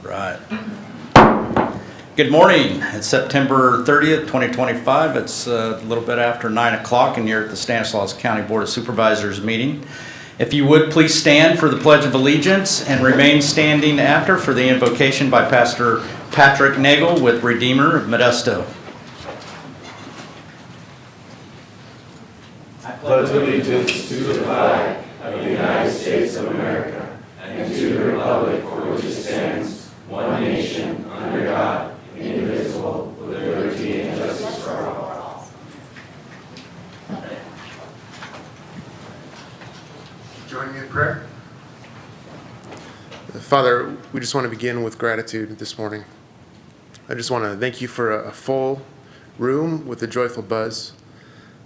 Right. Good morning. It's September 30th, 2025. It's a little bit after 9 o'clock, and you're at the Stanislaus County Board of Supervisors meeting. If you would, please stand for the Pledge of Allegiance and remain standing after for the invocation by Pastor Patrick Nagel with Redeemer of Modesto. I pledge allegiance to the flag of the United States of America and to the republic for which it stands, one nation, under God, indivisible, with liberty and justice for all. Join me in prayer. Father, we just want to begin with gratitude this morning. I just want to thank you for a full room with a joyful buzz.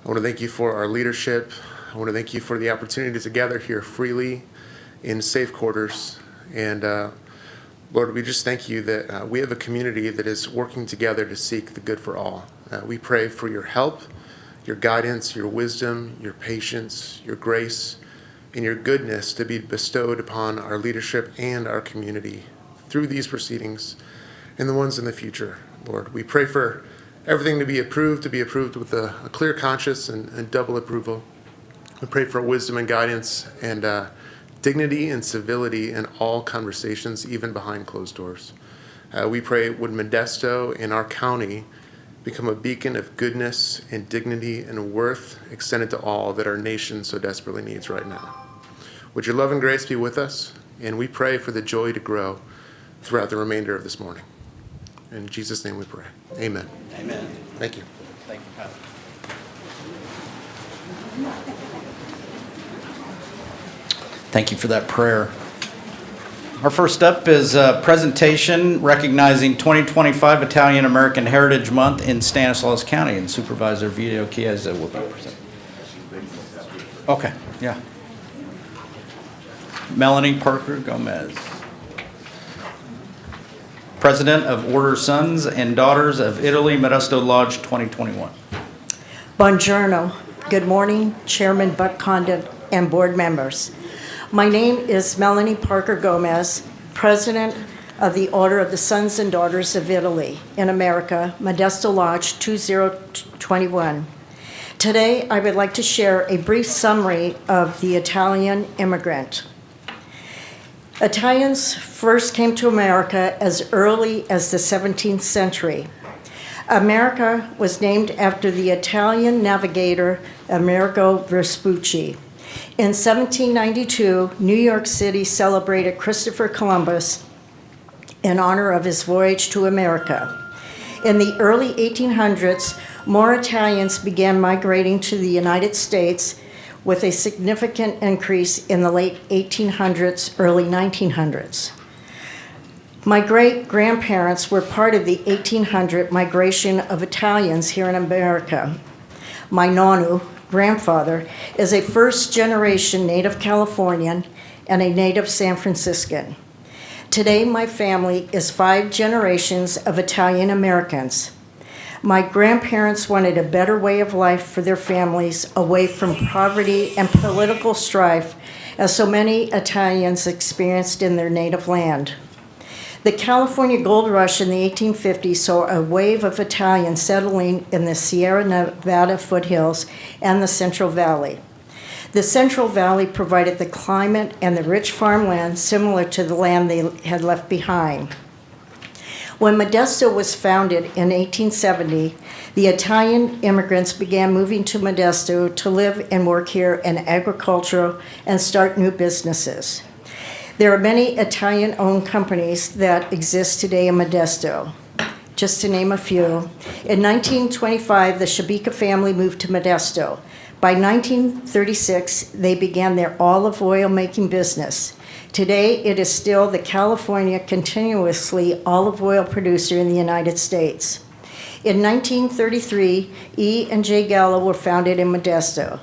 I want to thank you for our leadership. I want to thank you for the opportunity to gather here freely in safe quarters. And Lord, we just thank you that we have a community that is working together to seek the good for all. We pray for your help, your guidance, your wisdom, your patience, your grace, and your goodness to be bestowed upon our leadership and our community through these proceedings and the ones in the future. Lord, we pray for everything to be approved with a clear conscience and double approval. We pray for wisdom and guidance and dignity and civility in all conversations, even behind closed doors. We pray would Modesto and our county become a beacon of goodness and dignity and worth extended to all that our nation so desperately needs right now. Would your love and grace be with us? And we pray for the joy to grow throughout the remainder of this morning. In Jesus' name we pray. Amen. Amen. Thank you. Thank you, Pastor. Thank you for that prayer. Our first up is a presentation recognizing 2025 Italian American Heritage Month in Stanislaus County, and Supervisor Vito Chiesa will be presenting. Okay, yeah. Melanie Parker Gomez, President of Order Sons and Daughters of Italy, Modesto Lodge 2021. Buongiorno. Good morning, Chairman Buck Condon and board members. My name is Melanie Parker Gomez, President of the Order of the Sons and Daughters of Italy in America, Modesto Lodge 2021. Today, I would like to share a brief summary of the Italian immigrant. Italians first came to America as early as the 17th century. America was named after the Italian navigator Amerigo Vespucci. In 1792, New York City celebrated Christopher Columbus in honor of his voyage to America. In the early 1800s, more Italians began migrating to the United States, with a significant increase in the late 1800s, early 1900s. My great-grandparents were part of the 1800 migration of Italians here in America. My nonno, grandfather, is a first-generation native Californian and a native San Franciscan. Today, my family is 5 generations of Italian Americans. My grandparents wanted a better way of life for their families, away from poverty and political strife, as so many Italians experienced in their native land. The California gold rush in the 1850s saw a wave of Italians settling in the Sierra Nevada foothills and the Central Valley. The Central Valley provided the climate and the rich farmland similar to the land they had left behind. When Modesto was founded in 1870, the Italian immigrants began moving to Modesto to live and work here in agriculture and start new businesses. There are many Italian-owned companies that exist today in Modesto. Just to name a few, in 1925, the Shabika family moved to Modesto. By 1936, they began their olive oil making business. Today, it is still the California continuously olive oil producer in the United States. In 1933, E. and J. Gallo were founded in Modesto.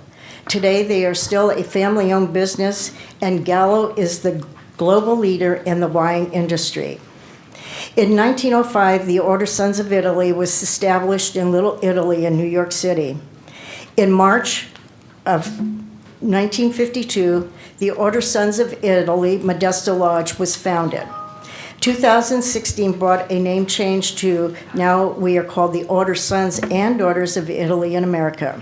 Today, they are still a family-owned business, and Gallo is the global leader in the wine industry. In 1905, the Order Sons of Italy was established in Little Italy in New York City. In March of 1952, the Order Sons of Italy, Modesto Lodge, was founded. 2016 brought a name change to now we are called the Order Sons and Daughters of Italy in America.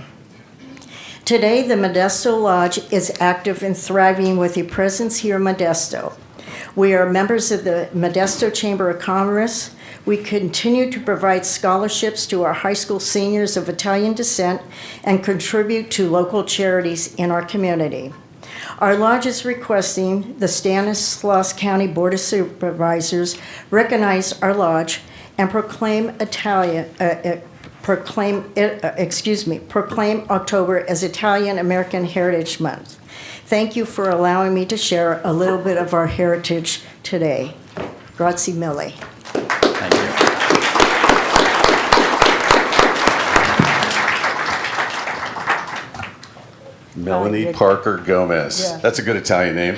Today, the Modesto Lodge is active and thriving with a presence here in Modesto. We are members of the Modesto Chamber of Commerce. We continue to provide scholarships to our high school seniors of Italian descent and contribute to local charities in our community. Our lodge is requesting the Stanislaus County Board of Supervisors recognize our lodge and proclaim October as Italian American Heritage Month. Thank you for allowing me to share a little bit of our heritage today. Grazie mille. Thank you. Melanie Parker Gomez. Yeah. That's a good Italian name.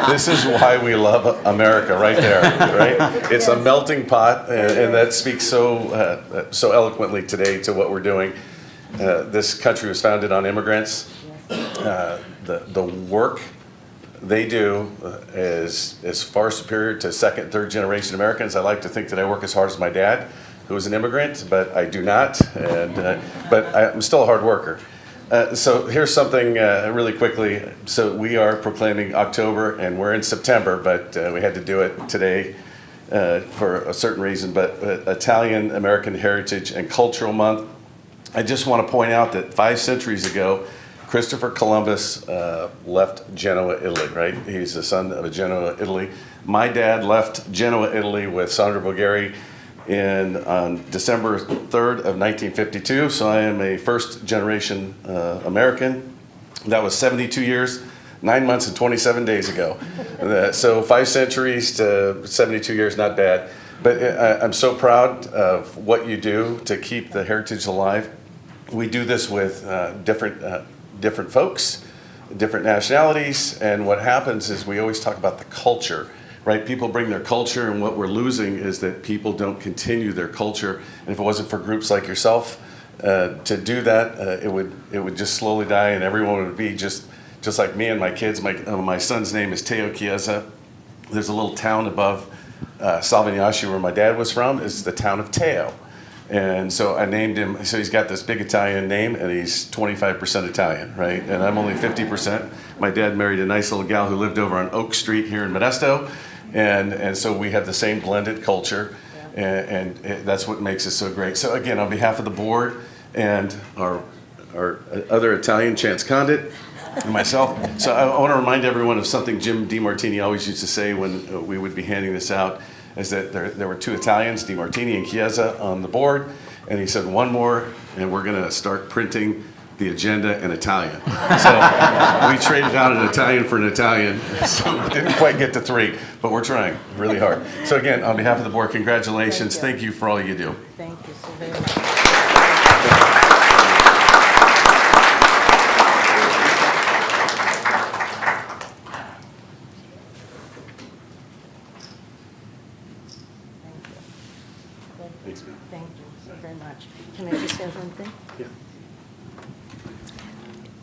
This is why we love America, right there, right? It's a melting pot, and that speaks so eloquently today to what we're doing. This country was founded on immigrants. The work they do is far superior to second, third generation Americans. I like to think that I work as hard as my dad, who was an immigrant, but I do not. But I'm still a hard worker. So here's something really quickly. So we are proclaiming October, and we're in September, but we had to do it today for a certain reason. But Italian American Heritage and Cultural Month. I just want to point out that 5 centuries ago, Christopher Columbus left Genoa, Italy, right? He's the son of Genoa, Italy. My dad left Genoa, Italy with Sandro Bulgari on December 3rd of 1952, so I am a first generation American. That was 72 years, 9 months and 27 days ago. So 5 centuries to 72 years, not bad. But I'm so proud of what you do to keep the heritage alive. We do this with different folks, different nationalities, and what happens is we always talk about the culture. Right, people bring their culture, and what we're losing is that people don't continue their culture. And if it wasn't for groups like yourself to do that, it would just slowly die, and everyone would be just like me and my kids. My son's name is Teo Chiesa. There's a little town above Salvagnashi where my dad was from. It's the town of Teo, and so I named him. So he's got this big Italian name, and he's 25% Italian, right? And I'm only 50%. My dad married a nice little gal who lived over on Oak Street here in Modesto. And so we have the same blended culture, and that's what makes us so great. So again, on behalf of the board and our other Italian, Chance Condit, and myself, so I want to remind everyone of something Jim DiMartini always used to say when we would be handing this out, is that there were 2 Italians, DiMartini and Chiesa, on the board, and he said, one more, and we're going to start printing the agenda in Italian. So we traded out an Italian for an Italian, so we didn't quite get to 3, but we're trying really hard. So again, on behalf of the board, congratulations. Thank you for all you do. Thank you so very much. Thank you so very much. Can I just add one thing? Yeah.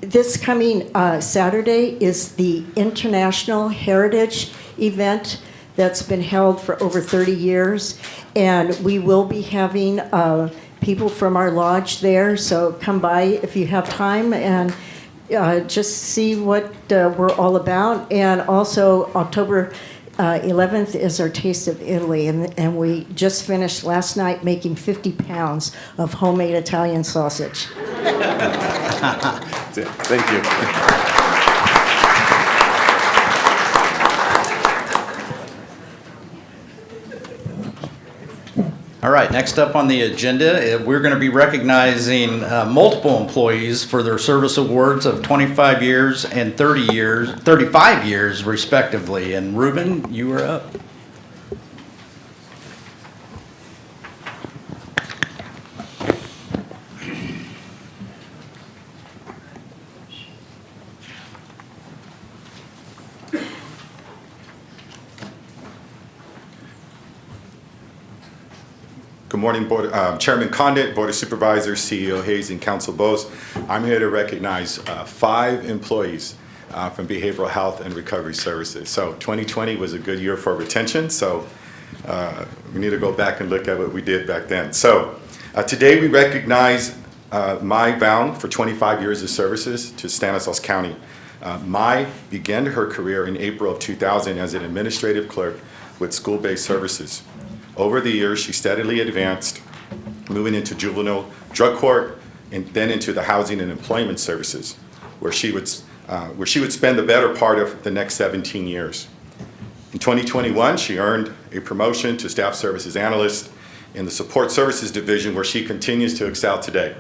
This coming Saturday is the International Heritage event that's been held for over 30 years, and we will be having people from our lodge there, so come by if you have time and just see what we're all about. And also October 11th is our Taste of Italy, and we just finished last night making 50 pounds of homemade Italian sausage. Thank you. All right, next up on the agenda, we're going to be recognizing multiple employees for their service awards of 25 years and 35 years respectively. And Ruben, you are up. Good morning, Chairman Condit, Board of Supervisors, CEO Hayes, and Council Bose. I'm here to recognize 5 employees from Behavioral Health and Recovery Services. So 2020 was a good year for retention, so we need to go back and look at what we did back then. So today we recognize Mai Vaughn for 25 years of services to Stanislaus County. Mai began her career in April of 2000 as an administrative clerk with school-based services. Over the years, she steadily advanced, moving into juvenile drug court and then into the housing and employment services, where she would spend the better part of the next 17 years. In 2021, she earned a promotion to staff services analyst in the support services division, where she continues to excel today.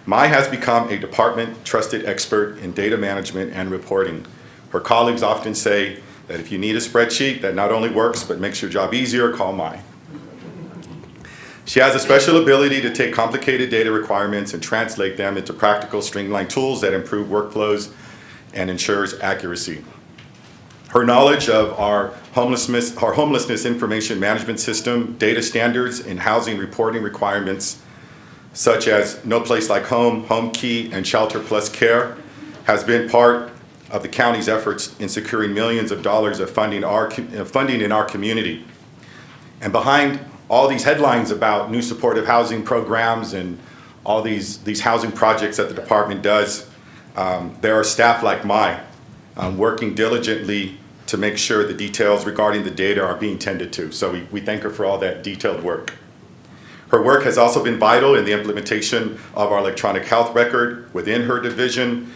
Mai has become a department trusted expert in data management and reporting. Her colleagues often say that if you need a spreadsheet that not only works but makes your job easier, call Mai. She has a special ability to take complicated data requirements and translate them into practical, streamlined tools that improve workflows and ensures accuracy. Her knowledge of our homelessness information management system, data standards, and housing reporting requirements, such as No Place Like Home, Home Key, and Shelter Plus Care, has been part of the county's efforts in securing millions of dollars of funding in our community. And behind all these headlines about new supportive housing programs and all these housing projects that the department does, there are staff like Mai working diligently to make sure the details regarding the data are being tended to. So we thank her for all that detailed work. Her work has also been vital in the implementation of our electronic health record within her division.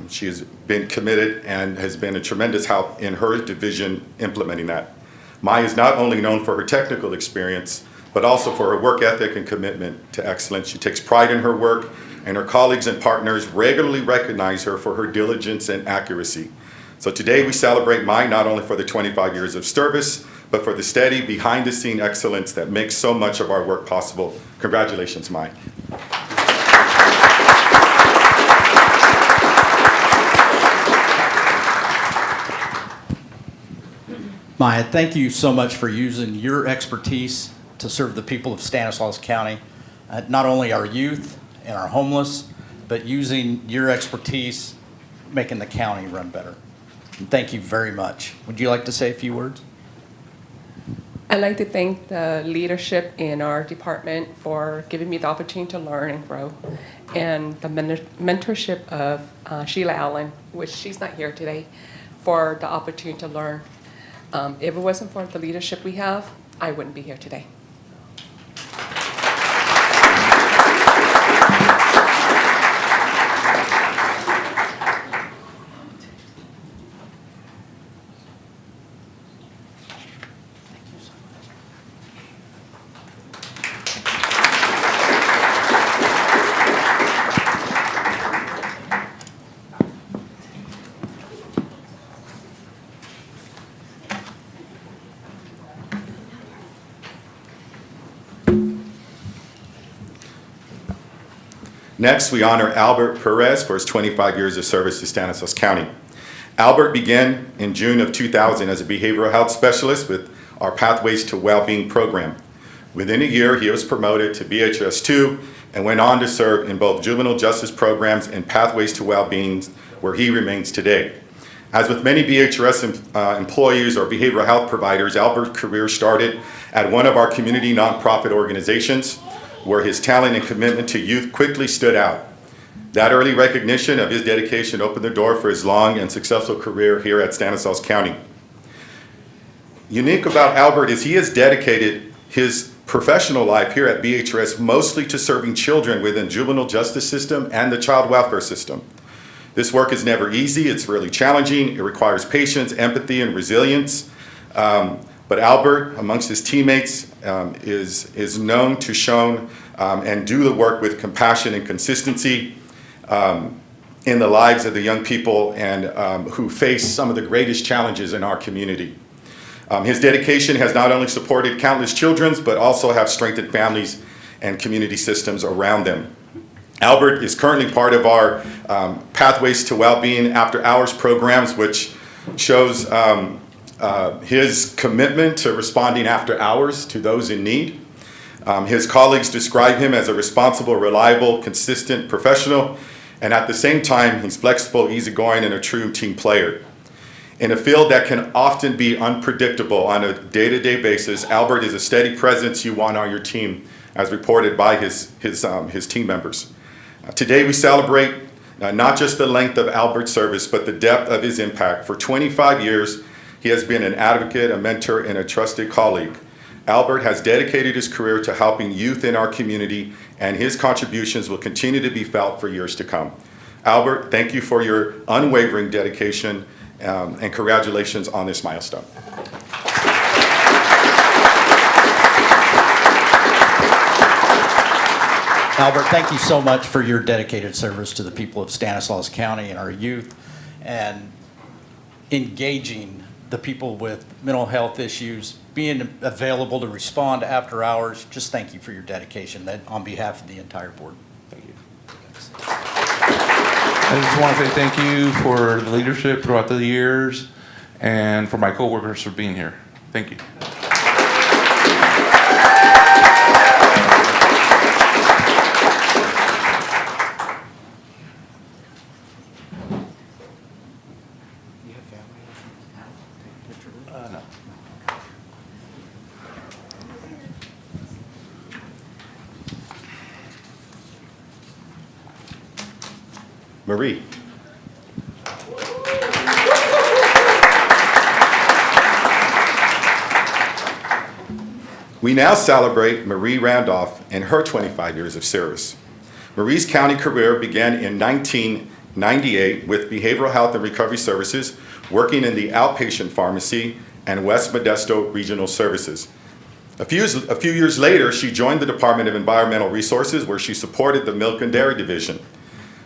She has been committed and has been a tremendous help in her division implementing that. Mai is not only known for her technical experience, but also for her work ethic and commitment to excellence. She takes pride in her work, and her colleagues and partners regularly recognize her for her diligence and accuracy. So today we celebrate Mai not only for the 25 years of service, but for the steady, behind-the-scene excellence that makes so much of our work possible. Congratulations, Mai. Maya, thank you so much for using your expertise to serve the people of Stanislaus County, not only our youth and our homeless, but using your expertise, making the county run better. And thank you very much. Would you like to say a few words? I'd like to thank the leadership in our department for giving me the opportunity to learn and grow, and the mentorship of Sheila Allen, which she's not here today, for the opportunity to learn. If it wasn't for the leadership we have, I wouldn't be here today. Next, we honor Albert Perez for his 25 years of service to Stanislaus County. Albert began in June of 2000 as a behavioral health specialist with our Pathways to Wellbeing program. Within a year, he was promoted to BHS 2 and went on to serve in both juvenile justice programs and Pathways to Wellbeing, where he remains today. As with many BHS employees or behavioral health providers, Albert's career started at one of our community nonprofit organizations, where his talent and commitment to youth quickly stood out. That early recognition of his dedication opened the door for his long and successful career here at Stanislaus County. Unique about Albert is he has dedicated his professional life here at BHS mostly to serving children within juvenile justice system and the child welfare system. This work is never easy, it's really challenging, it requires patience, empathy, and resilience. But Albert, amongst his teammates, is known to show and do the work with compassion and consistency in the lives of the young people and who face some of the greatest challenges in our community. His dedication has not only supported countless children, but also have strengthened families and community systems around them. Albert is currently part of our Pathways to Wellbeing After Hours programs, which shows his commitment to responding after hours to those in need. His colleagues describe him as a responsible, reliable, consistent professional, And at the same time, he's flexible, easygoing, and a true team player. In a field that can often be unpredictable on a day-to-day basis, Albert is a steady presence you want on your team, as reported by his team members. Today we celebrate not just the length of Albert's service, but the depth of his impact. For 25 years, he has been an advocate, a mentor, and a trusted colleague. Albert has dedicated his career to helping youth in our community, and his contributions will continue to be felt for years to come. Albert, thank you for your unwavering dedication, and congratulations on this milestone. Albert, thank you so much for your dedicated service to the people of Stanislaus County and our youth, and engaging the people with mental health issues, being available to respond after hours. Just thank you for your dedication on behalf of the entire board. Thank you. I just want to say thank you for the leadership throughout the years and for my coworkers for being here. Thank you. No. Marie. We now celebrate Marie Randolph and her 25 years of service. Marie's county career began in 1998 with Behavioral Health and Recovery Services, working in the outpatient pharmacy and West Modesto Regional Services. A few years later, she joined the Department of Environmental Resources, where she supported the Milk and Dairy Division.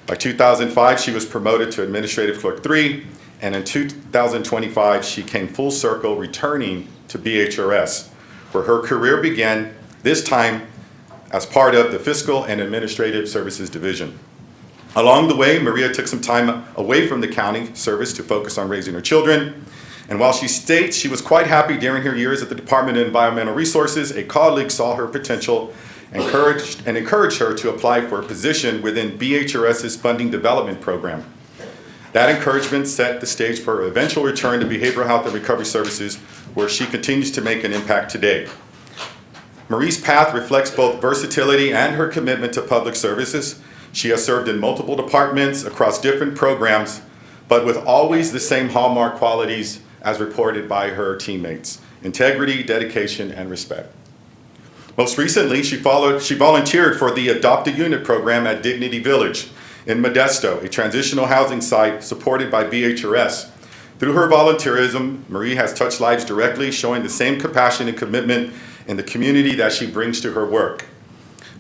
By 2005, she was promoted to Administrative Clerk 3, and in 2025, she came full circle, returning to BHRS, where her career began, this time as part of the Fiscal and Administrative Services Division. Along the way, Maria took some time away from the county service to focus on raising her children. And while she states she was quite happy during her years at the Department of Environmental Resources, a colleague saw her potential and encouraged her to apply for a position within BHRS's funding development program. That encouragement set the stage for her eventual return to Behavioral Health and Recovery Services, where she continues to make an impact today. Marie's path reflects both versatility and her commitment to public services. She has served in multiple departments across different programs, but with always the same hallmark qualities as reported by her teammates: integrity, dedication, and respect. Most recently, she volunteered for the Adopt a Unit program at Dignity Village in Modesto, a transitional housing site supported by BHRS. Through her volunteerism, Marie has touched lives directly, showing the same compassion and commitment in the community that she brings to her work.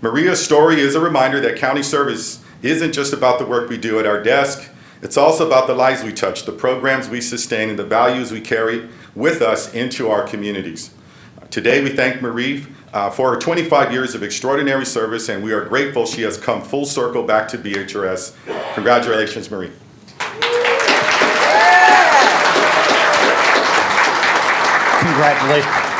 Maria's story is a reminder that county service isn't just about the work we do at our desk. It's also about the lives we touch, the programs we sustain, and the values we carry with us into our communities. Today, we thank Marie for her 25 years of extraordinary service, and we are grateful she has come full circle back to BHRS. Congratulations, Marie.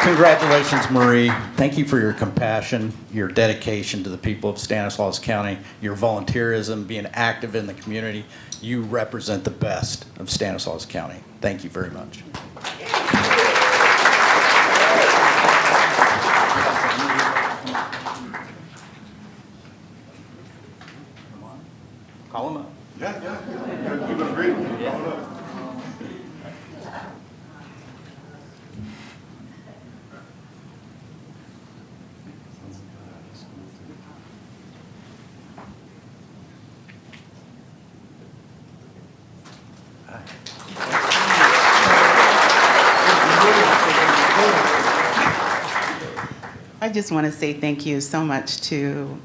Congratulations, Marie. Thank you for your compassion, your dedication to the people of Stanislaus County, your volunteerism, being active in the community. You represent the best of Stanislaus County. Thank you very much. Call him up. Yeah. You look great. I just want to say thank you so much to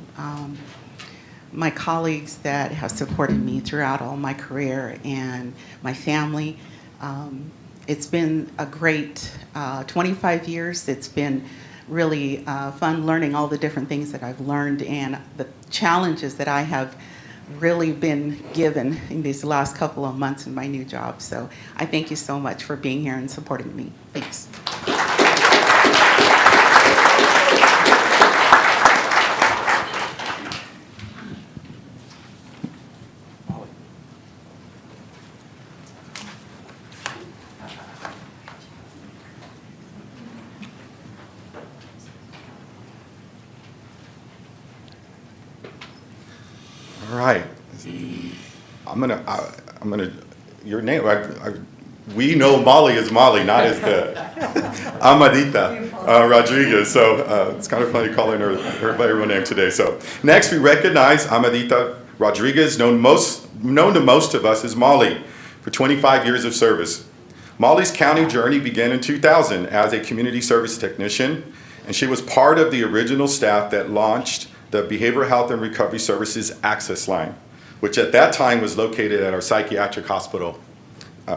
my colleagues that have supported me throughout all my career, and my family. It's been a great 25 years. It's been really fun learning all the different things that I've learned and the challenges that I have really been given in these last couple of months in my new job. So I thank you so much for being here and supporting me. Thanks. All right. Your name, we know Molly as Molly, not as the Amadita Rodriguez. So it's kind of funny calling her by her real name today. So next we recognize Amadita Rodriguez, known to most of us as Molly, for 25 years of service. Molly's county journey began in 2000 as a community service technician, and she was part of the original staff that launched the Behavioral Health and Recovery Services Access Line, which at that time was located at our psychiatric hospital,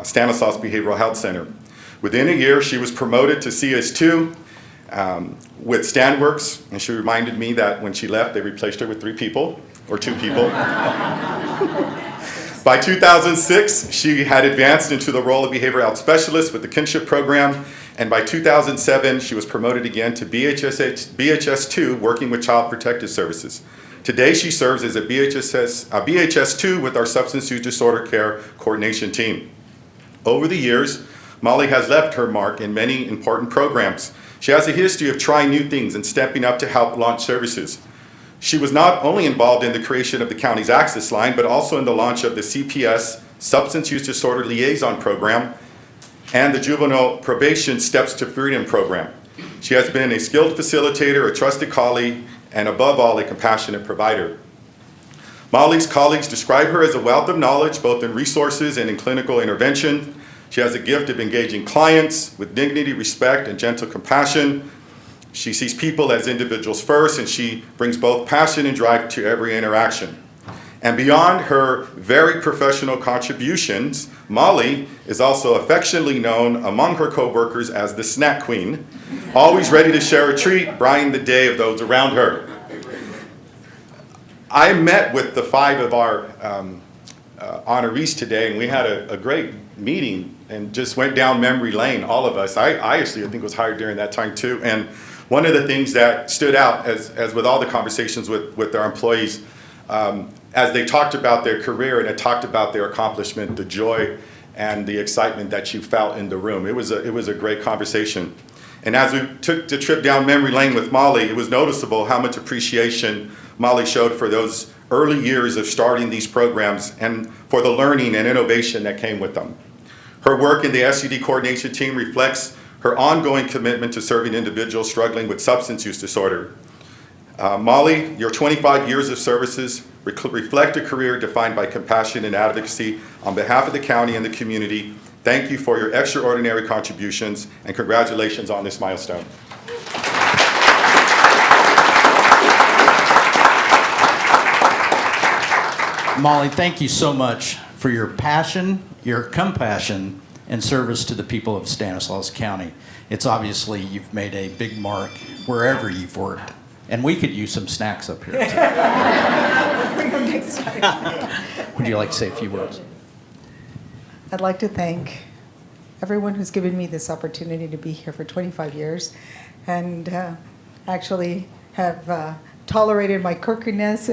Stanislaus Behavioral Health Center. Within a year, she was promoted to CS2 with StanWorks, and she reminded me that when she left, they replaced her with 2 people. By 2006, she had advanced into the role of behavioral health specialist with the kinship program, and by 2007, she was promoted again to BHS2, working with Child Protective Services. Today, she serves as a BHS2 with our Substance Use Disorder Care Coordination Team. Over the years, Molly has left her mark in many important programs. She has a history of trying new things and stepping up to help launch services. She was not only involved in the creation of the county's Access Line, but also in the launch of the CPS Substance Use Disorder Liaison Program and the Juvenile Probation Steps to Freedom Program. She has been a skilled facilitator, a trusted colleague, and above all, a compassionate provider. Molly's colleagues describe her as a wealth of knowledge, both in resources and in clinical intervention. She has a gift of engaging clients with dignity, respect, and gentle compassion. She sees people as individuals first, and she brings both passion and drive to every interaction. And beyond her very professional contributions, Molly is also affectionately known among her coworkers as the snack queen, always ready to share a treat, brightening the day of those around her. I met with the 5 of our honorees today, and we had a great meeting and just went down memory lane, all of us. I actually, I think, was hired during that time too. And one of the things that stood out, as with all the conversations with our employees, as they talked about their career and they talked about their accomplishment, the joy and the excitement that you felt in the room. It was a great conversation. And as we took the trip down memory lane with Molly, it was noticeable how much appreciation Molly showed for those early years of starting these programs and for the learning and innovation that came with them. Her work in the SUD coordination team reflects her ongoing commitment to serving individuals struggling with substance use disorder. Molly, your 25 years of services reflect a career defined by compassion and advocacy on behalf of the county and the community. Thank you for your extraordinary contributions, and congratulations on this milestone. Molly, thank you so much for your passion, your compassion, and service to the people of Stanislaus County. It's obviously you've made a big mark wherever you've worked. And we could use some snacks up here. Would you like to say a few words? I'd like to thank everyone who's given me this opportunity to be here for 25 years and actually have tolerated my quirkiness.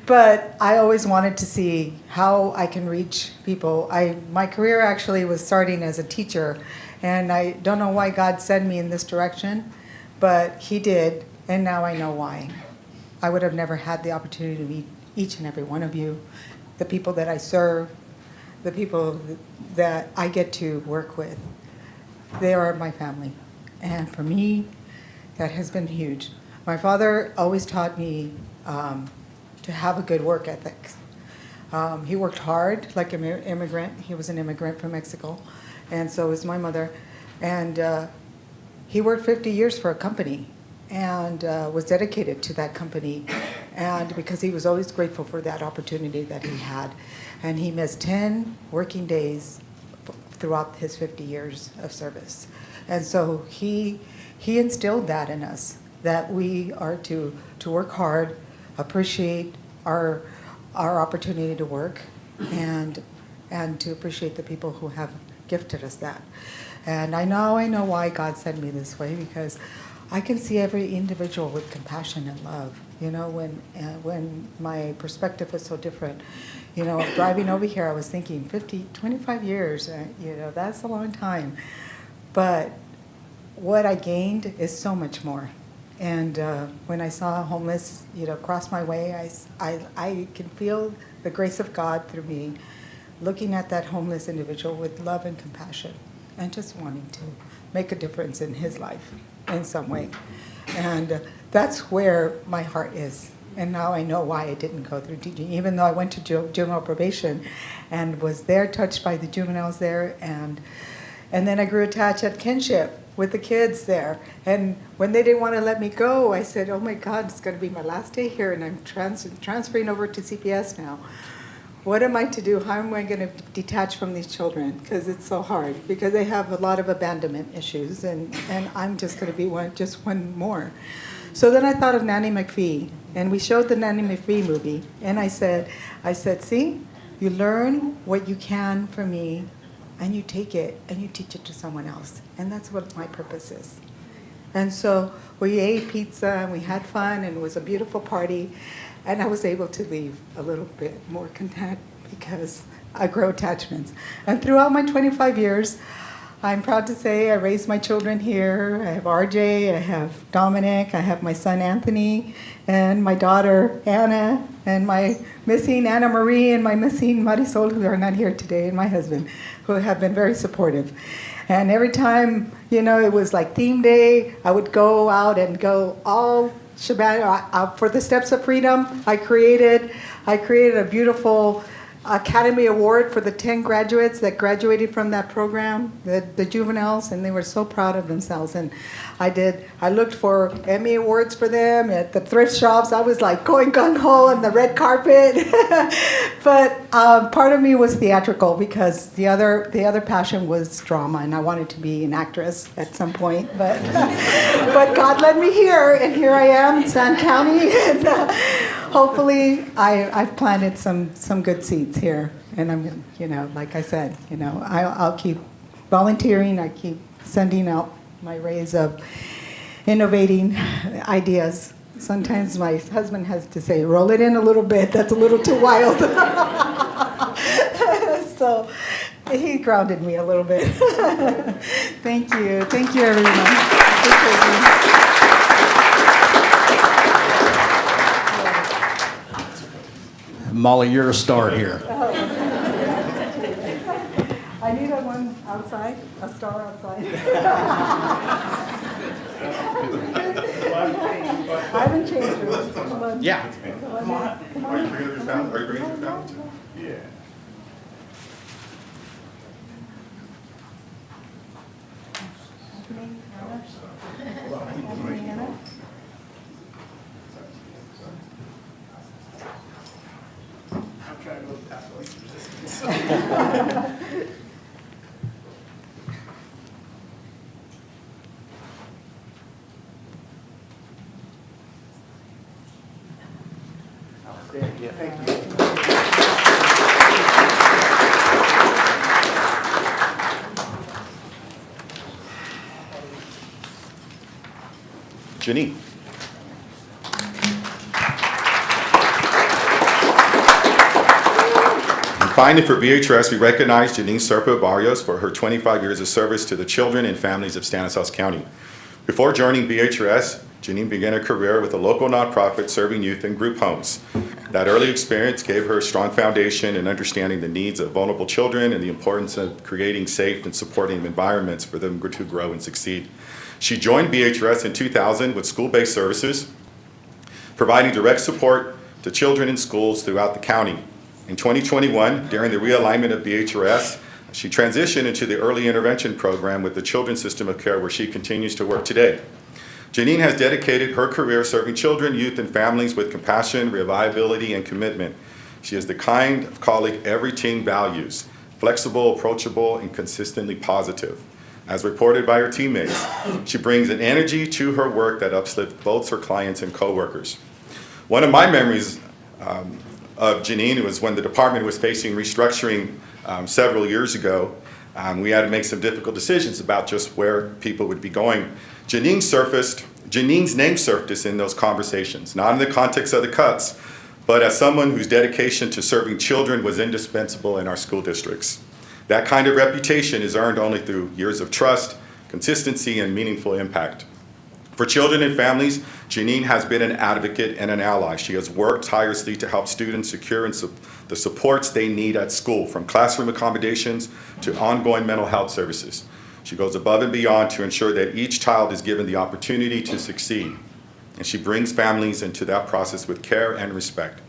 But I always wanted to see how I can reach people. My career actually was starting as a teacher, and I don't know why God sent me in this direction, but He did, and now I know why. I would have never had the opportunity to meet each and every one of you, the people that I serve, the people that I get to work with. They are my family, and for me, that has been huge. My father always taught me to have a good work ethic. He worked hard like an immigrant. He was an immigrant from Mexico, and so was my mother. And he worked 50 years for a company and was dedicated to that company, and because he was always grateful for that opportunity that he had. And he missed 10 working days throughout his 50 years of service. And so he instilled that in us, that we are to work hard, appreciate our opportunity to work, and to appreciate the people who have gifted us that. And I know why God sent me this way, because I can see every individual with compassion and love. You know, when my perspective was so different. You know, driving over here, I was thinking 25 years, you know, that's a long time. But what I gained is so much more. And when I saw a homeless, cross my way, I can feel the grace of God through me, looking at that homeless individual with love and compassion, and just wanting to make a difference in his life in some way. And that's where my heart is. And now I know why I didn't go through DG, even though I went to juvenile probation and was there, touched by the juveniles there. And then I grew attached at kinship with the kids there. And when they didn't want to let me go, I said, oh my God, it's going to be my last day here, and I'm transferring over to CPS now. What am I to do? How am I going to detach from these children? Because it's so hard, because they have a lot of abandonment issues, and I'm just going to be one more. So then I thought of Nanny McPhee, and we showed the Nanny McPhee movie, and I said, see, you learn what you can from me, and you take it and you teach it to someone else. And that's what my purpose is. And so we ate pizza and we had fun, and it was a beautiful party. And I was able to leave a little bit more content because I grow attachments. And throughout my 25 years, I'm proud to say I raised my children here. I have RJ, I have Dominic, I have my son Anthony, and my daughter Anna, and my missing Anna Marie, and my missing Marisol, who are not here today, and my husband, who have been very supportive. And every time, it was like theme day, I would go out and go all shebang. For the Steps of Freedom, I created a beautiful Academy Award for the 10 graduates that graduated from that program, the juveniles, and they were so proud of themselves. And I looked for Emmy Awards for them at the thrift shops. I was like going gung-ho on the red carpet. But part of me was theatrical, because the other passion was drama, and I wanted to be an actress at some point. But but God led me here, and here I am in San County. And hopefully I've planted some good seeds here. And I'm, like I said, I'll keep volunteering. I keep sending out my rays of innovating ideas. Sometimes my husband has to say, roll it in a little bit. That's a little too wild. So he grounded me a little bit. Thank you. Thank you, everyone. Molly, you're a star here. I need one outside, a star outside. I haven't changed it. Come on. Yeah. Come on. Come on. Are you bringing the fountain? Are you bringing the fountain? Yeah. I'm trying to go past the least resistance. Yeah, thank you. Janine. And finally, for BHRS, we recognize Janine Serpa Barrios for her 25 years of service to the children and families of Stanislaus County. Before joining BHRS, Janine began her career with a local nonprofit serving youth in group homes. That early experience gave her a strong foundation in understanding the needs of vulnerable children and the importance of creating safe and supportive environments for them to grow and succeed. She joined BHRS in 2000 with school-based services, providing direct support to children in schools throughout the county. In 2021, during the realignment of BHRS, she transitioned into the early intervention program with the Children's System of Care, where she continues to work today. Janine has dedicated her career serving children, youth, and families with compassion, reliability, and commitment. She is the kind of colleague every team values, flexible, approachable, and consistently positive. As reported by her teammates, she brings an energy to her work that uplifts both her clients and coworkers. One of my memories of Janine was when the department was facing restructuring several years ago. We had to make some difficult decisions about just where people would be going. Janine's name surfaced in those conversations, not in the context of the cuts, but as someone whose dedication to serving children was indispensable in our school districts. That kind of reputation is earned only through years of trust, consistency, and meaningful impact. For children and families, Janine has been an advocate and an ally. She has worked tirelessly to help students secure the supports they need at school, from classroom accommodations to ongoing mental health services. She goes above and beyond to ensure that each child is given the opportunity to succeed, and she brings families into that process with care and respect.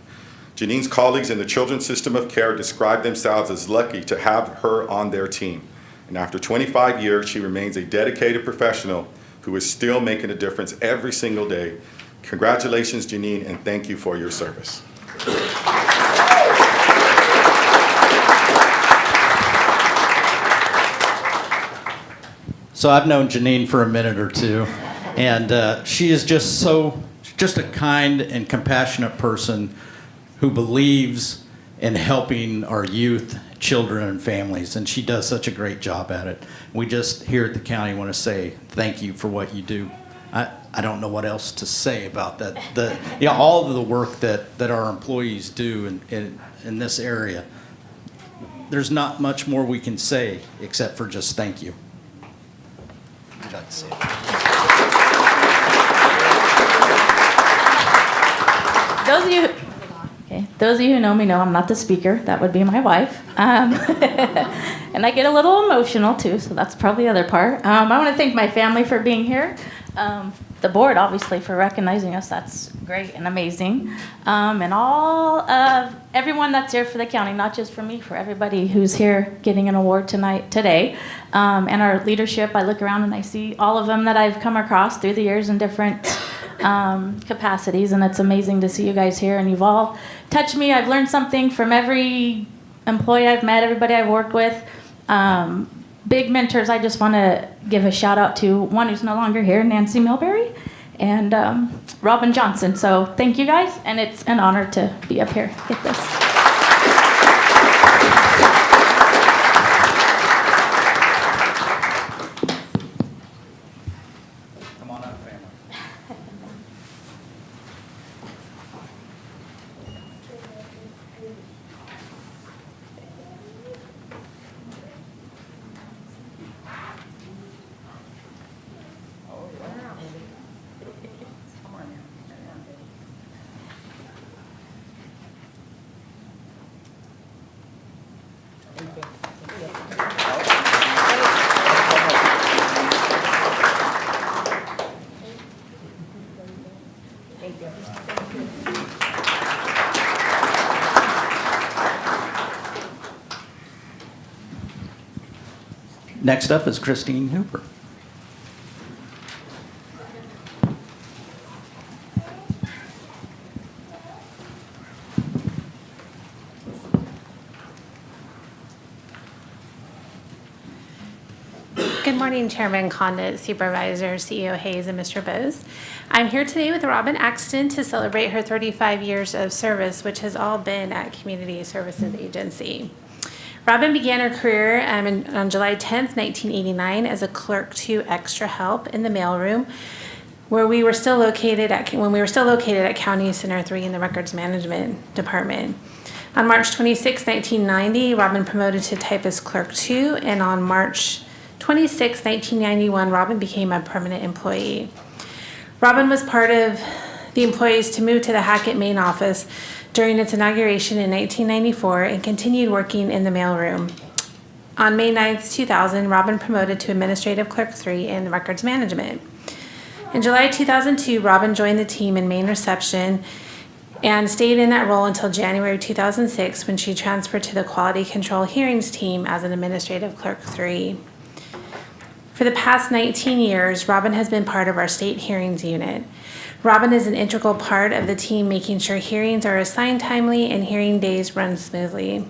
Janine's colleagues in the Children's System of Care describe themselves as lucky to have her on their team. And after 25 years, she remains a dedicated professional who is still making a difference every single day. Congratulations, Janine, and thank you for your service. So I've known Janine for a minute or two, and she is just a kind and compassionate person who believes in helping our youth, children, and families, and she does such a great job at it. We just here at the county want to say thank you for what you do. I don't know what else to say about that. All of the work that our employees do in this area, there's not much more we can say except for just thank you. Would you like to say it? Those of you who know me know I'm not the speaker. That would be my wife. And I get a little emotional too, so that's probably the other part. I want to thank my family for being here. The board, obviously, for recognizing us. That's great and amazing. And all of everyone that's here for the county, not just for me, for everybody who's here getting an award today. And our leadership, I look around and I see all of them that I've come across through the years in different capacities, and it's amazing to see you guys here, and you've all touched me. I've learned something from every employee I've met, everybody I've worked with. Big mentors, I just want to give a shout out to one who's no longer here, Nancy Milbury, and Robin Johnson. So thank you guys, and it's an honor to be up here. Get this. Come on up, family. Next up is Christine Hooper. Good morning, Chairman Condit, Supervisor, CEO Hayes, and Mr. Bose. I'm here today with Robin Axton to celebrate her 35 years of service, which has all been at Community Services Agency. Robin began her career on July 10th, 1989 as a clerk to Extra Help in the mailroom, where we were still located at County Center 3 in the Records Management Department. On March 26, 1990, Robin promoted to Typist Clerk 2, and on March 26, 1991, Robin became a permanent employee. Robin was part of the employees to move to the Hackett main office during its inauguration in 1994 and continued working in the mailroom. On May 9, 2000, Robin promoted to Administrative Clerk 3 in Records Management. In July 2002, Robin joined the team in main reception and stayed in that role until January 2006 when she transferred to the Quality Control Hearings team as an Administrative Clerk 3. For the past 19 years, Robin has been part of our state hearings unit. Robin is an integral part of the team, making sure hearings are assigned timely and hearing days run smoothly.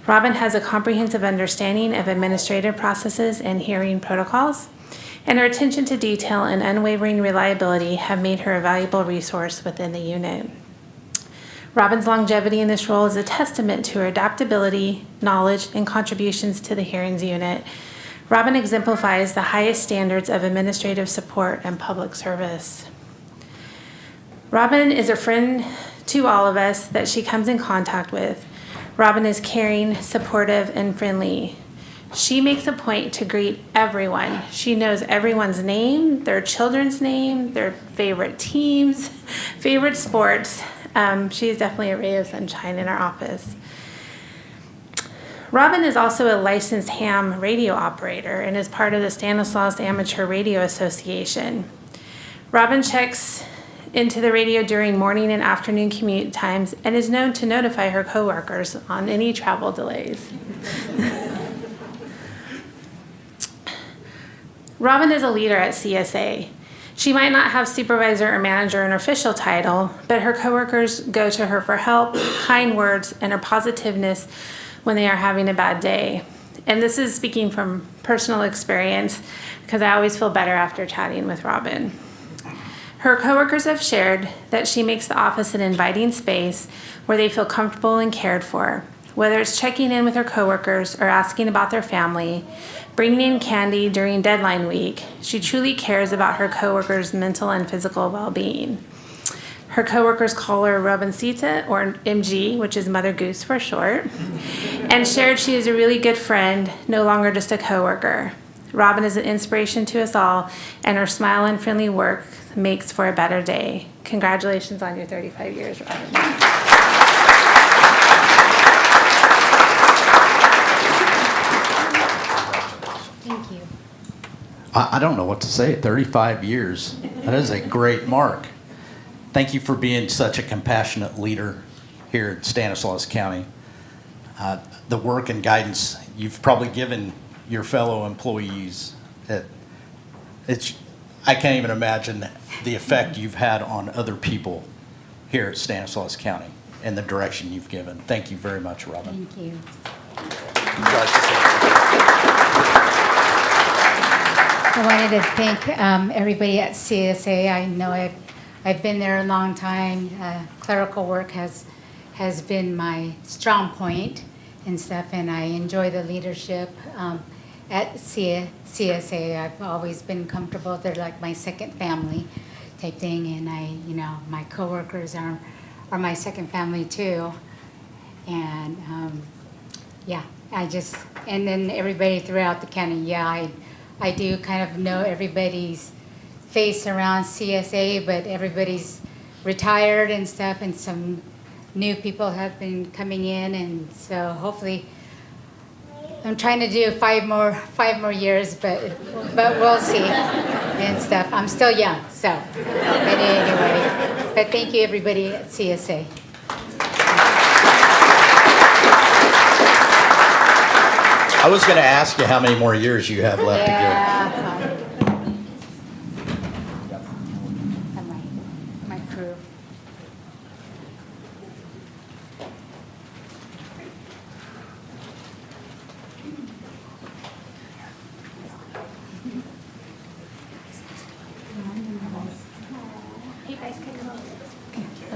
Robin has a comprehensive understanding of administrative processes and hearing protocols, and her attention to detail and unwavering reliability have made her a valuable resource within the unit. Robin's longevity in this role is a testament to her adaptability, knowledge, and contributions to the hearings unit. Robin exemplifies the highest standards of administrative support and public service. Robin is a friend to all of us that she comes in contact with. Robin is caring, supportive, and friendly. She makes a point to greet everyone. She knows everyone's name, their children's name, their favorite teams, favorite sports. She is definitely a ray of sunshine in our office. Robin is also a licensed ham radio operator and is part of the Stanislaus Amateur Radio Association. Robin checks into the radio during morning and afternoon commute times and is known to notify her coworkers on any travel delays. Robin is a leader at CSA. She might not have supervisor or manager in her official title, but her coworkers go to her for help, kind words, and her positiveness when they are having a bad day. And this is speaking from personal experience because I always feel better after chatting with Robin. Her coworkers have shared that she makes the office an inviting space where they feel comfortable and cared for. Whether it's checking in with her coworkers or asking about their family, bringing in candy during deadline week, she truly cares about her coworkers' mental and physical well-being. Her coworkers call her Robincita, or MG, which is Mother Goose for short, and shared she is a really good friend, no longer just a coworker. Robin is an inspiration to us all, and her smile and friendly work makes for a better day. Congratulations on your 35 years, Robin. Thank you. I don't know what to say. 35 years. That is a great mark. Thank you for being such a compassionate leader here in Stanislaus County. The work and guidance you've probably given your fellow employees, I can't even imagine the effect you've had on other people here at Stanislaus County and the direction you've given. Thank you very much, Robin. Thank you. I wanted to thank everybody at CSA. I know I've been there a long time. Clerical work has been my strong point and stuff, and I enjoy the leadership at CSA. I've always been comfortable. They're like my second family type thing, and my coworkers are my second family too. And and then everybody throughout the county. I do kind of know everybody's face around CSA, but everybody's retired and stuff, and some new people have been coming in, and so hopefully I'm trying to do five more years, but we'll see and stuff. I'm still young, so but anyway. But thank you everybody at CSA. I was going to ask you how many more years you have left to go. My crew. You guys can come over. Thank you.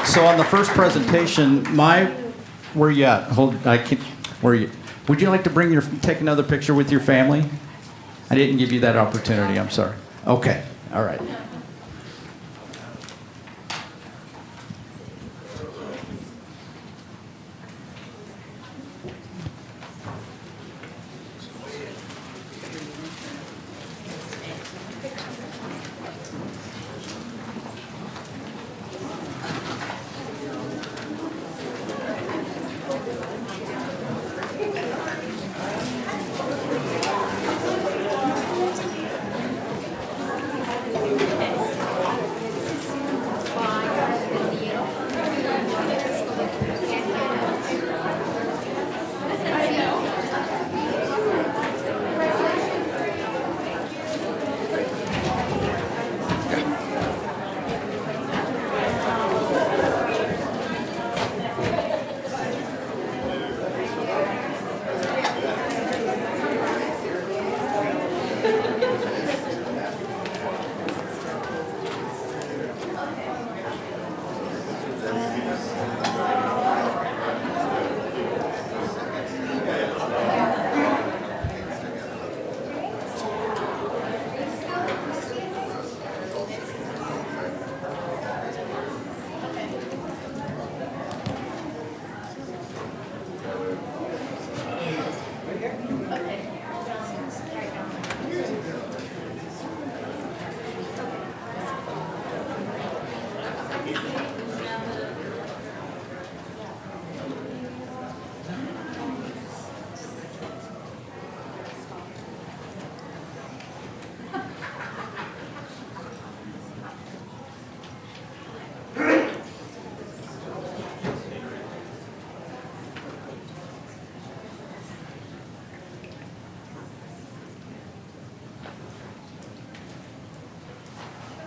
So on the first presentation, where you at? Where you? Would you like to take another picture with your family? I didn't give you that opportunity. I'm sorry. Okay. All right.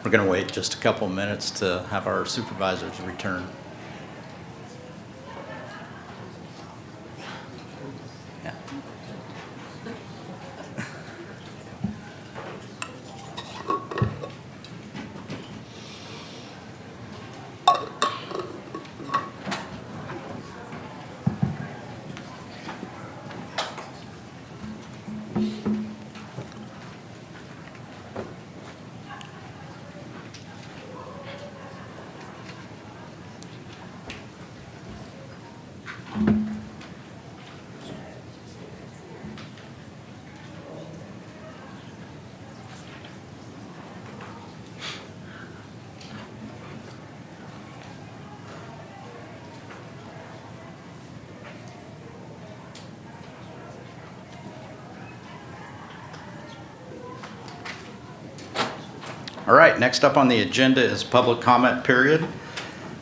We're going to wait just a couple of minutes to have our supervisors return. Yeah. All right, next up on the agenda is public comment period.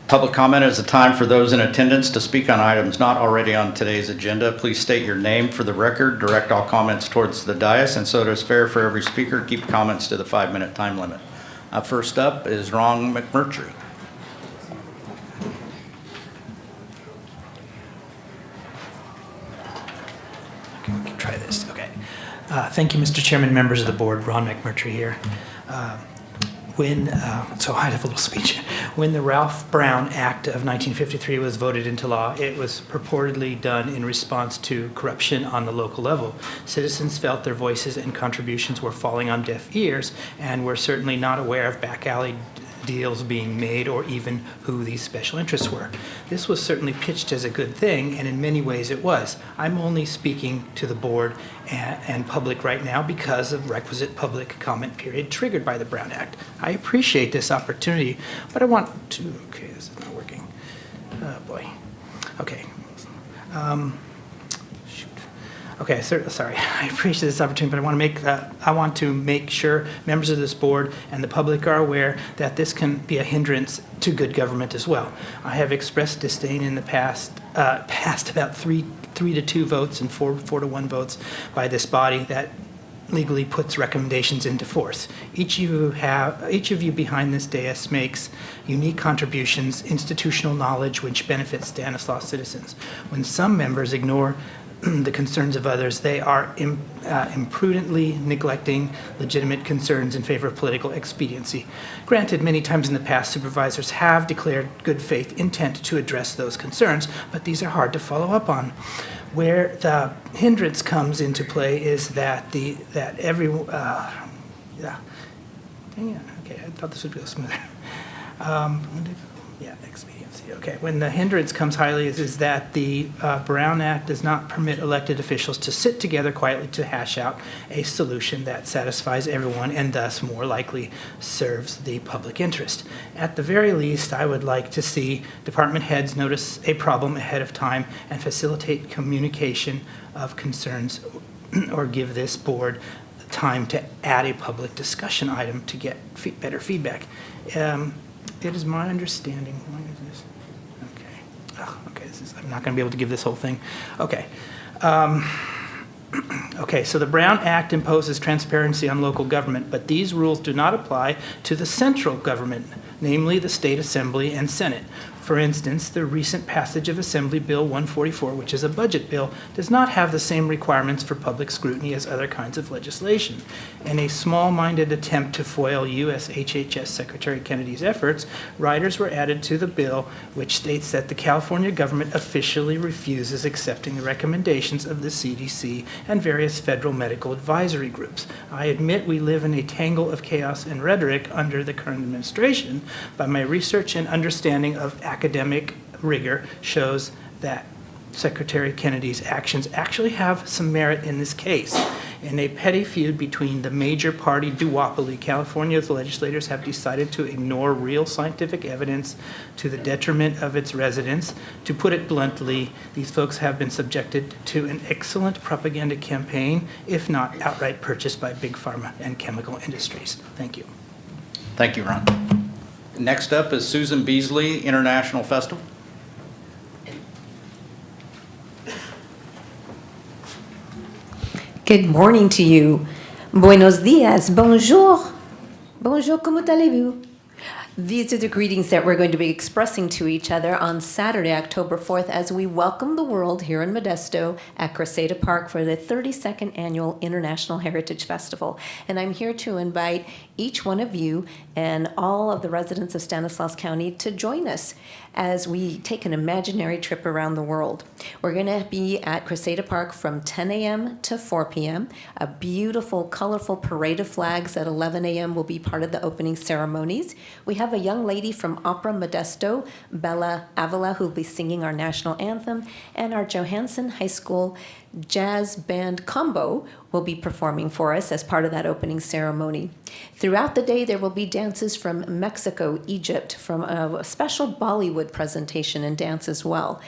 Public comment is a time for those in attendance to speak on items not already on today's agenda. Please state your name for the record, direct all comments towards the dais, and so it is fair for every speaker, keep comments to the 5-minute time limit. First up is Ron McMurtry. Okay, we can try this. Okay. Thank you, Mr. Chairman, members of the board. Ron McMurtry here. So I have a little speech. When the Ralph Brown Act of 1953 was voted into law, it was purportedly done in response to corruption on the local level. Citizens felt their voices and contributions were falling on deaf ears and were certainly not aware of back alley deals being made or even who these special interests were. This was certainly pitched as a good thing, and in many ways it was. I'm only speaking to the board and public right now because of requisite public comment period triggered by the Brown Act. I appreciate this opportunity, but I want to, okay, this is not working. Oh boy. Okay. Okay, sorry. I appreciate this opportunity, but I want to make sure members of this board and the public are aware that this can be a hindrance to good government as well. I have expressed disdain in the past about 3-2 votes and 4-1 votes by this body that legally puts recommendations into force. Each of you behind this dais makes unique contributions, institutional knowledge which benefits Stanislaus citizens. When some members ignore the concerns of others, they are imprudently neglecting legitimate concerns in favor of political expediency. Granted, many times in the past, supervisors have declared good faith intent to address those concerns, but these are hard to follow up on. Where the hindrance comes into play is that dang it, okay, I thought this would go smoother. Yeah, expediency. Okay, when the hindrance comes highly is that the Brown Act does not permit elected officials to sit together quietly to hash out a solution that satisfies everyone and thus more likely serves the public interest. At the very least, I would like to see department heads notice a problem ahead of time and facilitate communication of concerns or give this board time to add a public discussion item to get better feedback. It is my understanding. Why is this? Okay. Oh, okay. I'm not going to be able to give this whole thing. Okay. Okay. So the Brown Act imposes transparency on local government, but these rules do not apply to the central government, namely the state assembly and Senate. For instance, the recent passage of Assembly Bill 144, which is a budget bill, does not have the same requirements for public scrutiny as other kinds of legislation. In a small-minded attempt to foil U.S. HHS Secretary Kennedy's efforts, riders were added to the bill, which states that the California government officially refuses accepting the recommendations of the CDC and various federal medical advisory groups. I admit we live in a tangle of chaos and rhetoric under the current administration, but my research and understanding of academic rigor shows that Secretary Kennedy's actions actually have some merit in this case. In a petty feud between the major party duopoly, California's legislators have decided to ignore real scientific evidence to the detriment of its residents. To put it bluntly, these folks have been subjected to an excellent propaganda campaign, if not outright purchased by big pharma and chemical industries. Thank you. Thank you, Ron. Next up is Susan Beasley, International Festival. Good morning to you. Buenos dias, bonjour. Bonjour, comment allez-vous? These are the greetings that we're going to be expressing to each other on Saturday, October 4th, as we welcome the world here in Modesto at Crescenta Park for the 32nd Annual International Heritage Festival. And I'm here to invite each one of you and all of the residents of Stanislaus County to join us as we take an imaginary trip around the world. We're going to be at Crescenta Park from 10 a.m. to 4 p.m. A beautiful, colorful parade of flags at 11 a.m. will be part of the opening ceremonies. We have a young lady from Opera Modesto, Bella Avila, who will be singing our national anthem, and our Johansson High School Jazz Band Combo will be performing for us as part of that opening ceremony. Throughout the day, there will be dances from Mexico, Egypt, from a special Bollywood presentation and dance as well.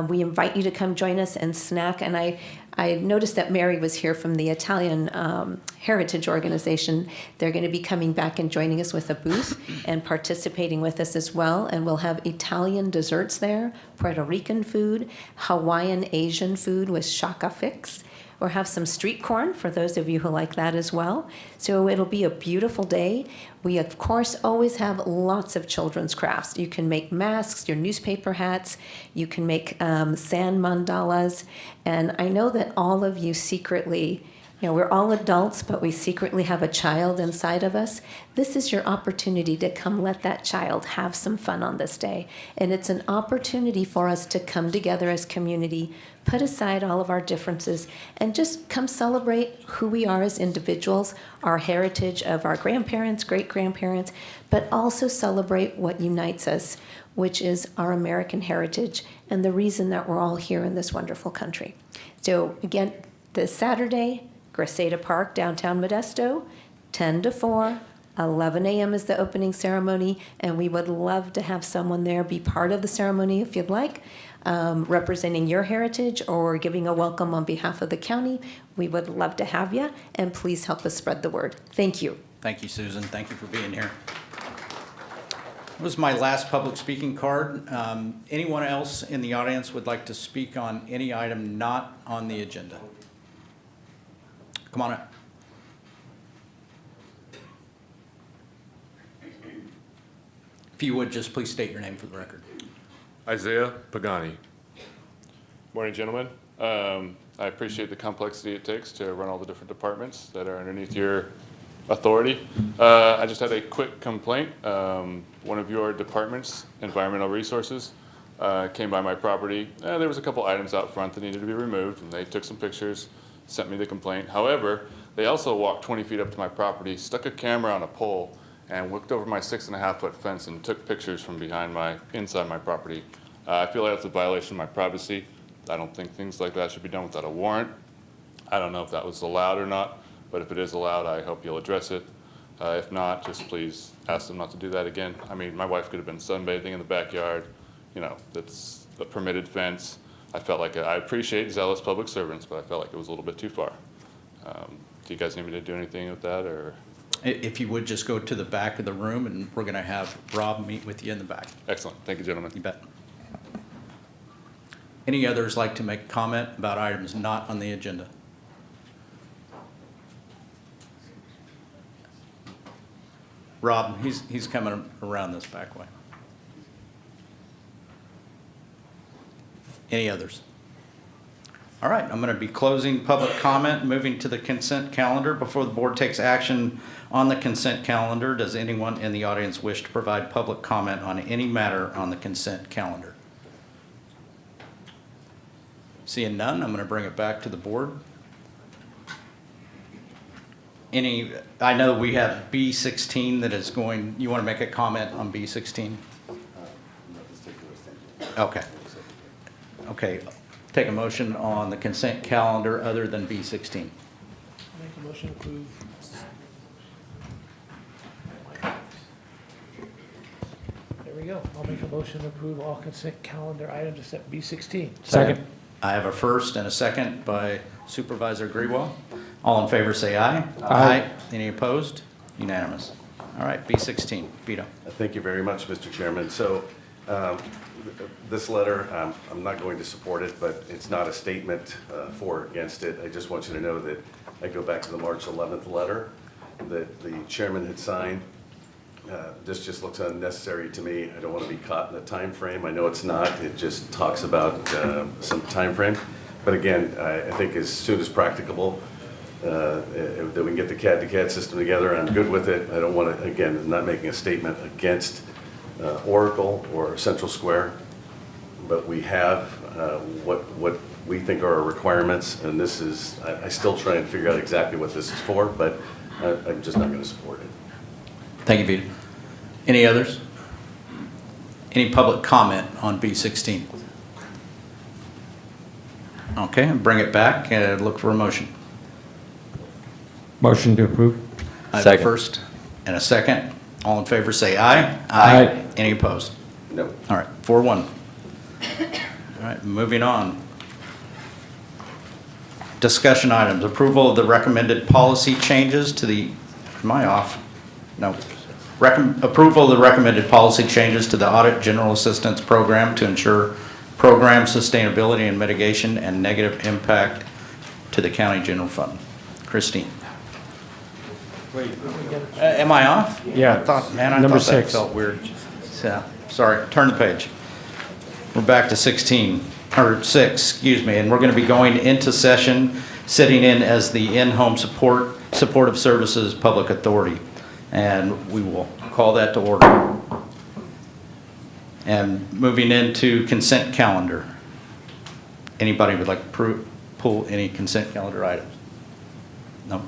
We invite you to come join us and snack. And I noticed that Mary was here from the Italian Heritage Organization. They're going to be coming back and joining us with a booth and participating with us as well. And we'll have Italian desserts there, Puerto Rican food, Hawaiian Asian food with shaka fix. Or have some street corn for those of you who like that as well. So it'll be a beautiful day. We, of course, always have lots of children's crafts. You can make masks, your newspaper hats. You can make sand mandalas. And I know that all of you secretly, we're all adults, but we secretly have a child inside of us. This is your opportunity to come let that child have some fun on this day. And it's an opportunity for us to come together as community, put aside all of our differences, and just come celebrate who we are as individuals, our heritage of our grandparents, great-grandparents, but also celebrate what unites us, which is our American heritage and the reason that we're all here in this wonderful country. So again, this Saturday, Crescenta Park, downtown Modesto, 10 to 4, 11 a.m. is the opening ceremony, and we would love to have someone there be part of the ceremony if you'd like, representing your heritage or giving a welcome on behalf of the county. We would love to have you, and please help us spread the word. Thank you. Thank you, Susan. Thank you for being here. That was my last public speaking card. Anyone else in the audience would like to speak on any item not on the agenda? Come on up. If you would, just please state your name for the record. Isaiah Pagani. Morning, gentlemen. I appreciate the complexity it takes to run all the different departments that are underneath your authority. I just had a quick complaint. One of your departments, Environmental Resources, came by my property. There was a couple items out front that needed to be removed, and they took some pictures, sent me the complaint. However, they also walked 20 feet up to my property, stuck a camera on a pole, and looked over my 6.5-foot fence and took pictures from inside my property. I feel like that's a violation of my privacy. I don't think things like that should be done without a warrant. I don't know if that was allowed or not, but if it is allowed, I hope you'll address it. If not, just please ask them not to do that again. I mean, my wife could have been sunbathing in the backyard. That's a permitted fence. I felt like I appreciate zealous public servants, but I felt like it was a little bit too far. Do you guys need me to do anything with that, or? If you would just go to the back of the room, and we're going to have Rob meet with you in the back. Excellent. Thank you, gentlemen. You bet. Any others like to make comment about items not on the agenda? Rob, he's coming around this back way. Any others? All right, I'm going to be closing public comment, moving to the consent calendar. Before the board takes action on the consent calendar, does anyone in the audience wish to provide public comment on any matter on the consent calendar? Seeing none, I'm going to bring it back to the board. I know we have B16 that is going, you want to make a comment on B16? Okay. Okay, take a motion on the consent calendar other than B16. Make a motion to approve. There we go. I'll make a motion to approve all consent calendar items except B16. Second. I have a first and a second by Supervisor Grewal. All in favor say aye. Aye. Any opposed? Unanimous. All right, B16, Vito. Thank you very much, Mr. Chairman. So this letter, I'm not going to support it, but it's not a statement for or against it. I just want you to know that I go back to the March 11th letter that the chairman had signed. This just looks unnecessary to me. I don't want to be caught in a time frame. I know it's not. It just talks about some time frame. But again, I think as soon as practicable, that we can get the CAD-to-CAD system together. I'm good with it. I don't want to, again, I'm not making a statement against Oracle or Central Square, but we have what we think are our requirements, and this is, I still try and figure out exactly what this is for, but I'm just not going to support it. Thank you, Vito. Any others? Any public comment on B16? Okay, bring it back and look for a motion. Motion to approve. I have a first and a second. All in favor say aye. Aye. Any opposed? No. All right, 4-1. All right, moving on. Discussion items. Approval of the recommended policy changes to the, am I off? No. Approval of the recommended policy changes to the Audit General Assistance Program to ensure program sustainability and mitigation and negative impact to the county general fund. Christine. Am I off? Yeah. I thought Number that 6. felt weird. Yeah, sorry, turn the page. We're back to 16, or 6, excuse me, and we're going to be going into session, sitting in as the in-home supportive services public authority. And we will call that to order. And moving into consent calendar. Anybody would like to pull any consent calendar items? No?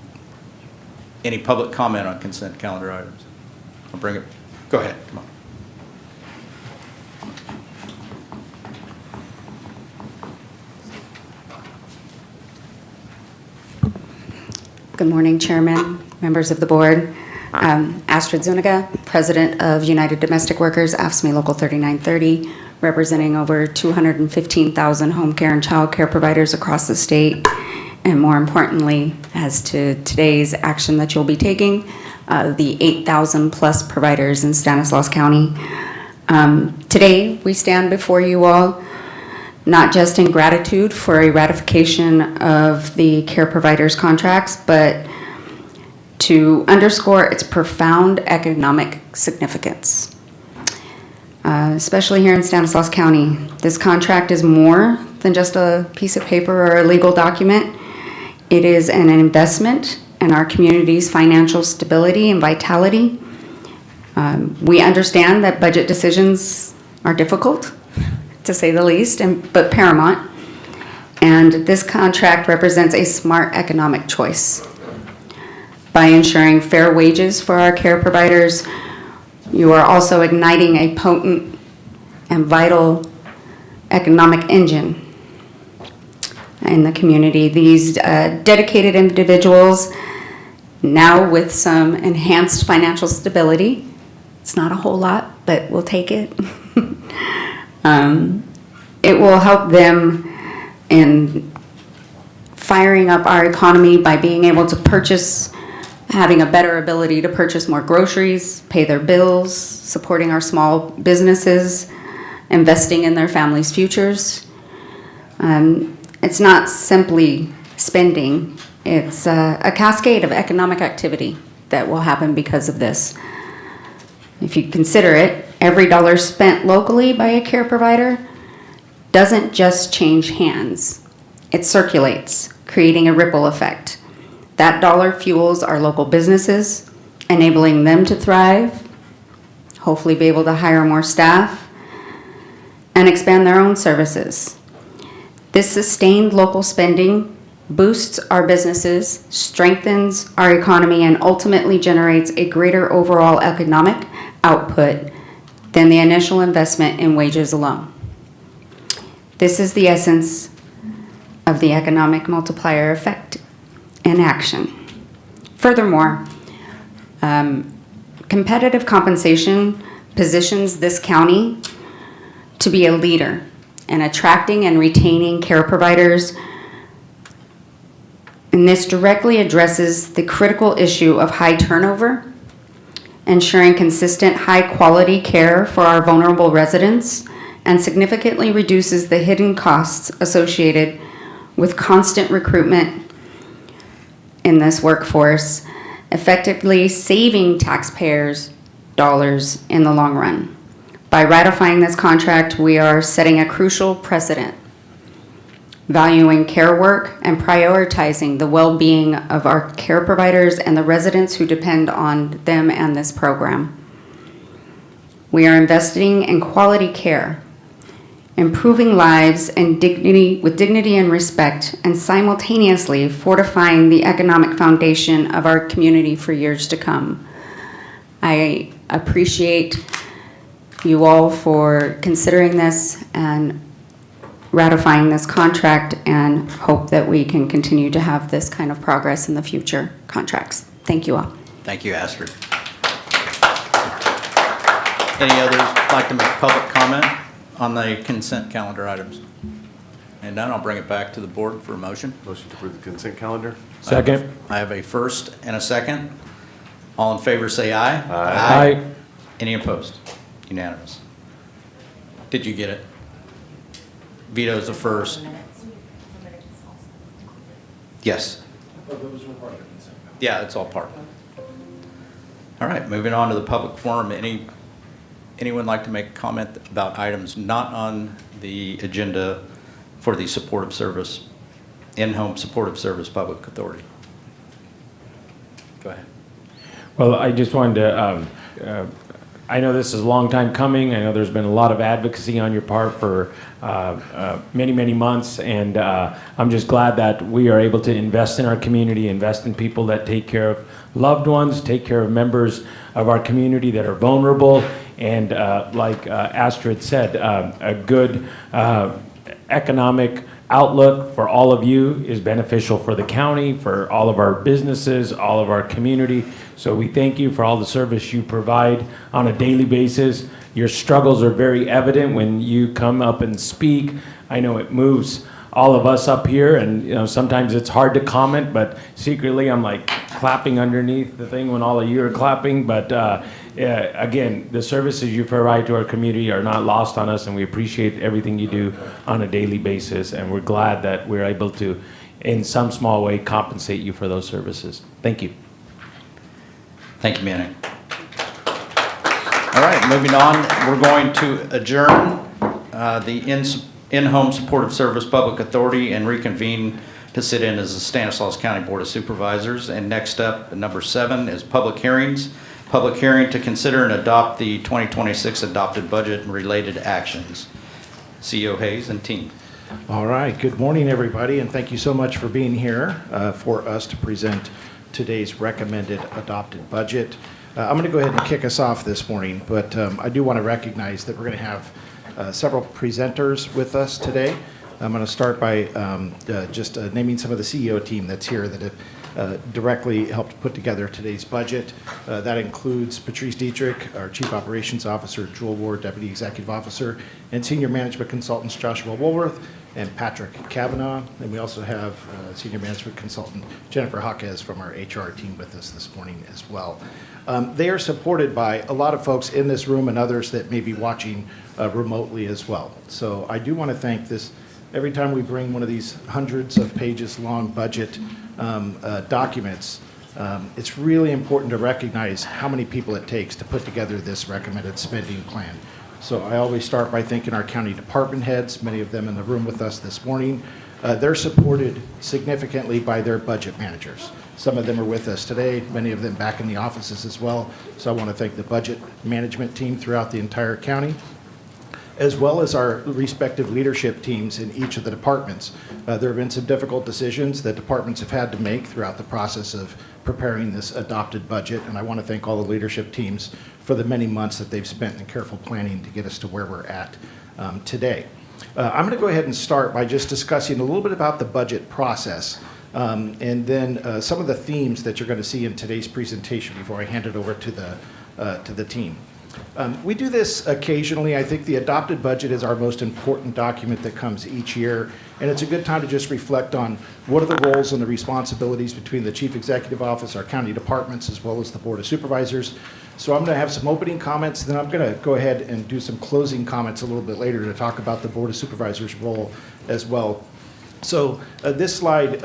Any public comment on consent calendar items? I'll bring it. Go ahead, come on. Good morning, Chairman, members of the board. Astrid Zuniga, President of United Domestic Workers, AFSCME Local 3930, representing over 215,000 home care and child care providers across the state. And more importantly, as to today's action that you'll be taking, the 8,000 plus providers in Stanislaus County. Today, we stand before you all not just in gratitude for a ratification of the care providers contracts, but to underscore its profound economic significance. Especially here in Stanislaus County, this contract is more than just a piece of paper or a legal document. It is an investment in our community's financial stability and vitality. We understand that budget decisions are difficult, to say the least, but paramount. And this contract represents a smart economic choice. By ensuring fair wages for our care providers, you are also igniting a potent and vital economic engine in the community. These dedicated individuals, now with some enhanced financial stability, it's not a whole lot, but we'll take it. It will help them in firing up our economy by being able to purchase, having a better ability to purchase more groceries, pay their bills, supporting our small businesses, investing in their families' futures. It's not simply spending, it's a cascade of economic activity that will happen because of this. If you consider it, every dollar spent locally by a care provider doesn't just change hands, it circulates, creating a ripple effect. That dollar fuels our local businesses, enabling them to thrive, hopefully be able to hire more staff, and expand their own services. This sustained local spending boosts our businesses, strengthens our economy, and ultimately generates a greater overall economic output than the initial investment in wages alone. This is the essence of the economic multiplier effect in action. Furthermore, competitive compensation positions this county to be a leader in attracting and retaining care providers, and this directly addresses the critical issue of high turnover, ensuring consistent high-quality care for our vulnerable residents, and significantly reduces the hidden costs associated with constant recruitment in this workforce effectively saving taxpayers dollars in the long run. By ratifying this contract, we are setting a crucial precedent, valuing care work and prioritizing the well-being of our care providers and the residents who depend on them and this program. We are investing in quality care, improving lives and dignity with dignity and respect, and simultaneously fortifying the economic foundation of our community for years to come. I appreciate you all for considering this and ratifying this contract, and hope that we can continue to have this kind of progress in the future contracts. Thank you all. Thank you, Astrid. Any others like to make public comment on the consent calendar items? And then I'll bring it back to the board for a motion. Motion to approve the consent calendar. Second. I have a first and a second. All in favor say aye. Aye. Any opposed? Unanimous. Did you get it? Vito's the first. Yes. Yeah, it's all part. All right, moving on to the public forum. Anyone like to make a comment about items not on the agenda for the supportive service, in-home supportive service public authority? Go ahead. Well, I just wanted to, I know this is a long time coming. I know there's been a lot of advocacy on your part for many, many months, and I'm just glad that we are able to invest in our community, invest in people that take care of loved ones, take care of members of our community that are vulnerable, and like Astrid said, a good economic outlook for all of you is beneficial for the county, for all of our businesses, all of our community. So we thank you for all the service you provide on a daily basis. Your struggles are very evident when you come up and speak. I know it moves all of us up here, and sometimes it's hard to comment, but secretly I'm like clapping underneath the thing when all of you are clapping. But again, the services you provide to our community are not lost on us, and we appreciate everything you do on a daily basis, and we're glad that we're able to, in some small way, compensate you for those services. Thank you. Thank you, Manny. All right, moving on, we're going to adjourn the in-home supportive service public authority and reconvene to sit in as the Stanislaus County Board of Supervisors. And next up, number 7 is public hearings. Public hearing to consider and adopt the 2026 adopted budget and related actions. CEO Hayes and team. All right, good morning, everybody, and thank you so much for being here for us to present today's recommended adopted budget. I'm going to go ahead and kick us off this morning, but I do want to recognize that we're going to have several presenters with us today. I'm going to start by just naming some of the CEO team that's here that have directly helped put together today's budget. That includes Patrice Dietrich, our Chief Operations Officer, Jewel Ward, Deputy Executive Officer, and Senior Management Consultants Joshua Woolworth and Patrick Kavanaugh. And we also have Senior Management Consultant Jennifer Hawkes from our HR team with us this morning as well. They are supported by a lot of folks in this room and others that may be watching remotely as well. So I do want to thank this. Every time we bring one of these hundreds of pages long budget documents, it's really important to recognize how many people it takes to put together this recommended spending plan. So I always start by thanking our county department heads, many of them in the room with us this morning. They're supported significantly by their budget managers. Some of them are with us today, many of them back in the offices as well. So I want to thank the budget management team throughout the entire county, as well as our respective leadership teams in each of the departments. There have been some difficult decisions that departments have had to make throughout the process of preparing this adopted budget, and I want to thank all the leadership teams for the many months that they've spent in careful planning to get us to where we're at today. I'm going to go ahead and start by just discussing a little bit about the budget process, and then some of the themes that you're going to see in today's presentation before I hand it over to the team. We do this occasionally. I think the adopted budget is our most important document that comes each year, and it's a good time to just reflect on what are the roles and the responsibilities between the Chief Executive Office, our county departments, as well as the Board of Supervisors. So I'm going to have some opening comments, then I'm going to go ahead and do some closing comments a little bit later to talk about the Board of Supervisors' role as well. So this slide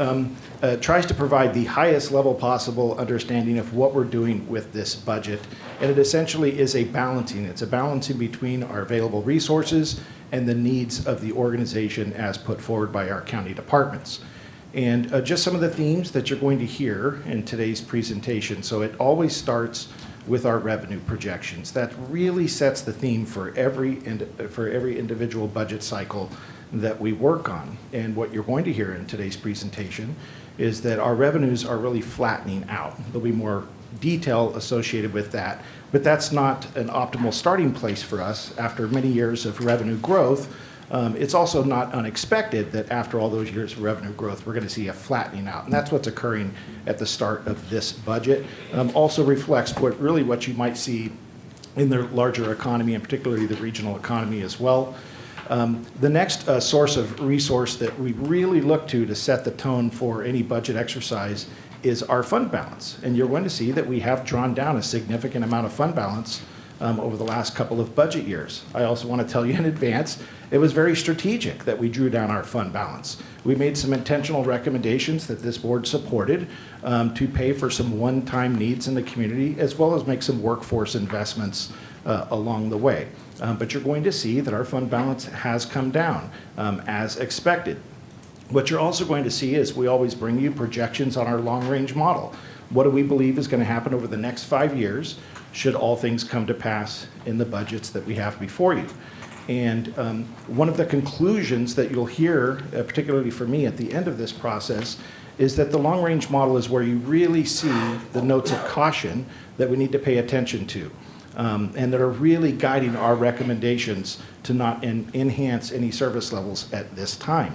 tries to provide the highest level possible understanding of what we're doing with this budget. And it essentially is a balancing. It's a balancing between our available resources and the needs of the organization as put forward by our county departments. And just some of the themes that you're going to hear in today's presentation. So it always starts with our revenue projections. That really sets the theme for every individual budget cycle that we work on. And what you're going to hear in today's presentation is that our revenues are really flattening out. There'll be more detail associated with that, but that's not an optimal starting place for us after many years of revenue growth. It's also not unexpected that after all those years of revenue growth, we're going to see a flattening out. And that's what's occurring at the start of this budget. Also reflects what you might see in the larger economy, and particularly the regional economy as well. The next source of resource that we really look to set the tone for any budget exercise is our fund balance. And you're going to see that we have drawn down a significant amount of fund balance over the last couple of budget years. I also want to tell you in advance, it was very strategic that we drew down our fund balance. We made some intentional recommendations that this board supported to pay for some one-time needs in the community, as well as make some workforce investments along the way. But you're going to see that our fund balance has come down as expected. What you're also going to see is we always bring you projections on our long-range model. What do we believe is going to happen over the next 5 years should all things come to pass in the budgets that we have before you? And one of the conclusions that you'll hear, particularly for me at the end of this process, is that the long-range model is where you really see the notes of caution that we need to pay attention to, and that are really guiding our recommendations to not enhance any service levels at this time.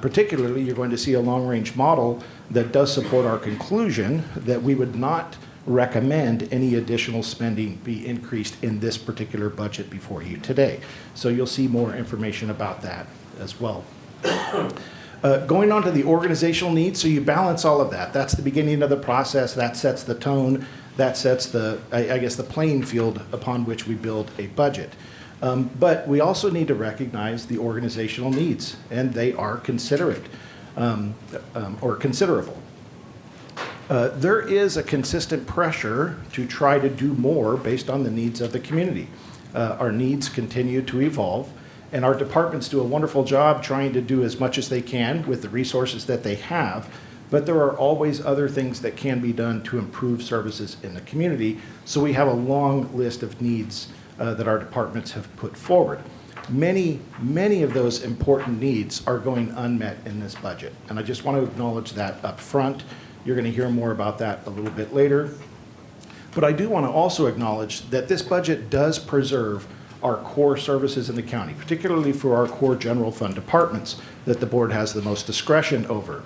Particularly, you're going to see a long-range model that does support our conclusion that we would not recommend any additional spending be increased in this particular budget before you today. So you'll see more information about that as well. Going on to the organizational needs, so you balance all of that. That's the beginning of the process. That sets the tone. That sets the, I guess, the playing field upon which we build a budget. But we also need to recognize the organizational needs, and they are considerate or considerable. There is a consistent pressure to try to do more based on the needs of the community. Our needs continue to evolve, and our departments do a wonderful job trying to do as much as they can with the resources that they have, but there are always other things that can be done to improve services in the community, so we have a long list of needs that our departments have put forward. Many of those important needs are going unmet in this budget, and I just want to acknowledge that up front. You're going to hear more about that a little bit later. But I do want to also acknowledge that this budget does preserve our core services in the county, particularly for our core general fund departments that the board has the most discretion over.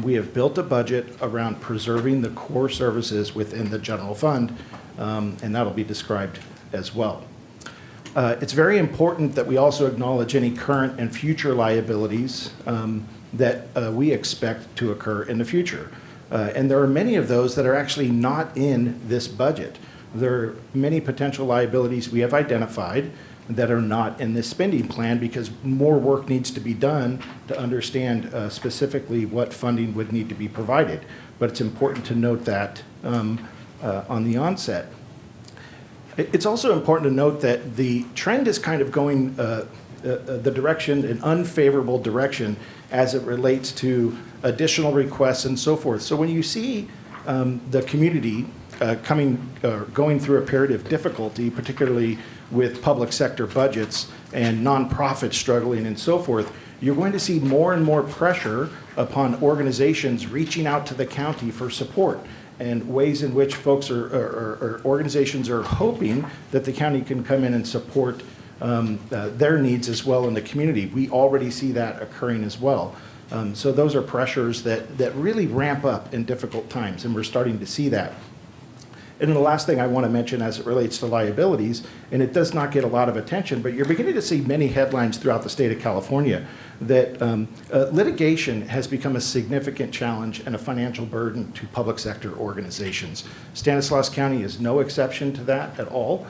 We have built a budget around preserving the core services within the general fund, and that'll be described as well. It's very important that we also acknowledge any current and future liabilities that we expect to occur in the future. And there are many of those that are actually not in this budget. There are many potential liabilities we have identified that are not in this spending plan because more work needs to be done to understand specifically what funding would need to be provided. But it's important to note that on the onset. It's also important to note that the trend is kind of going the direction, an unfavorable direction as it relates to additional requests and so forth. So when you see the community going through a period of difficulty, particularly with public sector budgets and nonprofits struggling and so forth, you're going to see more and more pressure upon organizations reaching out to the county for support, and ways in which folks or organizations are hoping that the county can come in and support their needs as well in the community. We already see that occurring as well. So those are pressures that really ramp up in difficult times, and we're starting to see that. And then the last thing I want to mention as it relates to liabilities, and it does not get a lot of attention, but you're beginning to see many headlines throughout the state of California that litigation has become a significant challenge and a financial burden to public sector organizations. Stanislaus County is no exception to that at all.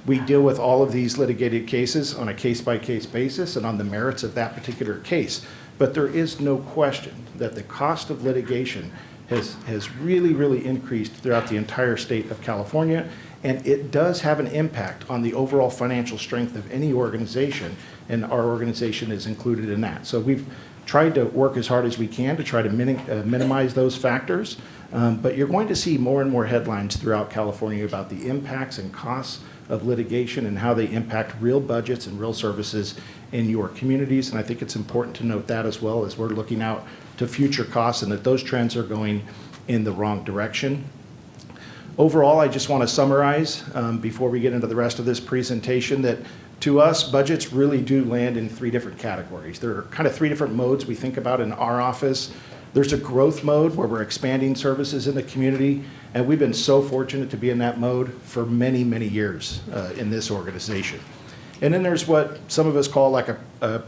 We deal with all of these litigated cases on a case-by-case basis and on the merits of that particular case. But there is no question that the cost of litigation has really increased throughout the entire state of California, and it does have an impact on the overall financial strength of any organization, and our organization is included in that. So we've tried to work as hard as we can to try to minimize those factors, but you're going to see more and more headlines throughout California about the impacts and costs of litigation and how they impact real budgets and real services in your communities. And I think it's important to note that as well, as we're looking out to future costs and that those trends are going in the wrong direction. Overall, I just want to summarize before we get into the rest of this presentation that to us, budgets really do land in three different categories. There are kind of three different modes we think about in our office. There's a growth mode where we're expanding services in the community, and we've been so fortunate to be in that mode for many, many years in this organization. And then there's what some of us call like a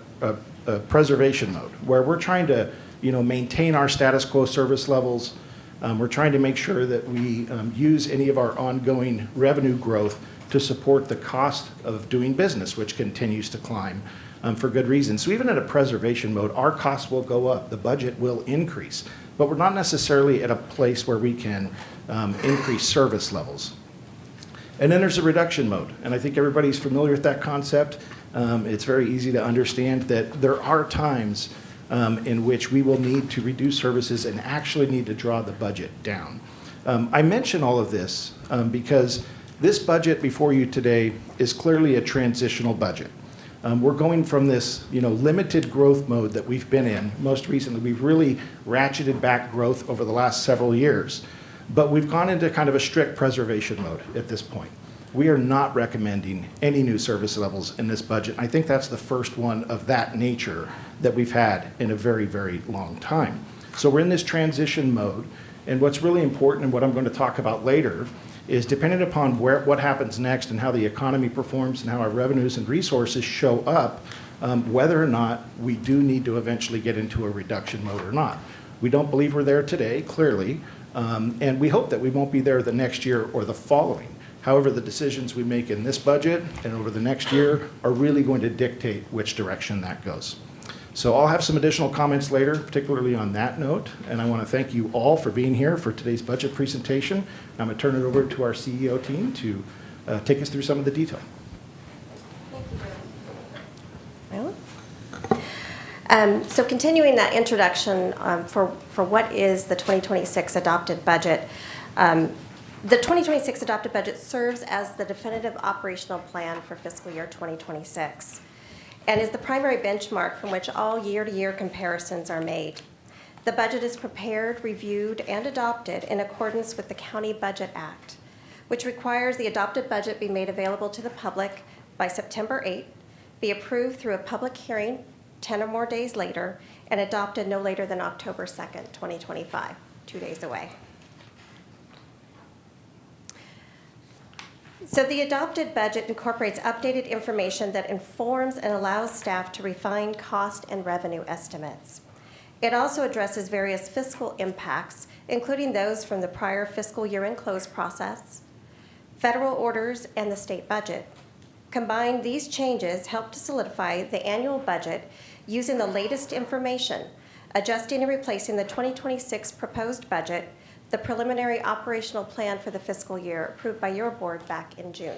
preservation mode, where we're trying to maintain our status quo service levels. We're trying to make sure that we use any of our ongoing revenue growth to support the cost of doing business, which continues to climb for good reason. So even in a preservation mode, our costs will go up, the budget will increase, but we're not necessarily at a place where we can increase service levels. And then there's a reduction mode, and I think everybody's familiar with that concept. It's very easy to understand that there are times in which we will need to reduce services and actually need to draw the budget down. I mention all of this because this budget before you today is clearly a transitional budget. We're going from this limited growth mode that we've been in. Most recently, we've really ratcheted back growth over the last several years, but we've gone into kind of a strict preservation mode at this point. We are not recommending any new service levels in this budget. I think that's the first one of that nature that we've had in a very, very long time. So we're in this transition mode, and what's really important and what I'm going to talk about later is dependent upon what happens next and how the economy performs and how our revenues and resources show up, whether or not we do need to eventually get into a reduction mode or not. We don't believe we're there today, clearly, and we hope that we won't be there the next year or the following. However, the decisions we make in this budget and over the next year are really going to dictate which direction that goes. So I'll have some additional comments later, particularly on that note, and I want to thank you all for being here for today's budget presentation. I'm going to turn it over to our CEO team to take us through some of the detail. So continuing that introduction for what is the 2026 adopted budget, the 2026 adopted budget serves as the definitive operational plan for fiscal year 2026 and is the primary benchmark from which all year-to-year comparisons are made. The budget is prepared, reviewed, and adopted in accordance with the County Budget Act, which requires the adopted budget be made available to the public by September 8th, be approved through a public hearing 10 or more days later, and adopted no later than October 2nd, 2025, 2 days away. So the adopted budget incorporates updated information that informs and allows staff to refine cost and revenue estimates. It also addresses various fiscal impacts, including those from the prior fiscal year-end close process, federal orders, and the state budget. Combined, these changes help to solidify the annual budget using the latest information, adjusting and replacing the 2026 proposed budget, the preliminary operational plan for the fiscal year approved by your board back in June.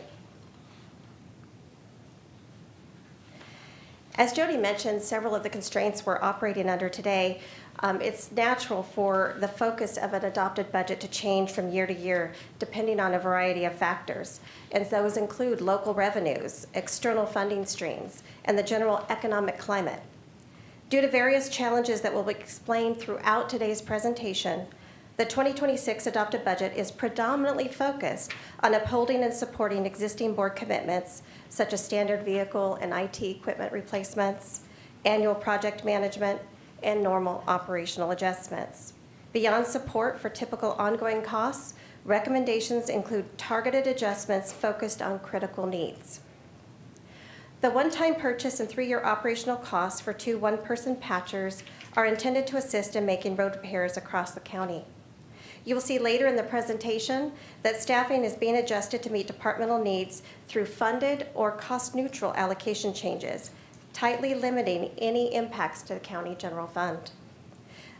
As Jody mentioned, several of the constraints we're operating under today, it's natural for the focus of an adopted budget to change from year to year depending on a variety of factors. And those include local revenues, external funding streams, and the general economic climate. Due to various challenges that will be explained throughout today's presentation, the 2026 adopted budget is predominantly focused on upholding and supporting existing board commitments, such as standard vehicle and IT equipment replacements, annual project management, and normal operational adjustments. Beyond support for typical ongoing costs, recommendations include targeted adjustments focused on critical needs. The one-time purchase and 3-year operational costs for 2 one-person patchers are intended to assist in making road repairs across the county. You will see later in the presentation that staffing is being adjusted to meet departmental needs through funded or cost-neutral allocation changes tightly limiting any impacts to the county general fund.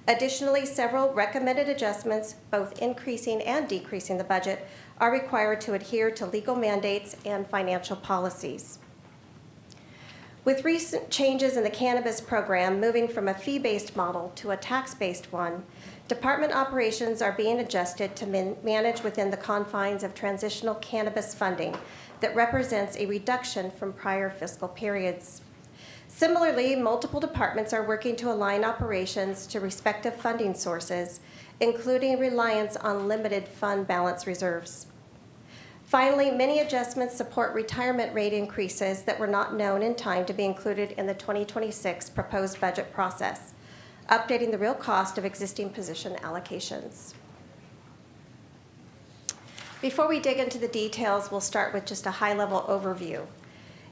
Additionally, several recommended adjustments, both increasing and decreasing the budget, are required to adhere to legal mandates and financial policies. With recent changes in the cannabis program moving from a fee-based model to a tax-based one, department operations are being adjusted to manage within the confines of transitional cannabis funding that represents a reduction from prior fiscal periods. Similarly, multiple departments are working to align operations to respective funding sources, including reliance on limited fund balance reserves. Finally, many adjustments support retirement rate increases that were not known in time to be included in the 2026 proposed budget process, updating the real cost of existing position allocations. Before we dig into the details, we'll start with just a high-level overview.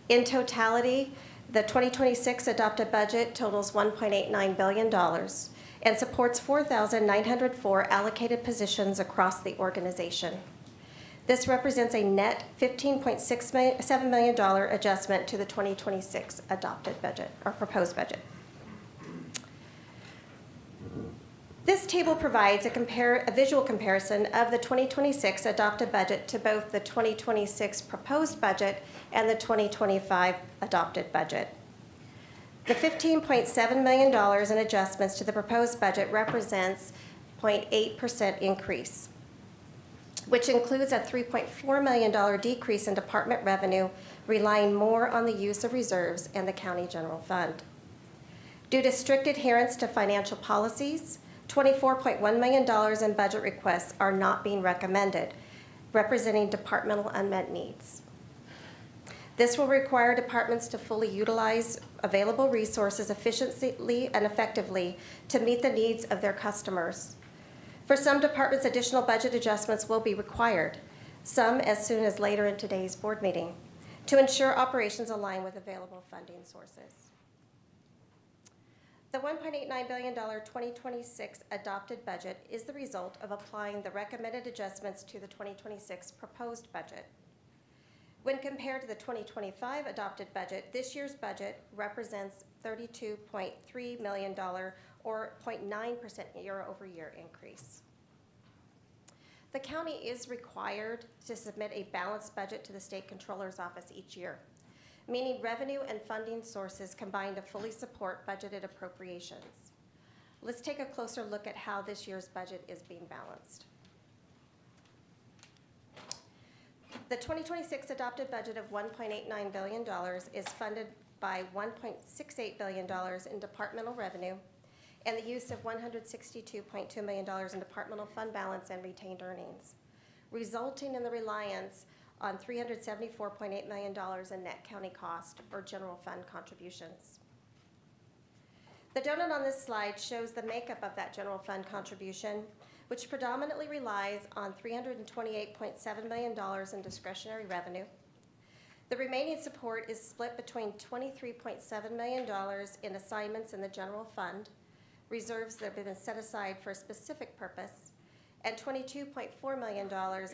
In totality, the 2026 adopted budget totals $1.89 billion and supports 4,904 allocated positions across the organization. This represents a net $15.67 million adjustment to the 2026 adopted budget, or proposed budget. This table provides a visual comparison of the 2026 adopted budget to both the 2026 proposed budget and the 2025 adopted budget. The $15.7 million in adjustments to the proposed budget represents 0.8% increase, which includes a $3.4 million decrease in department revenue, relying more on the use of reserves and the county general fund. Due to strict adherence to financial policies, $24.1 million in budget requests are not being recommended, representing departmental unmet needs. This will require departments to fully utilize available resources efficiently and effectively to meet the needs of their customers. For some departments, additional budget adjustments will be required, some as soon as later in today's board meeting, to ensure operations align with available funding sources. The $1.89 billion 2026 adopted budget is the result of applying the recommended adjustments to the 2026 proposed budget. When compared to the 2025 adopted budget, this year's budget represents $32.3 million or 0.9% year-over-year increase. The county is required to submit a balanced budget to the State Controller's Office each year, meaning revenue and funding sources combine to fully support budgeted appropriations. Let's take a closer look at how this year's budget is being balanced. The 2026 adopted budget of $1.89 billion is funded by $1.68 billion in departmental revenue and the use of $162.2 million in departmental fund balance and retained earnings, resulting in the reliance on $374.8 million in net county cost or general fund contributions. The donut on this slide shows the makeup of that general fund contribution, which predominantly relies on $328.7 million in discretionary revenue. The remaining support is split between $23.7 million in assignments in the general fund, reserves that have been set aside for a specific purpose, and $22.4 million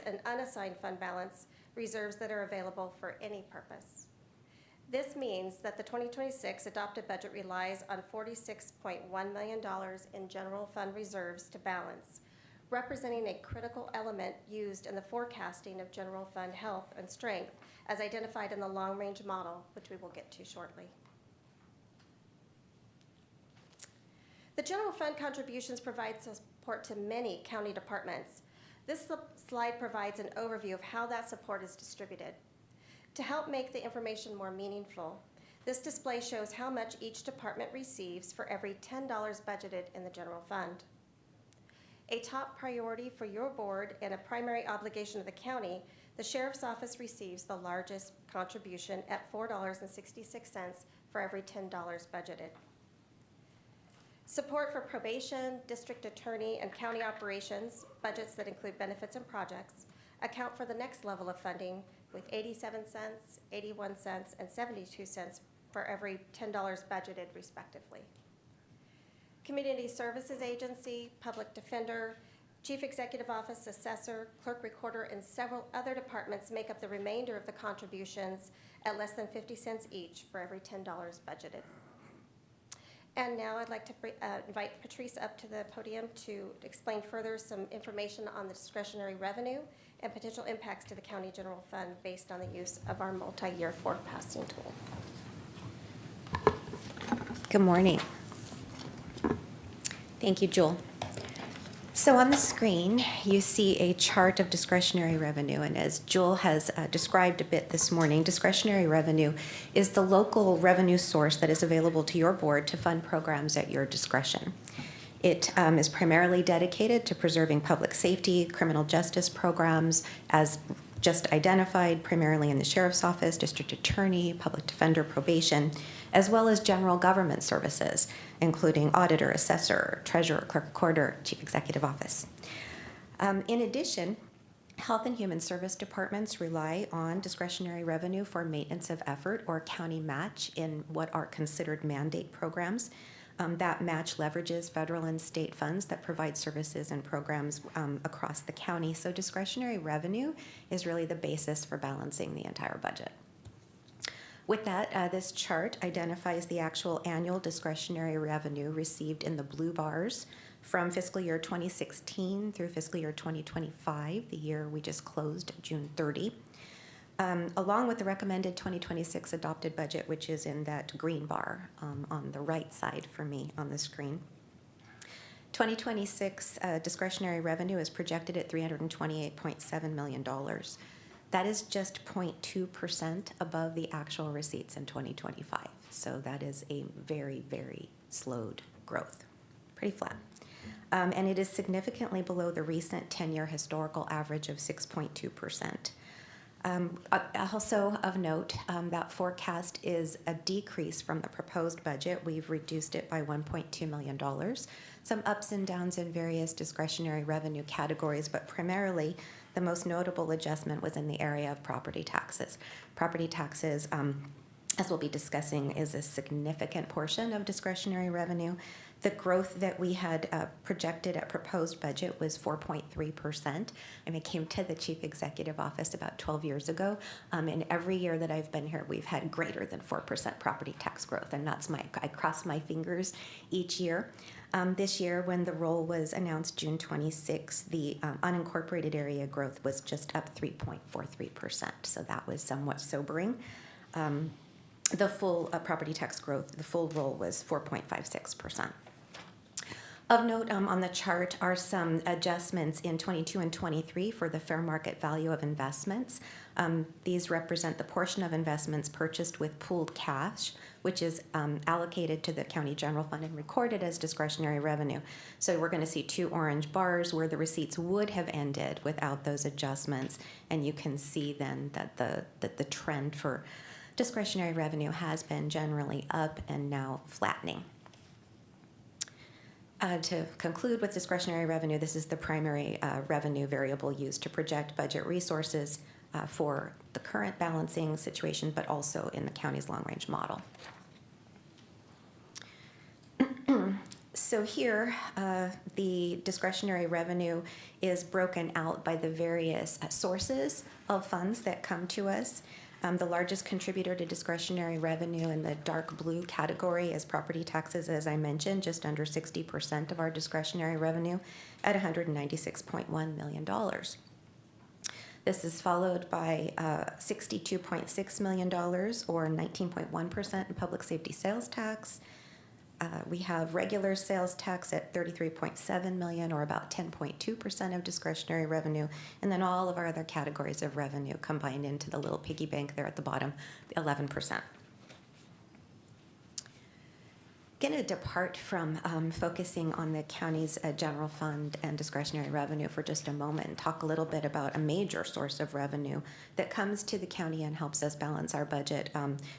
in unassigned fund balance, reserves that are available for any purpose. This means that the 2026 adopted budget relies on $46.1 million in general fund reserves to balance, representing a critical element used in the forecasting of general fund health and strength as identified in the long-range model, which we will get to shortly. The general fund contributions provide support to many county departments. This slide provides an overview of how that support is distributed. To help make the information more meaningful, this display shows how much each department receives for every $10 budgeted in the general fund. A top priority for your board and a primary obligation of the county, the Sheriff's Office receives the largest contribution at $4.66 for every $10 budgeted. Support for probation, district attorney, and county operations, budgets that include benefits and projects, account for the next level of funding with 87 cents, 81 cents, and 72 cents for every $10 budgeted, respectively. Community Services Agency, Public Defender, Chief Executive Office, Assessor, Clerk Recorder, and several other departments make up the remainder of the contributions at less than 50 cents each for every $10 budgeted. And now I'd like to invite Patrice up to the podium to explain further some information on the discretionary revenue and potential impacts to the county general fund based on the use of our multi-year forecasting tool. Good morning. Thank you, Jewel. So on the screen, you see a chart of discretionary revenue, and as Jewel has described a bit this morning, discretionary revenue is the local revenue source that is available to your board to fund programs at your discretion. It is primarily dedicated to preserving public safety, criminal justice programs, as just identified, primarily in the Sheriff's Office, District Attorney, Public Defender, Probation, as well as general government services, including Auditor, Assessor, Treasurer, Clerk Recorder, Chief Executive Office. In addition, Health and Human Service departments rely on discretionary revenue for maintenance of effort or county match in what are considered mandate programs. That match leverages federal and state funds that provide services and programs across the county. So discretionary revenue is really the basis for balancing the entire budget. With that, this chart identifies the actual annual discretionary revenue received in the blue bars from fiscal year 2016 through fiscal year 2025, the year we just closed, June 30. Along with the recommended 2026 adopted budget, which is in that green bar on the right side for me on the screen. 2026 discretionary revenue is projected at $328.7 million. That is just 0.2% above the actual receipts in 2025. So that is a very, very slowed growth, pretty flat. And it is significantly below the recent 10-year historical average of 6.2%. Also of note, that forecast is a decrease from the proposed budget. We've reduced it by $1.2 million. Some ups and downs in various discretionary revenue categories, but primarily the most notable adjustment was in the area of property taxes. Property taxes, as we'll be discussing, is a significant portion of discretionary revenue. The growth that we had projected at proposed budget was 4.3%. And it came to the Chief Executive Office about 12 years ago. And every year that I've been here, we've had greater than 4% property tax growth. And I cross my fingers each year. This year, when the roll was announced June 26, the unincorporated area growth was just up 3.43%. So that was somewhat sobering. The full property tax growth, the full roll was 4.56%. Of note on the chart are some adjustments in 22 and 23 for the fair market value of investments. These represent the portion of investments purchased with pooled cash, which is allocated to the county general fund and recorded as discretionary revenue. So we're going to see two orange bars where the receipts would have ended without those adjustments. And you can see then that the trend for discretionary revenue has been generally up and now flattening. To conclude with discretionary revenue, this is the primary revenue variable used to project budget resources for the current balancing situation, but also in the county's long-range model. So here, the discretionary revenue is broken out by the various sources of funds that come to us. The largest contributor to discretionary revenue in the dark blue category is property taxes, as I mentioned, just under 60% of our discretionary revenue at $196.1 million. This is followed by $62.6 million, or 19.1% in public safety sales tax. We have regular sales tax at $33.7 million, or about 10.2% of discretionary revenue, and then all of our other categories of revenue combined into the little piggy bank there at the bottom, 11%. Going to depart from focusing on the county's general fund and discretionary revenue for just a moment and talk a little bit about a major source of revenue that comes to the county and helps us balance our budget,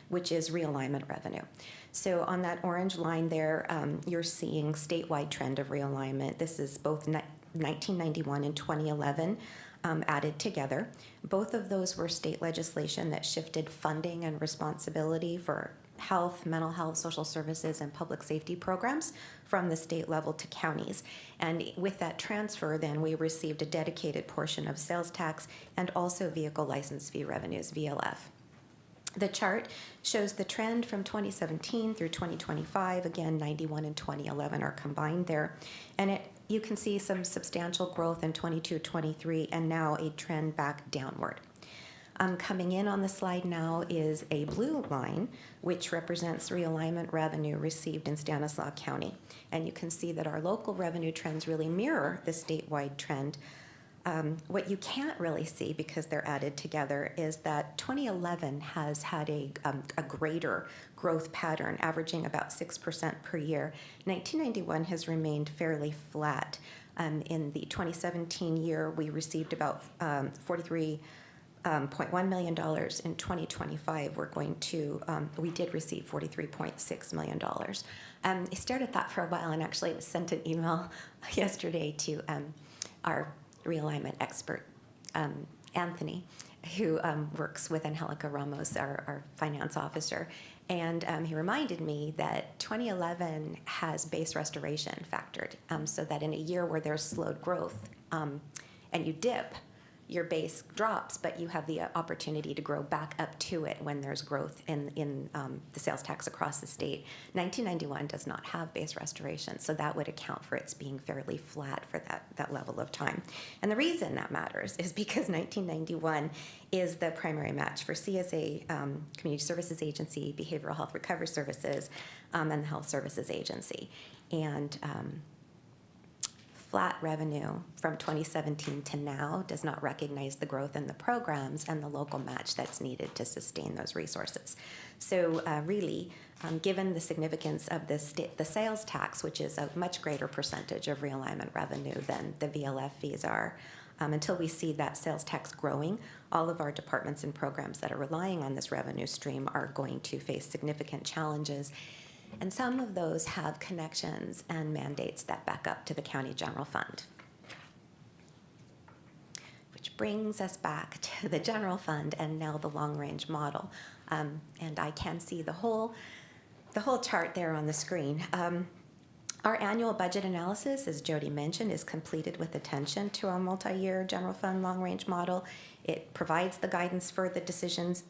which is realignment revenue. So on that orange line there, you're seeing statewide trend of realignment. This is both 1991 and 2011 added together. Both of those were state legislation that shifted funding and responsibility for health, mental health, social services, and public safety programs from the state level to counties. And with that transfer, then we received a dedicated portion of sales tax and also vehicle license fee revenues, VLF. The chart shows the trend from 2017 through 2025. Again, 91 and 2011 are combined there. And you can see some substantial growth in 22, 23, and now a trend back downward. Coming in on the slide now is a blue line, which represents realignment revenue received in Stanislaus County. And you can see that our local revenue trends really mirror the statewide trend. What you can't really see, because they're added together, is that 2011 has had a greater growth pattern, averaging about 6% per year. 1991 has remained fairly flat. In the 2017 year, we received about $43.1 million. In 2025, we did receive $43.6 million. I stared at that for a while and actually sent an email yesterday to our realignment expert, Anthony, who works with Angelica Ramos, our finance officer. And he reminded me that 2011 has base restoration factored, so that in a year where there's slowed growth and you dip, your base drops, but you have the opportunity to grow back up to it when there's growth in the sales tax across the state. 1991 does not have base restoration, so that would account for its being fairly flat for that level of time. And the reason that matters is because 1991 is the primary match for CSA, Community Services Agency, Behavioral Health Recovery Services, and the Health Services Agency. And flat revenue from 2017 to now does not recognize the growth in the programs and the local match that's needed to sustain those resources. So really, given the significance of the sales tax, which is a much greater percentage of realignment revenue than the VLF fees are, until we see that sales tax growing, all of our departments and programs that are relying on this revenue stream are going to face significant challenges. And some of those have connections and mandates that back up to the county general fund. Which brings us back to the general fund and now the long-range model. And I can see the whole chart there on the screen. Our annual budget analysis, as Jody mentioned, is completed with attention to our multi-year general fund long-range model. It provides the guidance for the decisions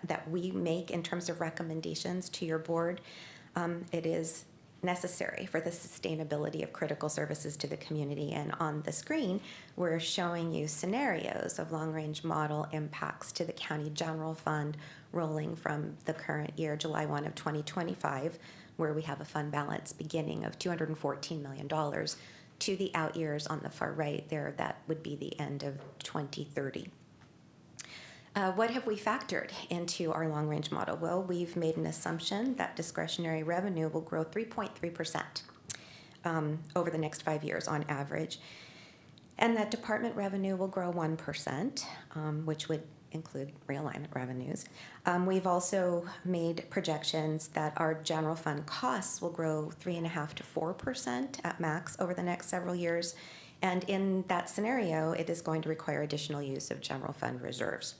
that we make in terms of recommendations to your board. It is necessary for the sustainability of critical services to the community. And on the screen, we're showing you scenarios of long-range model impacts to the county general fund rolling from the current year, July 1 of 2025, where we have a fund balance beginning of $214 million, to the out years on the far right there, that would be the end of 2030. What have we factored into our long-range model? Well, we've made an assumption that discretionary revenue will grow 3.3% over the next 5 years on average, and that department revenue will grow 1%, which would include realignment revenues. We've also made projections that our general fund costs will grow 3.5% to 4% at max over the next several years, and in that scenario, it is going to require additional use of general fund reserves.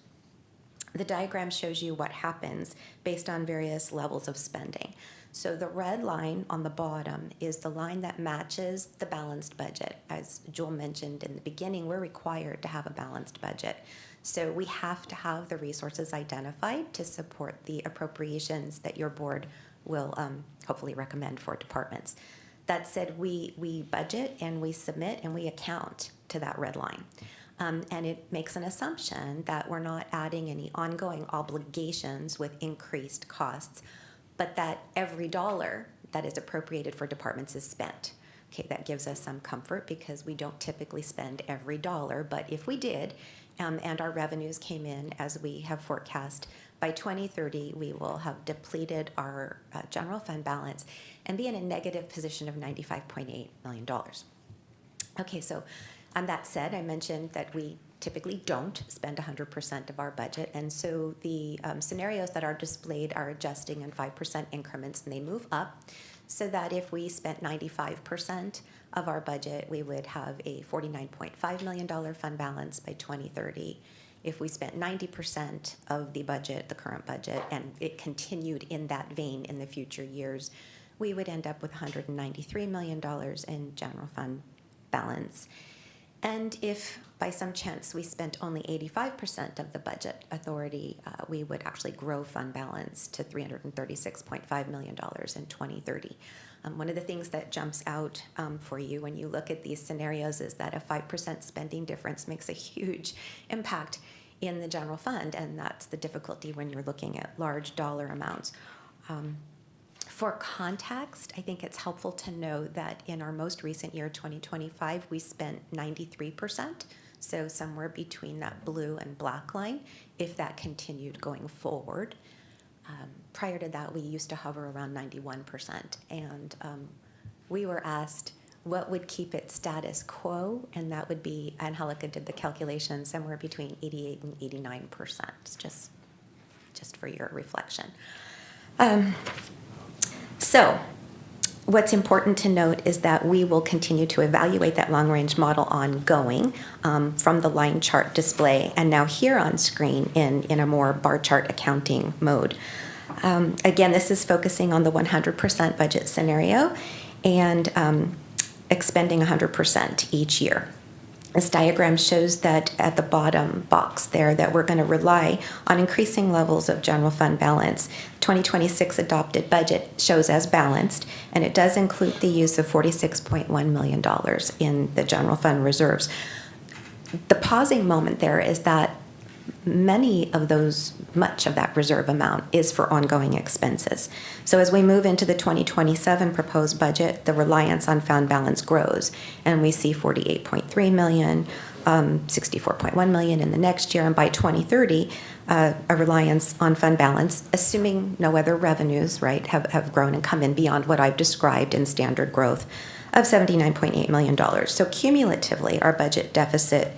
The diagram shows you what happens based on various levels of spending. So the red line on the bottom is the line that matches the balanced budget. As Joel mentioned in the beginning, we're required to have a balanced budget. So we have to have the resources identified to support the appropriations that your board will hopefully recommend for departments. That said, we budget and we submit and we account to that red line. And it makes an assumption that we're not adding any ongoing obligations with increased costs, but that every dollar that is appropriated for departments is spent. Okay, that gives us some comfort because we don't typically spend every dollar, but if we did, and our revenues came in as we have forecast, by 2030 we will have depleted our general fund balance and be in a negative position of $95.8 million. Okay, so that said, I mentioned that we typically don't spend 100% of our budget, and so the scenarios that are displayed are adjusting in 5% increments, and they move up, so that if we spent 95% of our budget, we would have a $49.5 million fund balance by 2030. If we spent 90% of the budget, the current budget, and it continued in that vein in the future years, we would end up with $193 million in general fund balance. And if by some chance we spent only 85% of the budget authority, we would actually grow fund balance to $336.5 million in 2030. One of the things that jumps out for you when you look at these scenarios is that a 5% spending difference makes a huge impact in the general fund, and that's the difficulty when you're looking at large dollar amounts. For context, I think it's helpful to know that in our most recent year, 2025, we spent 93%, so somewhere between that blue and black line, if that continued going forward. Prior to that, we used to hover around 91%, and we were asked what would keep it status quo, and that would be, Angelica did the calculation, somewhere between 88 and 89%, just for your reflection. So what's important to note is that we will continue to evaluate that long-range model ongoing from the line chart display, and now here on screen in a more bar chart accounting mode. Again, this is focusing on the 100% budget scenario and expending 100% each year. This diagram shows that at the bottom box there that we're going to rely on increasing levels of general fund balance. 2026 adopted budget shows as balanced, and it does include the use of $46.1 million in the general fund reserves. The pausing moment there is that much of that reserve amount is for ongoing expenses. So as we move into the 2027 proposed budget, the reliance on fund balance grows, and we see $48.3 million, $64.1 million in the next year, and by 2030, a reliance on fund balance, assuming no other revenues, right, have grown and come in beyond what I've described in standard growth, of $79.8 million. So cumulatively, our budget deficit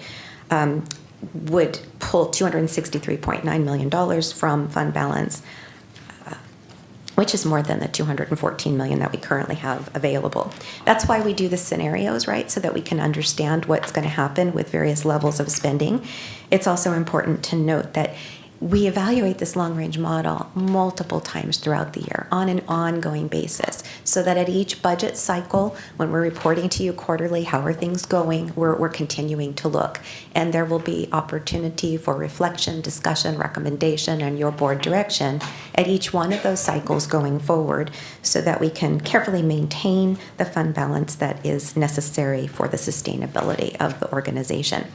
would pull $263.9 million from fund balance, which is more than the $214 million that we currently have available. That's why we do the scenarios, right, so that we can understand what's going to happen with various levels of spending. It's also important to note that we evaluate this long-range model multiple times throughout the year on an ongoing basis, so that at each budget cycle, when we're reporting to you quarterly how are things going, we're continuing to look. And there will be opportunity for reflection, discussion, recommendation, and your board direction at each one of those cycles going forward, so that we can carefully maintain the fund balance that is necessary for the sustainability of the organization.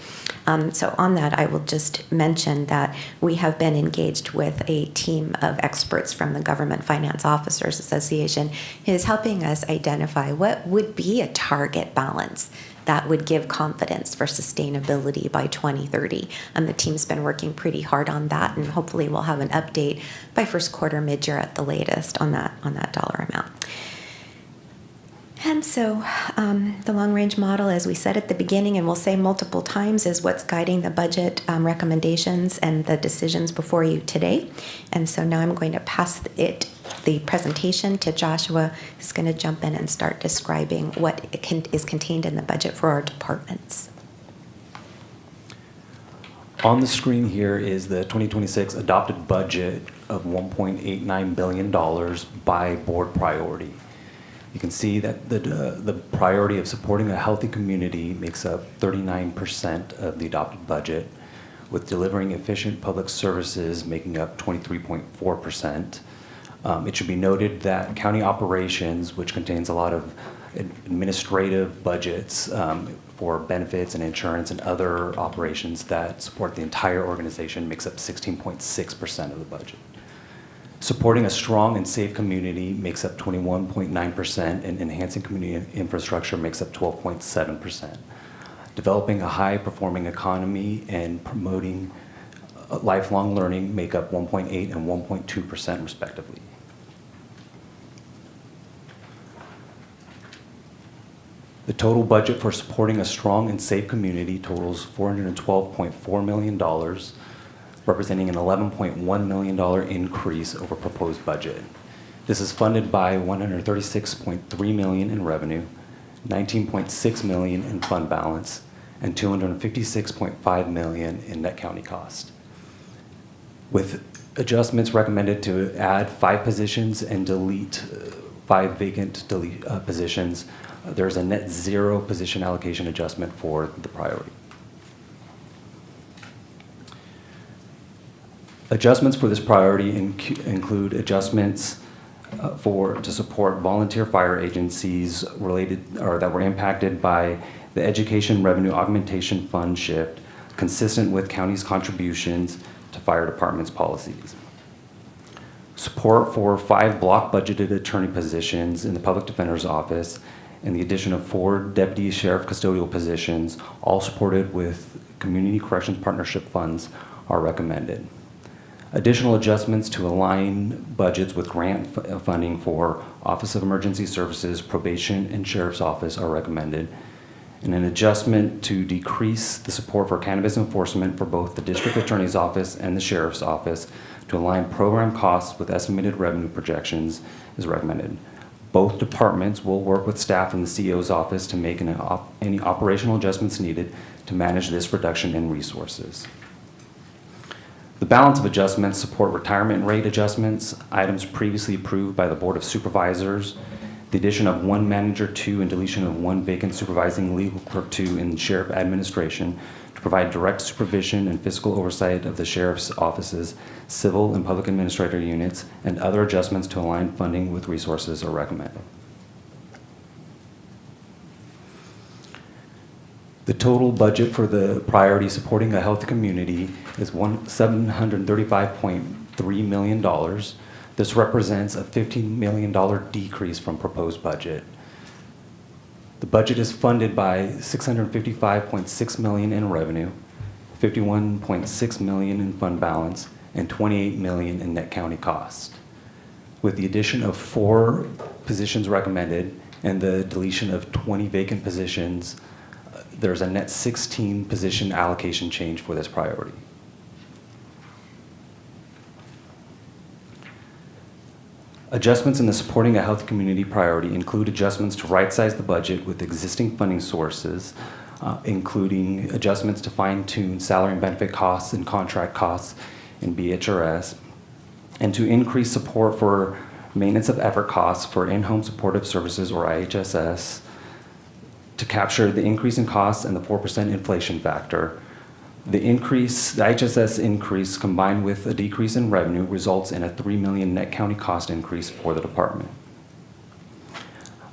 So on that, I will just mention that we have been engaged with a team of experts from the Government Finance Officers Association who is helping us identify what would be a target balance that would give confidence for sustainability by 2030. And the team's been working pretty hard on that, and hopefully we'll have an update by first quarter, mid-year at the latest on that dollar amount. And so the long-range model, as we said at the beginning, and we'll say multiple times, is what's guiding the budget recommendations and the decisions before you today. And so now I'm going to pass the presentation to Joshua, who's going to jump in and start describing what is contained in the budget for our departments. On the screen here is the 2026 adopted budget of $1.89 billion by board priority. You can see that the priority of supporting a healthy community makes up 39% of the adopted budget, with delivering efficient public services making up 23.4%. It should be noted that county operations, which contains a lot of administrative budgets for benefits and insurance and other operations that support the entire organization, makes up 16.6% of the budget. Supporting a strong and safe community makes up 21.9%, and enhancing community infrastructure makes up 12.7%. Developing a high-performing economy and promoting lifelong learning make up 1.8% and 1.2% respectively. The total budget for supporting a strong and safe community totals $412.4 million, representing an $11.1 million increase over proposed budget. This is funded by $136.3 million in revenue, $19.6 million in fund balance, and $256.5 million in net county cost. With adjustments recommended to add 5 positions and delete 5 vacant positions, there's a net 0 position allocation adjustment for the priority. Adjustments for this priority include adjustments to support volunteer fire agencies that were impacted by the Education Revenue Augmentation Fund shift, consistent with county's contributions to fire department's policies. Support for 5 block budgeted attorney positions in the Public Defender's Office, and the addition of 4 deputy sheriff custodial positions, all supported with Community Corrections Partnership funds, are recommended. Additional adjustments to align budgets with grant funding for Office of Emergency Services, Probation, and Sheriff's Office are recommended. And an adjustment to decrease the support for cannabis enforcement for both the District Attorney's Office and the Sheriff's Office to align program costs with estimated revenue projections is recommended. Both departments will work with staff in the CEO's office to make any operational adjustments needed to manage this reduction in resources. The balance of adjustments support retirement rate adjustments, items previously approved by the Board of Supervisors, the addition of 1 manager 2 and deletion of 1 vacant supervising legal clerk 2 in sheriff administration to provide direct supervision and fiscal oversight of the sheriff's office's civil and public administrator units, and other adjustments to align funding with resources are recommended. The total budget for the priority supporting a healthy community is $735.3 million. This represents a $15 million decrease from proposed budget. The budget is funded by $655.6 million in revenue, $51.6 million in fund balance, and $28 million in net county costs. With the addition of 4 positions recommended and the deletion of 20 vacant positions, there's a net 16 position allocation change for this priority. Adjustments in the supporting a healthy community priority include adjustments to right-size the budget with existing funding sources, including adjustments to fine-tune salary and benefit costs and contract costs in BHRS, and to increase support for maintenance of effort costs for in-home supportive services, or IHSS, to capture the increase in costs and the 4% inflation factor. The IHSS increase combined with a decrease in revenue results in a $3 million net county cost increase for the department.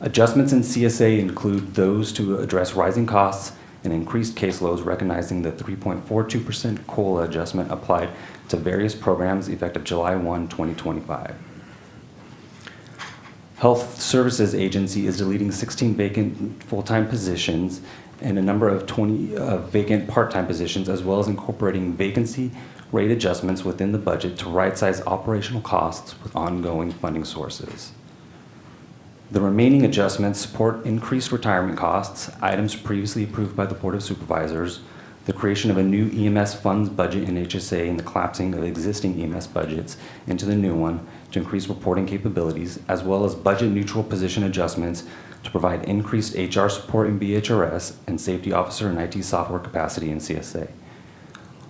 Adjustments in CSA include those to address rising costs and increased caseloads, recognizing the 3.42% COLA adjustment applied to various programs effective July 1, 2025. Health Services Agency is deleting 16 vacant full-time positions and a number of 20 vacant part-time positions, as well as incorporating vacancy rate adjustments within the budget to right-size operational costs with ongoing funding sources. The remaining adjustments support increased retirement costs, items previously approved by the Board of Supervisors, the creation of a new EMS funds budget in HSA, and the collapsing of existing EMS budgets into the new one to increase reporting capabilities, as well as budget-neutral position adjustments to provide increased HR support in BHRS and safety officer and IT software capacity in CSA.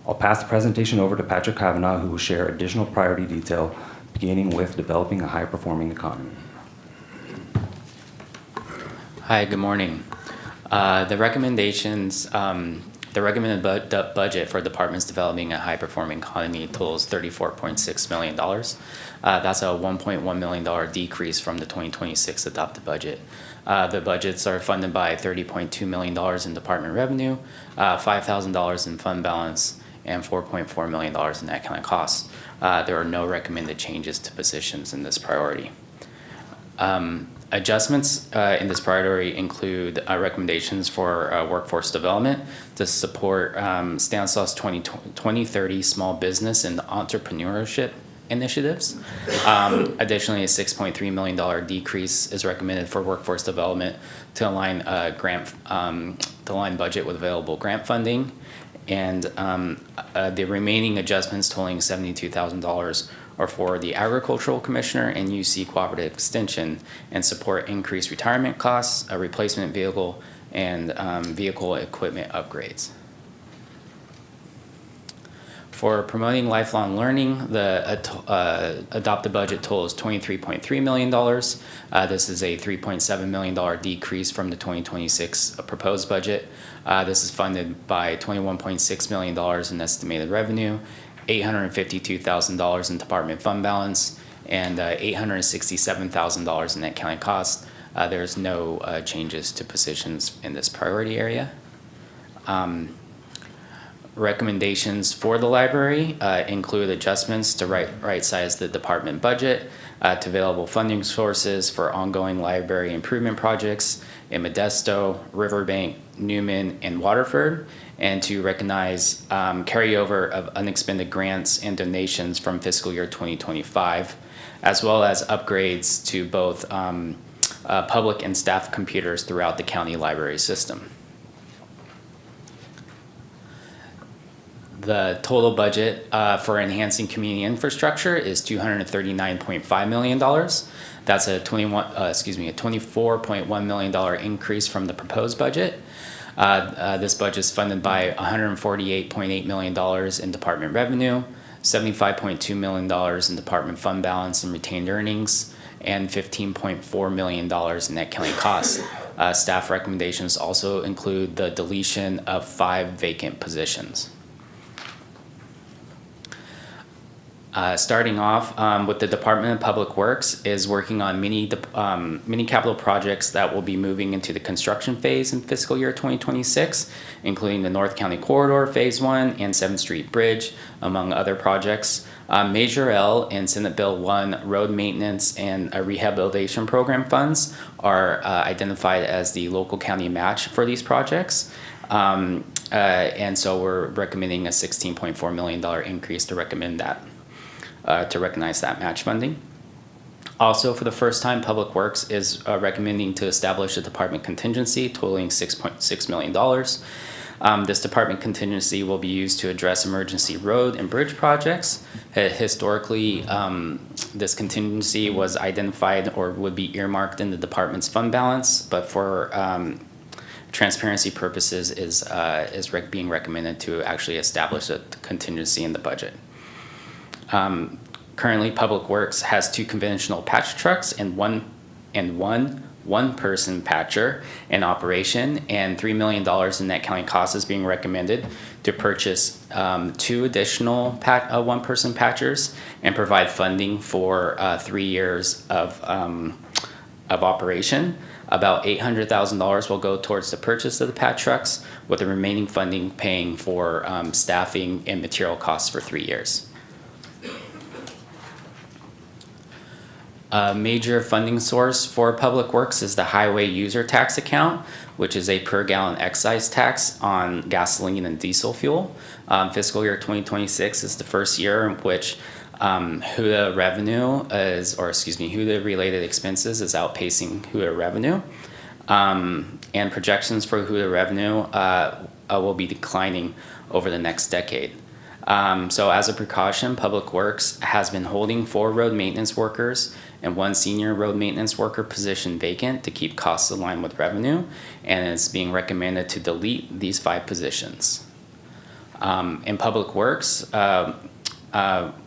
I'll pass the presentation over to Patrick Kavanaugh, who will share additional priority detail, beginning with developing a high-performing economy. Hi, good morning. The recommended budget for departments developing a high-performing economy totals $34.6 million. That's a $1.1 million decrease from the 2026 adopted budget. The budgets are funded by $30.2 million in department revenue, $5,000 in fund balance, and $4.4 million in net county costs. There are no recommended changes to positions in this priority. Adjustments in this priority include recommendations for workforce development to support Stanislaus 2030 small business and entrepreneurship initiatives. Additionally, a $6.3 million decrease is recommended for workforce development to align budget with available grant funding. And the remaining adjustments totaling $72,000 are for the Agricultural Commissioner and UC Cooperative Extension and support increased retirement costs, a replacement vehicle, and vehicle equipment upgrades. For promoting lifelong learning, the adopted budget total is $23.3 million. This is a $3.7 million decrease from the 2026 proposed budget. This is funded by $21.6 million in estimated revenue, $852,000 in department fund balance, and $867,000 in net county cost. There's no changes to positions in this priority area. Recommendations for the library include adjustments to right-size the department budget, to available funding sources for ongoing library improvement projects in Modesto, Riverbank, Newman, and Waterford, and to recognize carryover of unexpended grants and donations from fiscal year 2025, as well as upgrades to both public and staff computers throughout the county library system. The total budget for enhancing community infrastructure is $239.5 million. That's a $24.1 million increase from the proposed budget. This budget is funded by $148.8 million in department revenue, $75.2 million in department fund balance and retained earnings, and $15.4 million in net county costs. Staff recommendations also include the deletion of 5 vacant positions. Starting off with the Department of Public Works is working on many capital projects that will be moving into the construction phase in fiscal year 2026, including the North County Corridor Phase 1 and 7th Street Bridge, among other projects. Major L and Senate Bill 1 road maintenance and rehabilitation program funds are identified as the local county match for these projects. And so we're recommending a $16.4 million increase to recommend that. To recognize that match funding. Also, for the first time, Public Works is recommending to establish a department contingency totaling $6.6 million. This department contingency will be used to address emergency road and bridge projects. Historically, this contingency was identified or would be earmarked in the department's fund balance, but for transparency purposes is being recommended to actually establish a contingency in the budget. Currently, Public Works has 2 conventional patch trucks and one one-person patcher in operation, and $3 million in net county costs is being recommended to purchase 2 additional one-person patchers and provide funding for 3 years of operation. About $800,000 will go towards the purchase of the patch trucks, with the remaining funding paying for staffing and material costs for 3 years. A major funding source for Public Works is the Highway User Tax Account, which is a per gallon excise tax on gasoline and diesel fuel. Fiscal year 2026 is the first year in which HUDA revenue HUDA related expenses is outpacing HUDA revenue. And projections for HUDA revenue will be declining over the next decade. So as a precaution, Public Works has been holding 4 road maintenance workers and 1 senior road maintenance worker position vacant to keep costs aligned with revenue, and it's being recommended to delete these 5 positions. In Public Works, we're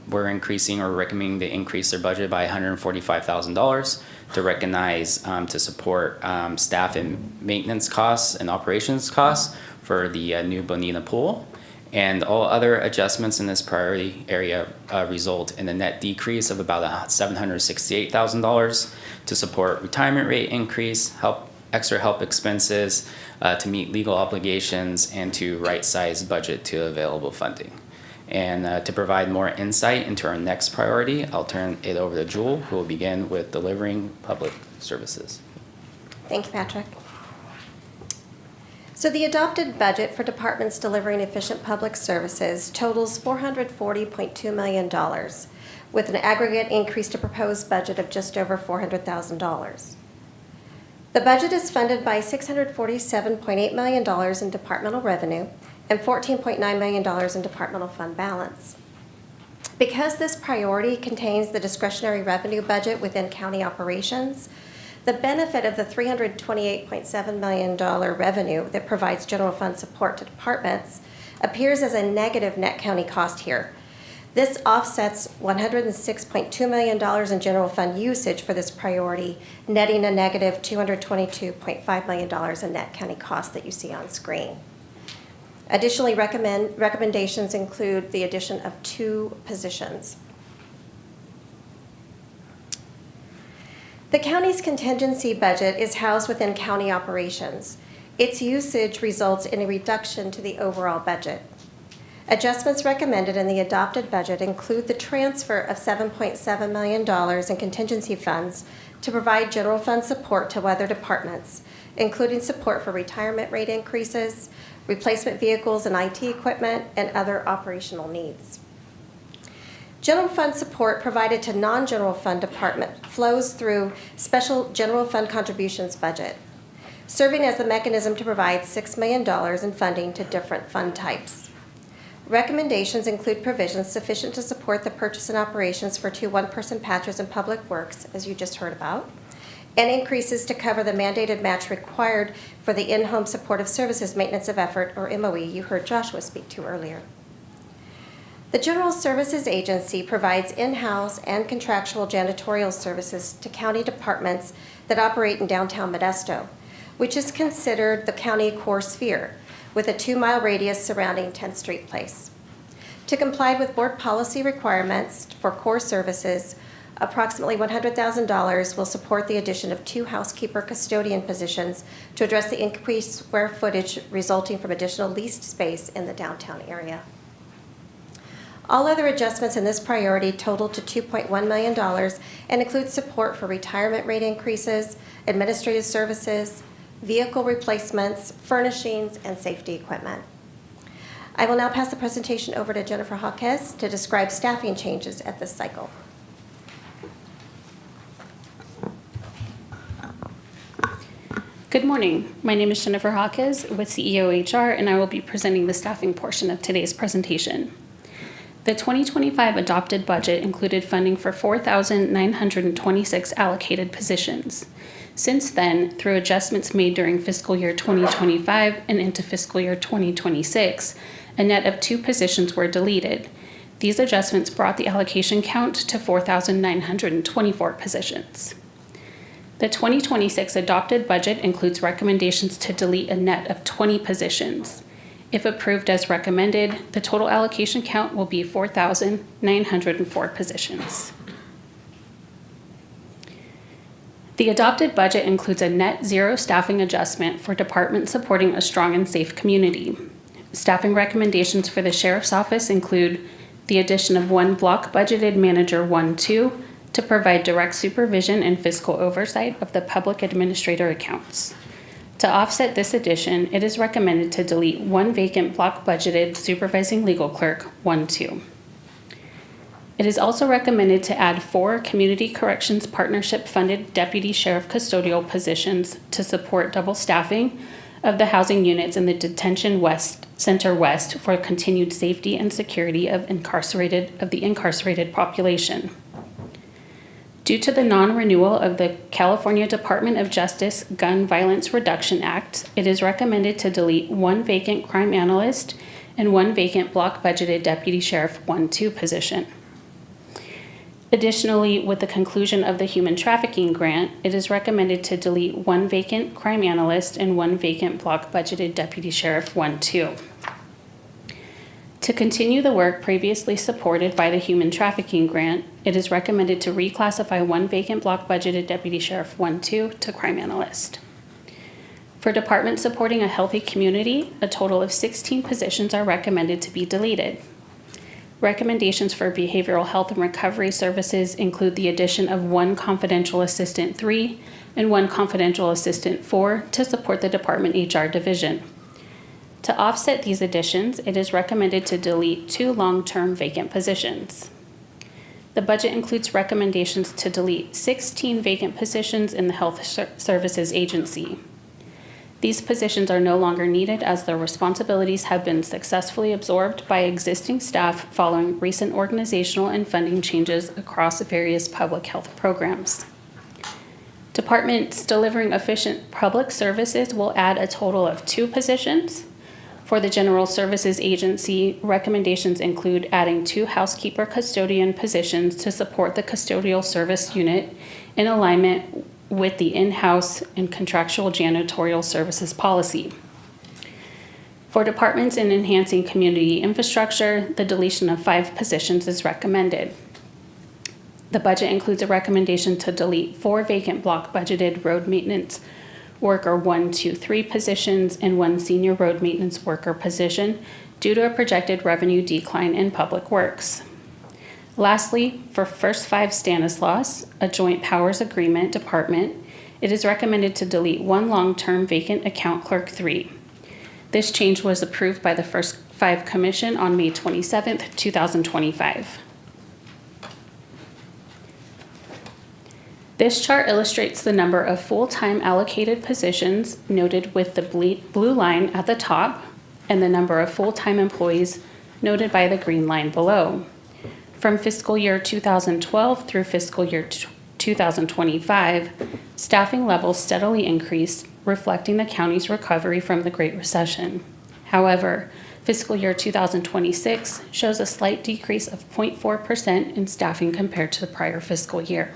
recommending to increase their budget by $145,000 to recognize, to support staff and maintenance costs and operations costs for the new Bonita Pool. And all other adjustments in this priority area result in a net decrease of about $768,000 to support retirement rate increase, extra help expenses, to meet legal obligations, and to right-size budget to available funding. And to provide more insight into our next priority, I'll turn it over to Jewel, who will begin with delivering public services. Thank you, Patrick. So the adopted budget for departments delivering efficient public services totals $440.2 million, with an aggregate increase to proposed budget of just over $400,000. The budget is funded by $647.8 million in departmental revenue and $14.9 million in departmental fund balance. Because this priority contains the discretionary revenue budget within county operations, the benefit of the $328.7 million revenue that provides general fund support to departments appears as a negative net county cost here. This offsets $106.2 million in general fund usage for this priority, netting a negative $222.5 million in net county cost that you see on screen. Additionally, recommendations include the addition of 2 positions. The county's contingency budget is housed within county operations. Its usage results in a reduction to the overall budget. Adjustments recommended in the adopted budget include the transfer of $7.7 million in contingency funds to provide general fund support to other departments, including support for retirement rate increases, replacement vehicles and IT equipment, and other operational needs. General fund support provided to non-general fund department flows through special general fund contributions budget, serving as the mechanism to provide $6 million in funding to different fund types. Recommendations include provisions sufficient to support the purchase and operations for 2 one-person patchers in public works, as you just heard about, and increases to cover the mandated match required for the in-home supportive services maintenance of effort, or MOE, you heard Joshua speak to earlier. The General Services Agency provides in-house and contractual janitorial services to county departments that operate in downtown Modesto, which is considered the county core sphere, with a 2-mile radius surrounding 10th Street Place. To comply with board policy requirements for core services, approximately $100,000 will support the addition of 2 housekeeper custodian positions to address the increased square footage resulting from additional leased space in the downtown area. All other adjustments in this priority total to $2.1 million and include support for retirement rate increases, administrative services, vehicle replacements, furnishings, and safety equipment. I will now pass the presentation over to Jennifer Jaquez to describe staffing changes at this cycle. Good morning. My name is Jennifer Jaquez with CEO HR, and I will be presenting the staffing portion of today's presentation. The 2025 adopted budget included funding for 4,926 allocated positions. Since then, through adjustments made during fiscal year 2025 and into fiscal year 2026, a net of 2 positions were deleted. These adjustments brought the allocation count to 4,924 positions. The 2026 adopted budget includes recommendations to delete a net of 20 positions. If approved as recommended, the total allocation count will be 4,904 positions. The adopted budget includes a net 0 staffing adjustment for departments supporting a strong and safe community. Staffing recommendations for the Sheriff's Office include the addition of 1 block budgeted manager 1-2 to provide direct supervision and fiscal oversight of the public administrator accounts. To offset this addition, it is recommended to delete 1 vacant block budgeted supervising legal clerk 1-2. It is also recommended to add 4 Community Corrections Partnership funded deputy sheriff custodial positions to support double staffing of the housing units in the Detention Center West for continued safety and security of the incarcerated population. Due to the non-renewal of the California Department of Justice Gun Violence Reduction Act, it is recommended to delete 1 vacant crime analyst and 1 vacant block budgeted deputy sheriff 1-2 position. Additionally, with the conclusion of the human trafficking grant, it is recommended to delete 1 vacant crime analyst and 1 vacant block budgeted deputy sheriff 1-2. To continue the work previously supported by the human trafficking grant, it is recommended to reclassify 1 vacant block budgeted deputy sheriff 1-2 to crime analyst. For departments supporting a healthy community, a total of 16 positions are recommended to be deleted. Recommendations for behavioral health and recovery services include the addition of 1 confidential assistant 3 and 1 confidential assistant 4 to support the department HR division. To offset these additions, it is recommended to delete 2 long-term vacant positions. The budget includes recommendations to delete 16 vacant positions in the Health Services Agency. These positions are no longer needed as their responsibilities have been successfully absorbed by existing staff following recent organizational and funding changes across various public health programs. Departments delivering efficient public services will add a total of 2 positions. For the General Services Agency, recommendations include adding 2 housekeeper custodian positions to support the custodial service unit in alignment with the in-house and contractual janitorial services policy. For departments in enhancing community infrastructure, the deletion of 5 positions is recommended. The budget includes a recommendation to delete 4 vacant block budgeted road maintenance worker 1, 2, 3 positions and 1 senior road maintenance worker position due to a projected revenue decline in public works. Lastly, for First 5 Stanislaus, a joint powers agreement department, it is recommended to delete 1 long-term vacant account clerk 3. This change was approved by the First 5 Commission on May 27, 2025. This chart illustrates the number of full-time allocated positions noted with the blue line at the top and the number of full-time employees noted by the green line below. From fiscal year 2012 through fiscal year 2025, staffing levels steadily increased, reflecting the county's recovery from the Great Recession. However, fiscal year 2026 shows a slight decrease of 0.4% in staffing compared to the prior fiscal year.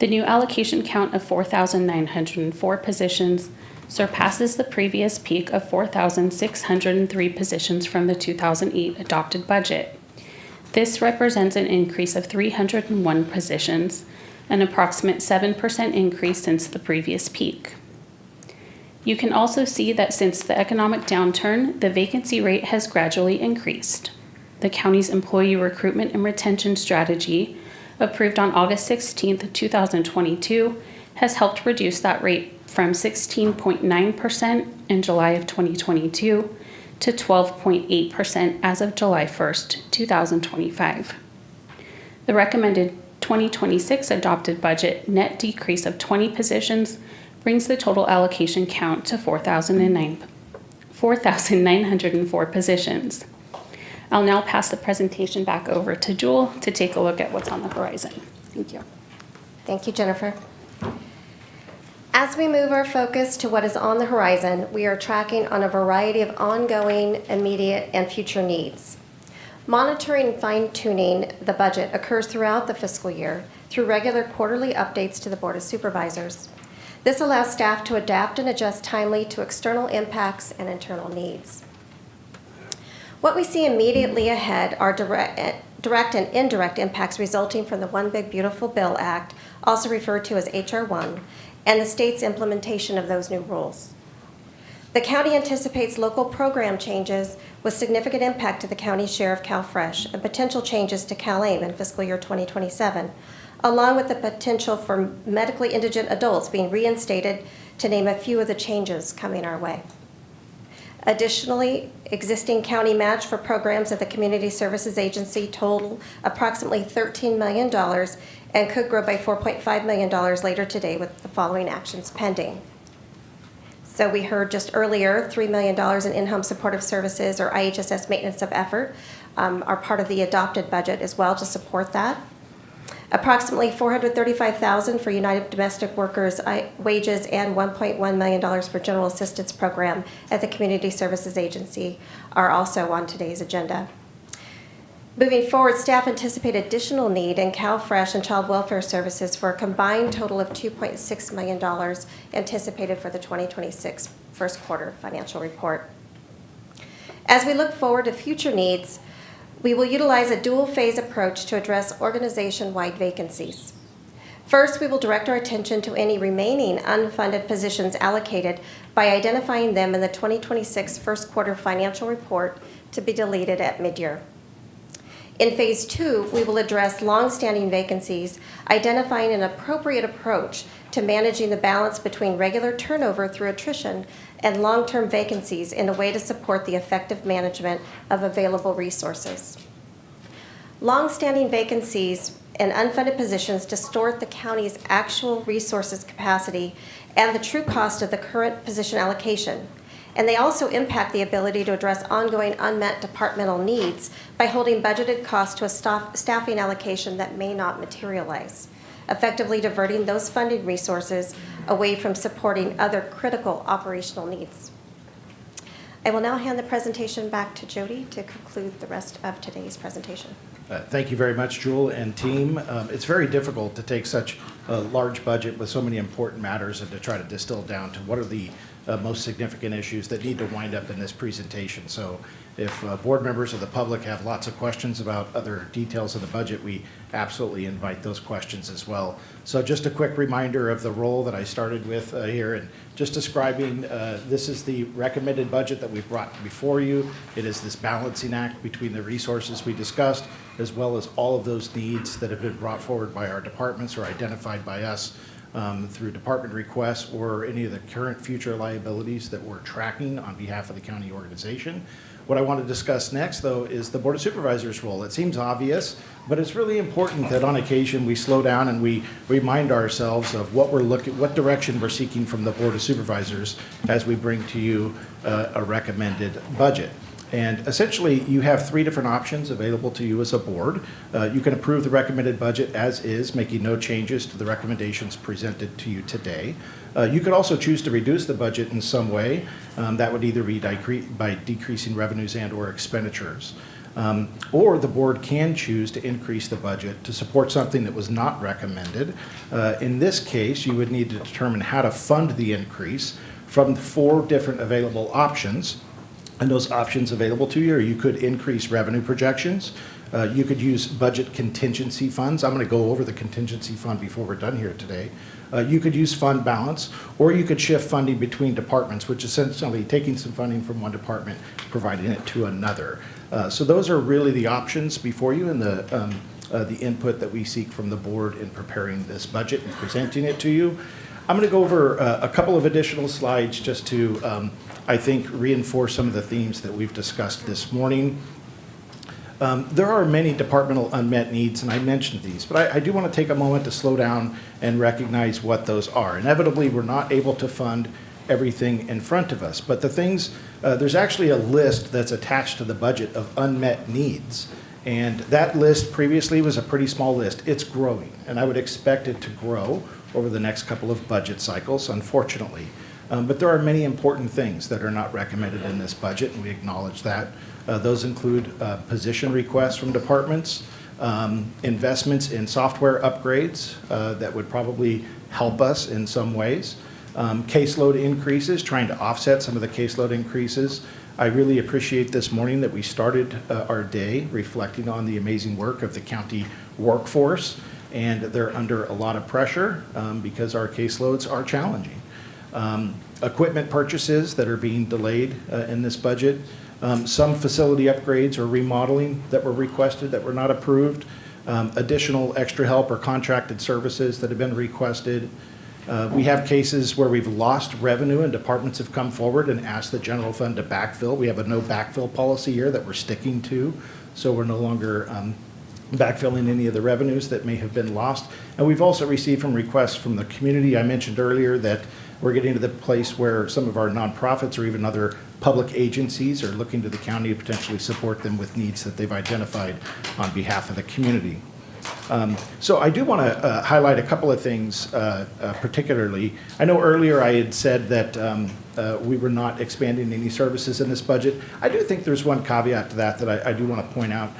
The new allocation count of 4,904 positions surpasses the previous peak of 4,603 positions from the 2008 adopted budget. This represents an increase of 301 positions, an approximate 7% increase since the previous peak. You can also see that since the economic downturn, the vacancy rate has gradually increased. The county's employee recruitment and retention strategy, approved on August 16, 2022, has helped reduce that rate from 16.9% in July of 2022 to 12.8% as of July 1st, 2025. The recommended 2026 adopted budget net decrease of 20 positions brings the total allocation count to 4,904 positions. I'll now pass the presentation back over to Jewel to take a look at what's on the horizon. Thank you. Thank you, Jennifer. As we move our focus to what is on the horizon, we are tracking on a variety of ongoing, immediate, and future needs. Monitoring and fine-tuning the budget occurs throughout the fiscal year through regular quarterly updates to the Board of Supervisors. This allows staff to adapt and adjust timely to external impacts and internal needs. What we see immediately ahead are direct and indirect impacts resulting from the One Big Beautiful Bill Act, also referred to as H.R. 1, and the state's implementation of those new rules. The county anticipates local program changes with significant impact to the county's share of CalFresh and potential changes to CalAIM in fiscal year 2027, along with the potential for medically indigent adults being reinstated, to name a few of the changes coming our way. Additionally, existing county match for programs of the Community Services Agency total approximately $13 million and could grow by $4.5 million later today with the following actions pending. So we heard just earlier, $3 million in in-home supportive services or IHSS maintenance of effort are part of the adopted budget as well to support that. Approximately $435,000 for United Domestic Workers wages and $1.1 million for General Assistance Program at the Community Services Agency are also on today's agenda. Moving forward, staff anticipate additional need in CalFresh and Child Welfare Services for a combined total of $2.6 million anticipated for the 2026 first quarter financial report. As we look forward to future needs, we will utilize a dual-phase approach to address organization-wide vacancies. First, we will direct our attention to any remaining unfunded positions allocated by identifying them in the 2026 first quarter financial report to be deleted at mid-year. In phase 2, we will address long-standing vacancies, identifying an appropriate approach to managing the balance between regular turnover through attrition and long-term vacancies in a way to support the effective management of available resources. Long-standing vacancies and unfunded positions distort the county's actual resources capacity and the true cost of the current position allocation. And they also impact the ability to address ongoing unmet departmental needs by holding budgeted costs to a staffing allocation that may not materialize, effectively diverting those funding resources away from supporting other critical operational needs. I will now hand the presentation back to Jody to conclude the rest of today's presentation. Thank you very much, Jewel and team. It's very difficult to take such a large budget with so many important matters and to try to distill down to what are the most significant issues that need to wind up in this presentation. So if board members or the public have lots of questions about other details of the budget, we absolutely invite those questions as well. So just a quick reminder of the role that I started with here, and just describing this is the recommended budget that we've brought before you. It is this balancing act between the resources we discussed as well as all of those needs that have been brought forward by our departments or identified by us through department requests or any of the current future liabilities that we're tracking on behalf of the county organization. What I want to discuss next, though, is the Board of Supervisors role. It seems obvious, but it's really important that on occasion we slow down and we remind ourselves of what we're what direction we're seeking from the Board of Supervisors as we bring to you a recommended budget. And essentially, you have three different options available to you as a board. You can approve the recommended budget as is, making no changes to the recommendations presented to you today. You could also choose to reduce the budget in some way. That would either be by decreasing revenues and or expenditures. Or the board can choose to increase the budget to support something that was not recommended. In this case, you would need to determine how to fund the increase from the 4 different available options. And those options available to you are you could increase revenue projections. You could use budget contingency funds. I'm going to go over the contingency fund before we're done here today. You could use fund balance, or you could shift funding between departments, which is essentially taking some funding from one department, providing it to another. So those are really the options before you and the input that we seek from the board in preparing this budget and presenting it to you. I'm going to go over a couple of additional slides just to, I think, reinforce some of the themes that we've discussed this morning. There are many departmental unmet needs, and I mentioned these, but I do want to take a moment to slow down and recognize what those are. Inevitably, we're not able to fund everything in front of us, but the things, there's actually a list that's attached to the budget of unmet needs. And that list previously was a pretty small list. It's growing, and I would expect it to grow over the next couple of budget cycles, unfortunately. But there are many important things that are not recommended in this budget, and we acknowledge that. Those include position requests from departments, investments in software upgrades that would probably help us in some ways, caseload increases, trying to offset some of the caseload increases. I really appreciate this morning that we started our day reflecting on the amazing work of the county workforce, and they're under a lot of pressure because our caseloads are challenging. Equipment purchases that are being delayed in this budget, some facility upgrades or remodeling that were requested that were not approved, additional extra help or contracted services that have been requested. We have cases where we've lost revenue and departments have come forward and asked the general fund to backfill. We have a no backfill policy here that we're sticking to, so we're no longer backfilling any of the revenues that may have been lost. And we've also received from requests from the community. I mentioned earlier that we're getting to the place where some of our nonprofits or even other public agencies are looking to the county to potentially support them with needs that they've identified on behalf of the community. So I do want to highlight a couple of things particularly. I know earlier I had said that we were not expanding any services in this budget. I do think there's one caveat to that I do want to point out.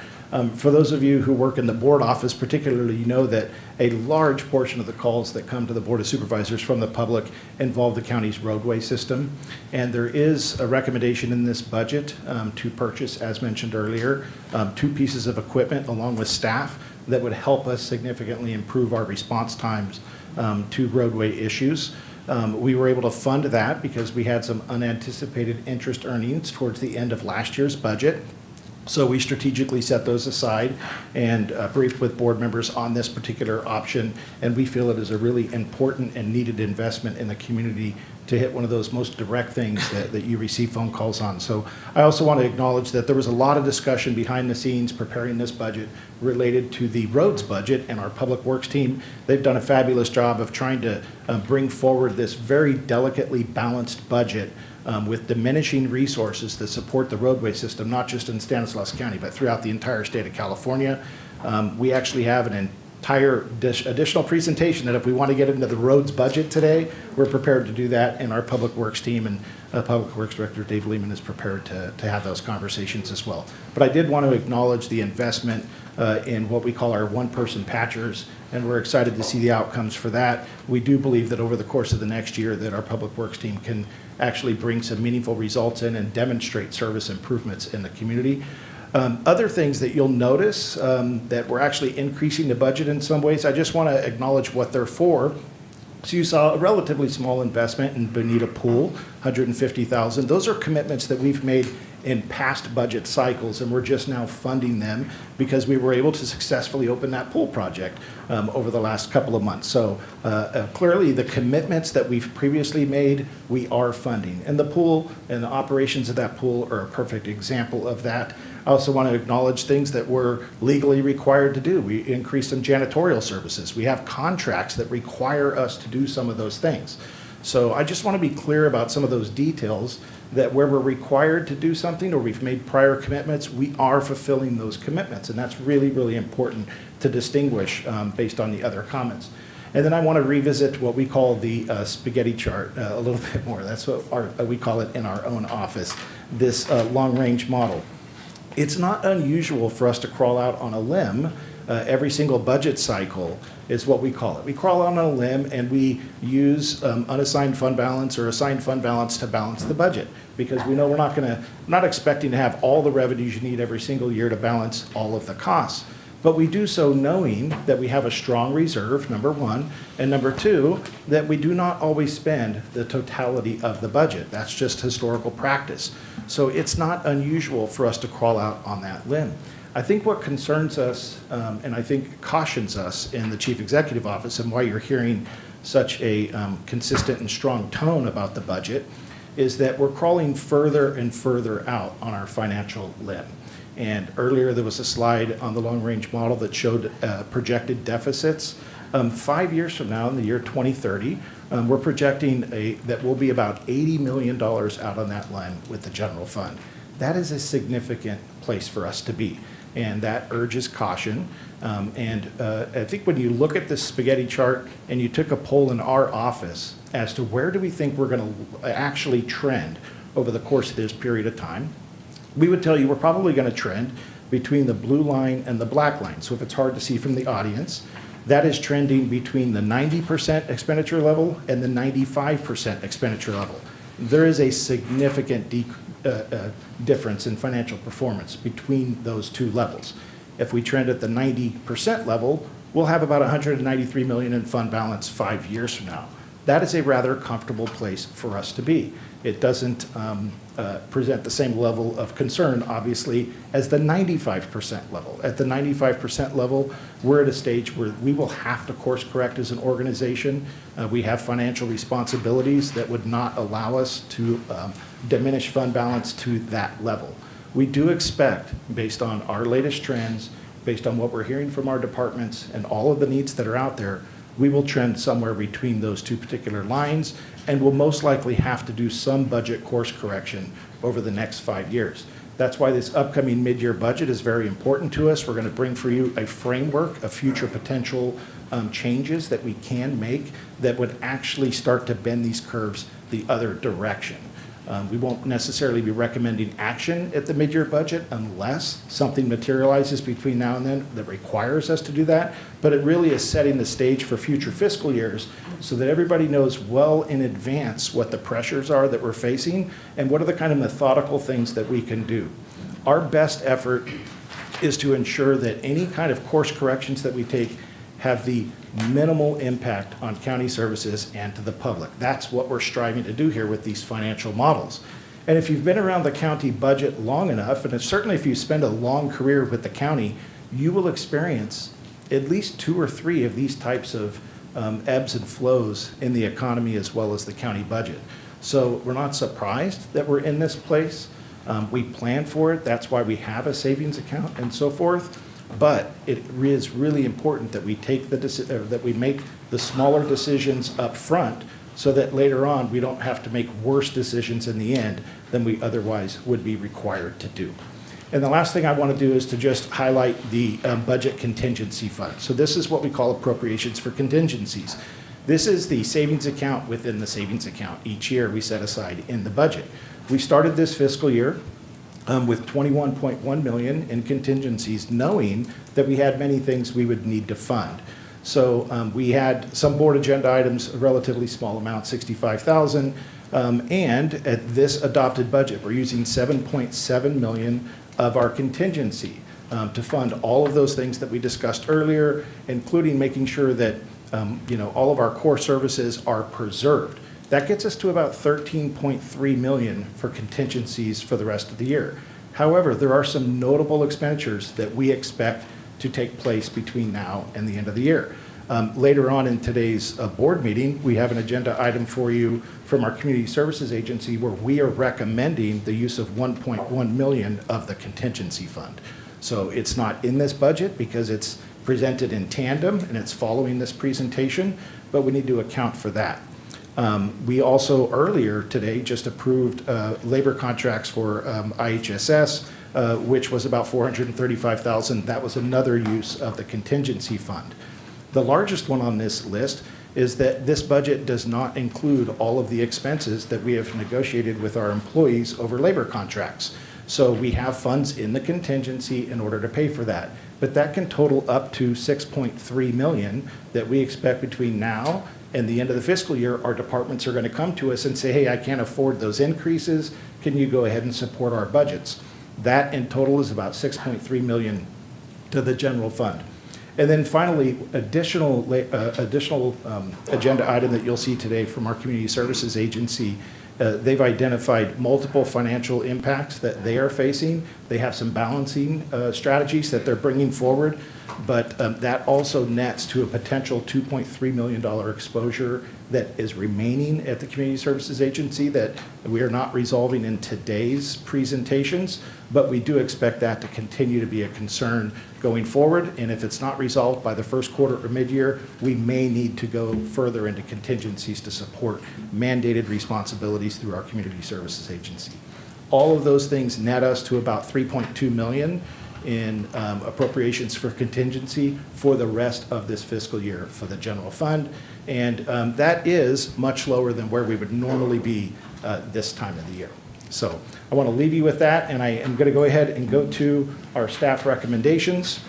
For those of you who work in the board office particularly, you know that a large portion of the calls that come to the Board of Supervisors from the public involve the county's roadway system. And there is a recommendation in this budget to purchase, as mentioned earlier, 2 pieces of equipment along with staff that would help us significantly improve our response times to roadway issues. We were able to fund that because we had some unanticipated interest earnings towards the end of last year's budget. So we strategically set those aside and briefed with board members on this particular option, and we feel it is a really important and needed investment in the community to hit one of those most direct things that you receive phone calls on. So I also want to acknowledge that there was a lot of discussion behind the scenes preparing this budget related to the roads budget, and our public works team, they've done a fabulous job of trying to bring forward this very delicately balanced budget with diminishing resources that support the roadway system, not just in Stanislaus County, but throughout the entire state of California. We actually have an entire additional presentation that if we want to get into the roads budget today, we're prepared to do that, and our public works team and Public Works Director Dave Lehman is prepared to have those conversations as well. But I did want to acknowledge the investment in what we call our one-person patchers, and we're excited to see the outcomes for that. We do believe that over the course of the next year that our Public Works team can actually bring some meaningful results in and demonstrate service improvements in the community. Other things that you'll notice that we're actually increasing the budget in some ways, I just want to acknowledge what they're for. So you saw a relatively small investment in Bonita Pool, $150,000. Those are commitments that we've made in past budget cycles, and we're just now funding them because we were able to successfully open that pool project over the last couple of months. So clearly the commitments that we've previously made, we are funding. And the pool and the operations of that pool are a perfect example of that. I also want to acknowledge things that we're legally required to do. We increased some janitorial services. We have contracts that require us to do some of those things. So I just want to be clear about some of those details, that where we're required to do something or we've made prior commitments, we are fulfilling those commitments. And that's really, really important to distinguish based on the other comments. And then I want to revisit what we call the spaghetti chart a little bit more. That's what we call it in our own office, this long-range model. It's not unusual for us to crawl out on a limb. Every single budget cycle is what we call it. We crawl out on a limb and we use unassigned fund balance or assigned fund balance to balance the budget, because we know we're not expecting to have all the revenues you need every single year to balance all of the costs. But we do so knowing that we have a strong reserve, number one, and number two, that we do not always spend the totality of the budget. That's just historical practice. So it's not unusual for us to crawl out on that limb. I think what concerns us, and I think cautions us in the Chief Executive Office, and why you're hearing such a consistent and strong tone about the budget, is that we're crawling further and further out on our financial limb. And earlier there was a slide on the long-range model that showed projected deficits. 5 years from now, in the year 2030, we're projecting that we'll be about $80 million out on that line with the general fund. That is a significant place for us to be, and that urges caution. I think when you look at this spaghetti chart and you took a poll in our office as to where do we think we're going to actually trend over the course of this period of time, we would tell you we're probably going to trend between the blue line and the black line. So if it's hard to see from the audience, that is trending between the 90% expenditure level and the 95% expenditure level. There is a significant difference in financial performance between those two levels. If we trend at the 90% level, we'll have about $193 million in fund balance 5 years from now. That is a rather comfortable place for us to be. It doesn't present the same level of concern, obviously, as the 95% level. At the 95% level, we're at a stage where we will have to course correct as an organization. We have financial responsibilities that would not allow us to diminish fund balance to that level. We do expect, based on our latest trends, based on what we're hearing from our departments and all of the needs that are out there, we will trend somewhere between those two particular lines, and we'll most likely have to do some budget course correction over the next 5 years. That's why this upcoming mid-year budget is very important to us. We're going to bring for you a framework of future potential changes that we can make that would actually start to bend these curves the other direction. We won't necessarily be recommending action at the mid-year budget unless something materializes between now and then that requires us to do that. But it really is setting the stage for future fiscal years so that everybody knows well in advance what the pressures are that we're facing and what are the kind of methodical things that we can do. Our best effort is to ensure that any kind of course corrections that we take have the minimal impact on county services and to the public. That's what we're striving to do here with these financial models. And if you've been around the county budget long enough, and certainly if you spend a long career with the county, you will experience at least 2 or 3 of these types of ebbs and flows in the economy as well as the county budget. So we're not surprised that we're in this place. We plan for it. That's why we have a savings account and so forth. But it is really important that we take that we make the smaller decisions up front, so that later on we don't have to make worse decisions in the end than we otherwise would be required to do. And the last thing I want to do is to just highlight the budget contingency fund. So this is what we call appropriations for contingencies. This is the savings account within the savings account. Each year we set aside in the budget. We started this fiscal year with $21.1 million in contingencies, knowing that we had many things we would need to fund. So we had some board agenda items, a relatively small amount, $65,000, and at this adopted budget, we're using $7.7 million of our contingency to fund all of those things that we discussed earlier, including making sure that all of our core services are preserved. That gets us to about $13.3 million for contingencies for the rest of the year. However, there are some notable expenditures that we expect to take place between now and the end of the year. Later on in today's board meeting, we have an agenda item for you from our Community Services Agency where we are recommending the use of $1.1 million of the contingency fund. So it's not in this budget because it's presented in tandem and it's following this presentation, but we need to account for that. We also earlier today just approved labor contracts for IHSS, which was about $435,000. That was another use of the contingency fund. The largest one on this list is that this budget does not include all of the expenses that we have negotiated with our employees over labor contracts. So we have funds in the contingency in order to pay for that. But that can total up to $6.3 million that we expect between now and the end of the fiscal year. Our departments are going to come to us and say, hey, I can't afford those increases. Can you go ahead and support our budgets? That in total is about $6.3 million to the general fund. And then finally, additional agenda item that you'll see today from our Community Services Agency. They've identified multiple financial impacts that they are facing. They have some balancing strategies that they're bringing forward, but that also nets to a potential $2.3 million exposure that is remaining at the Community Services Agency that we are not resolving in today's presentations, but we do expect that to continue to be a concern going forward. And if it's not resolved by the first quarter or mid-year, we may need to go further into contingencies to support mandated responsibilities through our Community Services Agency. All of those things net us to about $3.2 million in appropriations for contingency for the rest of this fiscal year for the general fund. And that is much lower than where we would normally be this time of the year. So I want to leave you with that, and I am going to go ahead and go to our staff recommendations.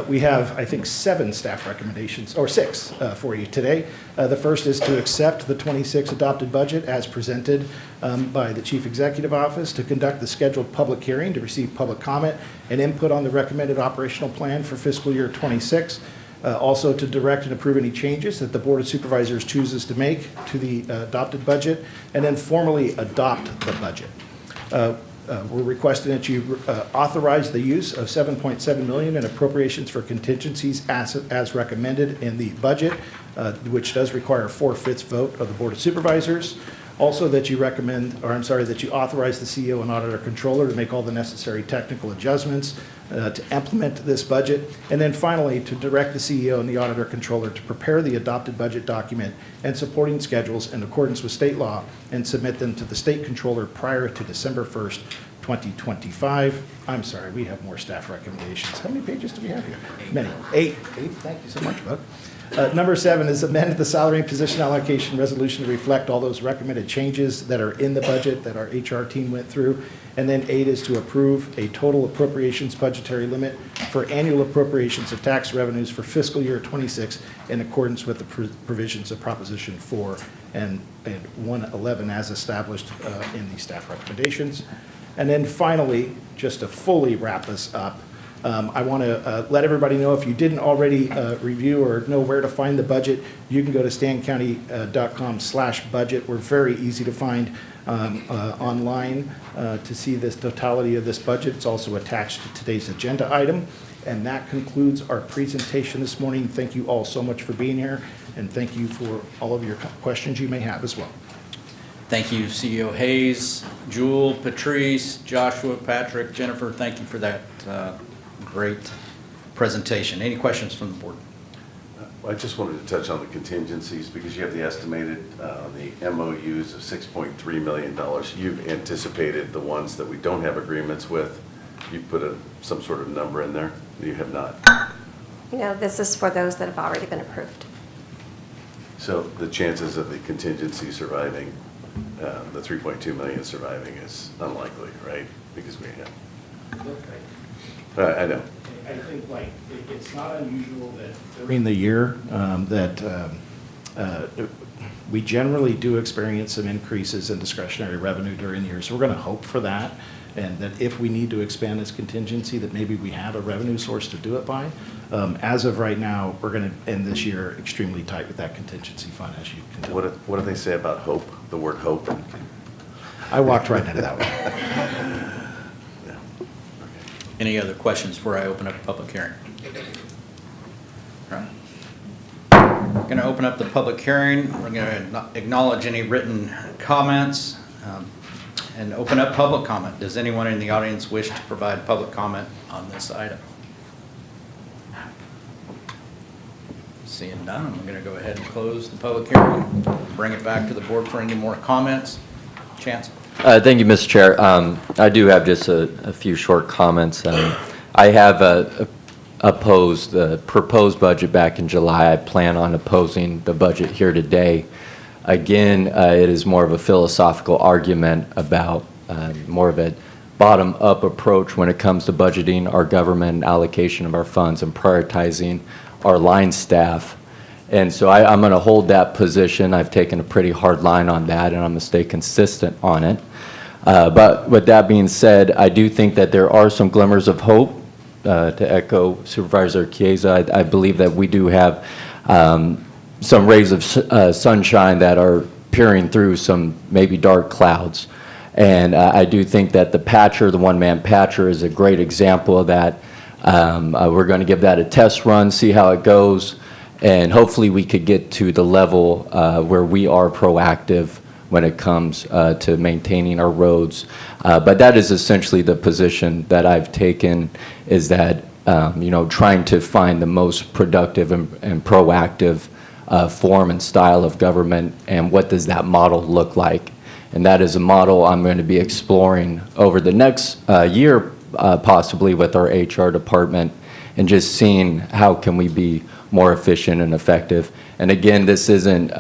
We have, I think, 7 staff recommendations, or 6 for you today. The first is to accept the 26 adopted budget as presented by the Chief Executive Office, to conduct the scheduled public hearing, to receive public comment and input on the recommended operational plan for fiscal year 26. Also to direct and approve any changes that the Board of Supervisors chooses to make to the adopted budget, and then formally adopt the budget. We're requesting that you authorize the use of $7.7 million in appropriations for contingencies as recommended in the budget, which does require a 4/5 vote of the Board of Supervisors. Also that you that you authorize the CEO and Auditor Controller to make all the necessary technical adjustments to implement this budget. And then finally, to direct the CEO and the Auditor Controller to prepare the adopted budget document and supporting schedules in accordance with state law and submit them to the State Controller prior to December 1st, 2025. I'm sorry, we have more staff recommendations. How many pages do we have here? Many. 8. Thank you so much, Bud. Number 7 is amend the salary and position allocation resolution to reflect all those recommended changes that are in the budget that our HR team went through. And then 8 is to approve a total appropriations budgetary limit for annual appropriations of tax revenues for fiscal year 26 in accordance with the provisions of Proposition 4 and 111 as established in the staff recommendations. And then finally, just to fully wrap us up, I want to let everybody know, if you didn't already review or know where to find the budget, you can go to stancounty.com/budget. We're very easy to find. online to see this totality of this budget. It's also attached to today's agenda item. And that concludes our presentation this morning. Thank you all so much for being here, and thank you for all of your questions you may have as well. Thank you, CEO Hayes, Jewel, Patrice, Joshua, Patrick, Jennifer. Thank you for that great presentation. Any questions from the board? I just wanted to touch on the contingencies because you have the estimated the MOUs of $6.3 million. You've anticipated the ones that we don't have agreements with. You put some sort of number in there. You have not. No, this is for those that have already been approved. So the chances of the contingency surviving, the 3.2 million surviving is unlikely, right? Because we have. I know. I think it's not unusual that during the year we generally do experience some increases in discretionary revenue during the year. So we're going to hope for that, and that if we need to expand this contingency, that maybe we have a revenue source to do it by. As of right now, we're going to end this year extremely tight with that contingency fund, as you can tell. What do they say about hope? The word hope? I walked right into that one. Any other questions before I open up the public hearing? All right. We're going to open up the public hearing. We're going to acknowledge any written comments and open up public comment. Does anyone in the audience wish to provide public comment on this item? Seeing none, I'm going to go ahead and close the public hearing. Bring it back to the board for any more comments. Chance? Thank you, Mr. Chair. I do have just a few short comments. I have opposed the proposed budget back in July. I plan on opposing the budget here today. Again, it is more of a philosophical argument about more of a bottom-up approach when it comes to budgeting our government and allocation of our funds and prioritizing our line staff. And so I'm going to hold that position. I've taken a pretty hard line on that, and I'm going to stay consistent on it. But with that being said, I do think that there are some glimmers of hope. To echo Supervisor Chiesa, I believe that we do have some rays of sunshine that are peering through some maybe dark clouds. And I do think that the patcher, the one-man patcher, is a great example of that. We're going to give that a test run, see how it goes. And hopefully we could get to the level where we are proactive when it comes to maintaining our roads. But that is essentially the position that I've taken, is that trying to find the most productive and proactive form and style of government, and what does that model look like. And that is a model I'm going to be exploring over the next year, possibly with our HR department, and just seeing how can we be more efficient and effective. And again, this isn't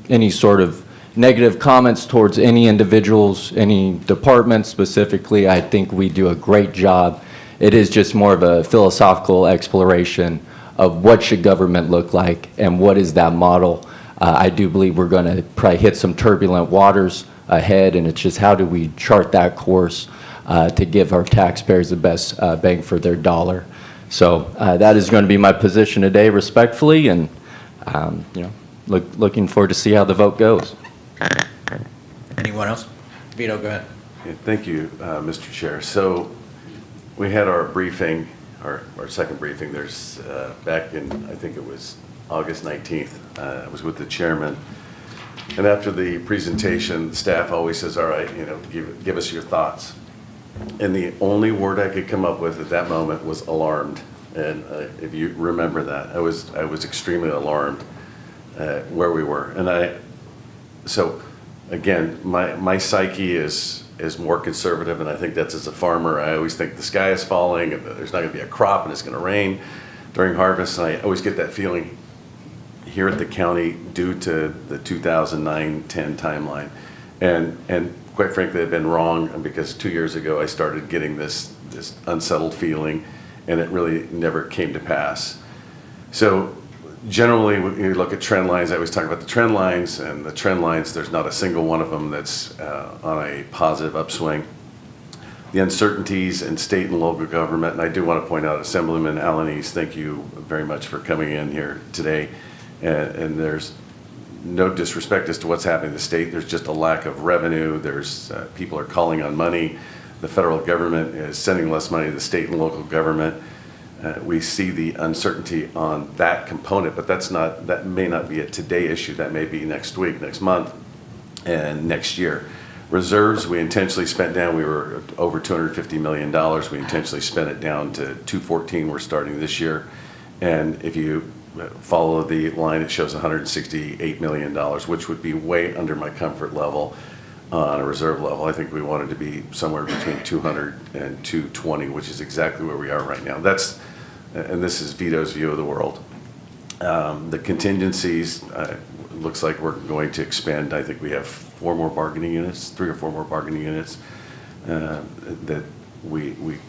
any sort of negative comments towards any individuals, any departments specifically. I think we do a great job. It is just more of a philosophical exploration of what should government look like and what is that model. I do believe we're going to probably hit some turbulent waters ahead, and it's just how do we chart that course to give our taxpayers the best bang for their dollar. So that is going to be my position today, respectfully, and looking forward to see how the vote goes. Anyone else? Vito, go ahead. Yeah, thank you, Mr. Chair. So we had our briefing, our second briefing. There's back in, I think it was August 19th. I was with the chairman, and after the presentation, staff always says, "All right, give us your thoughts." And the only word I could come up with at that moment was alarmed. And if you remember that, I was extremely alarmed where we were. And so again, my psyche is more conservative, and I think that's, as a farmer, I always think the sky is falling and there's not going to be a crop and it's going to rain during harvest. And I always get that feeling here at the county due to the 2009-10 timeline. And quite frankly, I've been wrong, because 2 years ago I started getting this unsettled feeling, and it really never came to pass. So generally, when you look at trend lines, I always talk about the trend lines, and the trend lines, there's not a single one of them that's on a positive upswing. The uncertainties in state and local government, and I do want to point out Assemblyman Alanis, thank you very much for coming in here today. And there's no disrespect as to what's happening in the state. There's just a lack of revenue. There's people are calling on money. The federal government is sending less money to the state and local government. We see the uncertainty on that component, but that may not be a today issue. That may be next week, next month, and next year. Reserves, we intentionally spent down. We were over $250 million. We intentionally spent it down to $214. We're starting this year. And if you follow the line, it shows $168 million, which would be way under my comfort level on a reserve level. I think we wanted to be somewhere between 200 and 220, which is exactly where we are right now. And this is Vito's view of the world. The contingencies, looks like we're going to expand. I think we have 3 or 4 bargaining units that we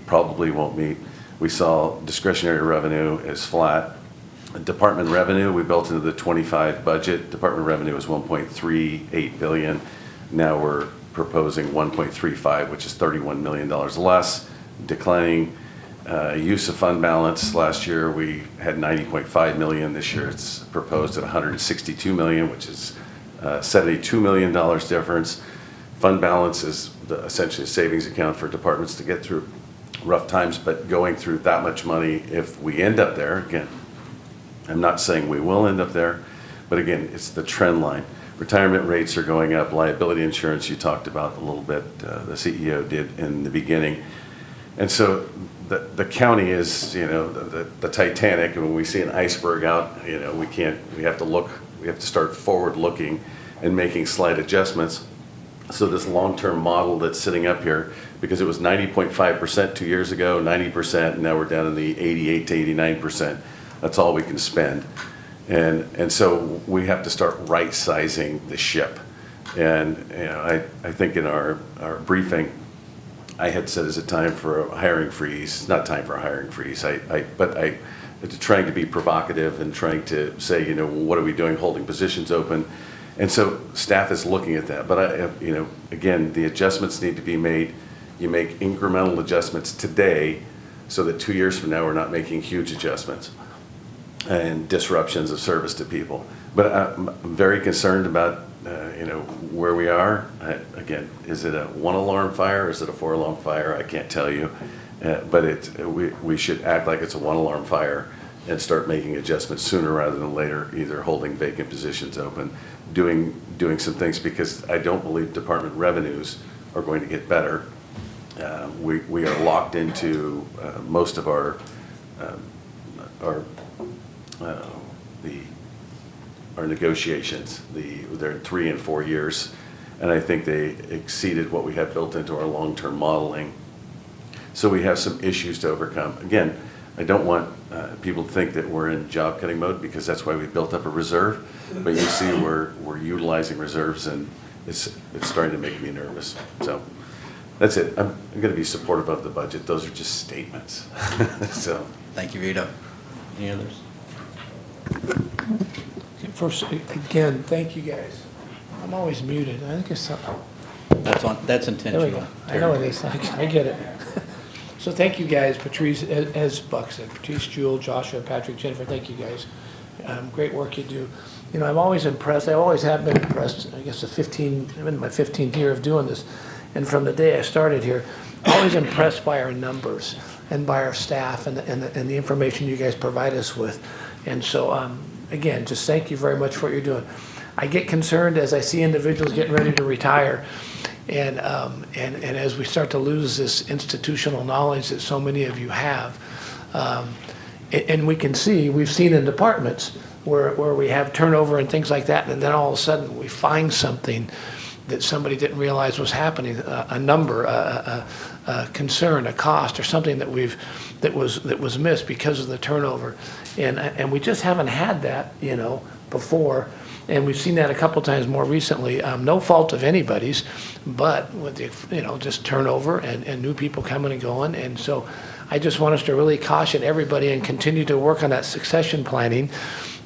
probably won't meet. We saw discretionary revenue is flat. Department revenue, we built into the 25 budget. Department revenue is $1.38 billion. Now we're proposing 1.35, which is $31 million less, declining. Use of fund balance, last year we had $90.5 million. This year it's proposed at $162 million, which is $72 million difference. Fund balance is essentially a savings account for departments to get through rough times, but going through that much money, if we end up there, again, I'm not saying we will end up there, but again, it's the trend line. Retirement rates are going up. Liability insurance, you talked about a little bit, the CEO did in the beginning. And so the county is, the Titanic, and when we see an iceberg out, we have to start forward looking and making slight adjustments. So this long-term model that's sitting up here, because it was 90.5% 2 years ago, 90%, and now we're down in the 88 to 89%. That's all we can spend. And so we have to start right-sizing the ship. And I think in our briefing, I had said, is it time for a hiring freeze? It's not time for a hiring freeze. But trying to be provocative and trying to say, what are we doing holding positions open? And so staff is looking at that. But again, the adjustments need to be made. You make incremental adjustments today so that 2 years from now we're not making huge adjustments and disruptions of service to people. But I'm very concerned about where we are. Again, is it a 1 alarm fire? Is it a 4 alarm fire? I can't tell you. But we should act like it's a 1 alarm fire and start making adjustments sooner rather than later, either holding vacant positions open, doing some things, because I don't believe department revenues are going to get better. We are locked into most of our negotiations. They're 3 and 4 years, and I think they exceeded what we have built into our long-term modeling. So we have some issues to overcome. Again, I don't want people to think that we're in job-cutting mode, because that's why we built up a reserve. But you see we're utilizing reserves, and it's starting to make me nervous. So that's it. I'm going to be supportive of the budget. Those are just statements. So Thank you, Vito. Any others? First, again, thank you guys. I'm always muted. I think it's something. That's intentional. There we go. I know it is. I get it. So thank you guys, Patrice, as Buck said, Patrice, Jewel, Joshua, Patrick, Jennifer, thank you guys. Great work you do. I'm always impressed. I always have been impressed. I guess I'm in my 15th year of doing this. And from the day I started here, always impressed by our numbers and by our staff and the information you guys provide us with. And so, again, just thank you very much for what you're doing. I get concerned as I see individuals getting ready to retire, and as we start to lose this institutional knowledge that so many of you have. And we've seen in departments where we have turnover and things like that, and then all of a sudden we find something that somebody didn't realize was happening, a number, a concern, a cost, or something that was missed because of the turnover, and we just haven't had that, before, and we've seen that a couple times more recently. No fault of anybody's, but with the, just turnover and new people coming and going, and so I just want us to really caution everybody and continue to work on that succession planning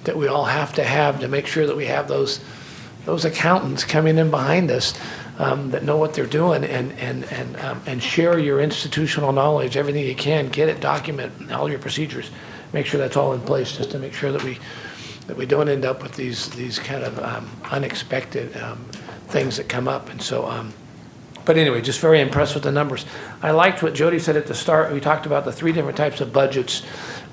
that we all have to make sure that we have those accountants coming in behind us that know what they're doing, and share your institutional knowledge, everything you can, get it, document all your procedures, make sure that's all in place, just to make sure that that we don't end up with these kind of unexpected things that come up. And so, but anyway, just very impressed with the numbers. I liked what Jody said at the start. We talked about the 3 different types of budgets.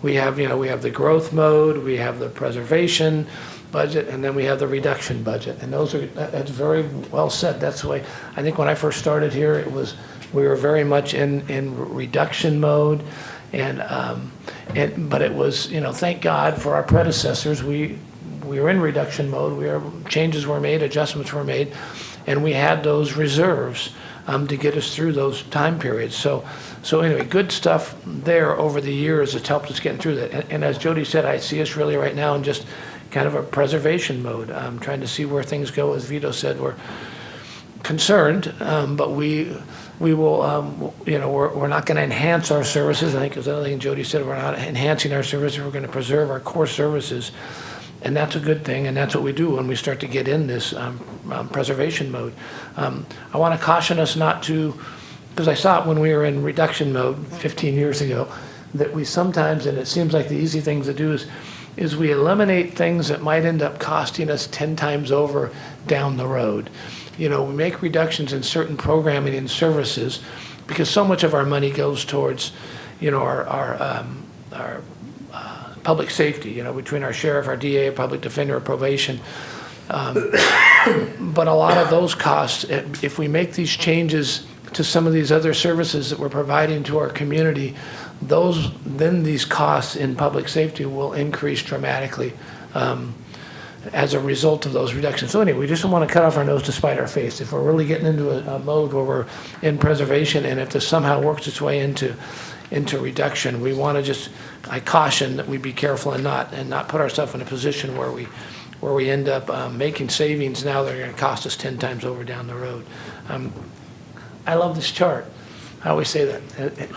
We have, we have the growth mode, we have the preservation budget, and then we have the reduction budget. And that's very well said. That's the way, I think when I first started here, we were very much in reduction mode. But it was, thank God for our predecessors. We were in reduction mode. Changes were made, adjustments were made, and we had those reserves to get us through those time periods. So anyway, good stuff there over the years that's helped us getting through that. And as Jody said, I see us really right now in just kind of a preservation mode, trying to see where things go. As Vito said, we're concerned, but we will, we're not going to enhance our services. I think it was another thing Jody said, we're not enhancing our services. We're going to preserve our core services. And that's a good thing, and that's what we do when we start to get in this preservation mode. I want to caution us not to, because I saw it when we were in reduction mode 15 years ago, that we sometimes, and it seems like the easy thing to do is we eliminate things that might end up costing us 10 times over down the road. We make reductions in certain programming and services because so much of our money goes towards, our public safety, between our sheriff, our DA, public defender, probation. But a lot of those costs, if we make these changes to some of these other services that we're providing to our community, then these costs in public safety will increase dramatically as a result of those reductions. So anyway, we just don't want to cut off our nose to spite our face. If we're really getting into a mode where we're in preservation, and if this somehow works its way into reduction, we want to I caution that we be careful and not put ourselves in a position where we end up making savings now that are going to cost us 10 times over down the road. I love this chart. I always say that.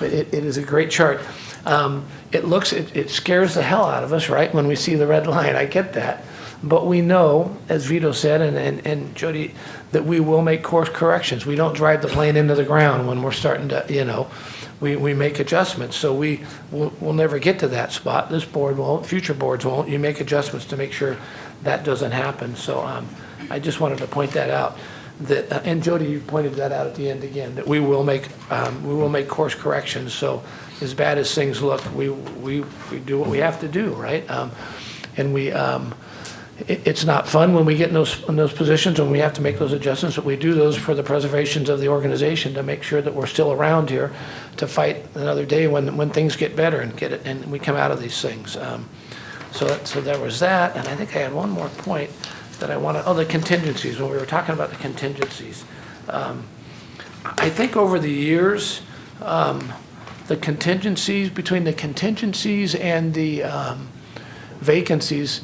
It is a great chart. It scares the hell out of us, right, when we see the red line. I get that. But we know, as Vito said, and Jody, that we will make course corrections. We don't drive the plane into the ground when we're starting to, we make adjustments. So we'll never get to that spot. This board won't, future boards won't. You make adjustments to make sure that doesn't happen. So I just wanted to point that out. And Jody, you pointed that out at the end again, that we will make course corrections. So as bad as things look, we do what we have to do, right? And it's not fun when we get in those positions when we have to make those adjustments, but we do those for the preservations of the organization to make sure that we're still around here to fight another day when things get better and we come out of these things. So there was that, and I think I had one more point that I wanted. Oh, the contingencies. When we were talking about the contingencies, I think over the years, the contingencies between the contingencies and the vacancies,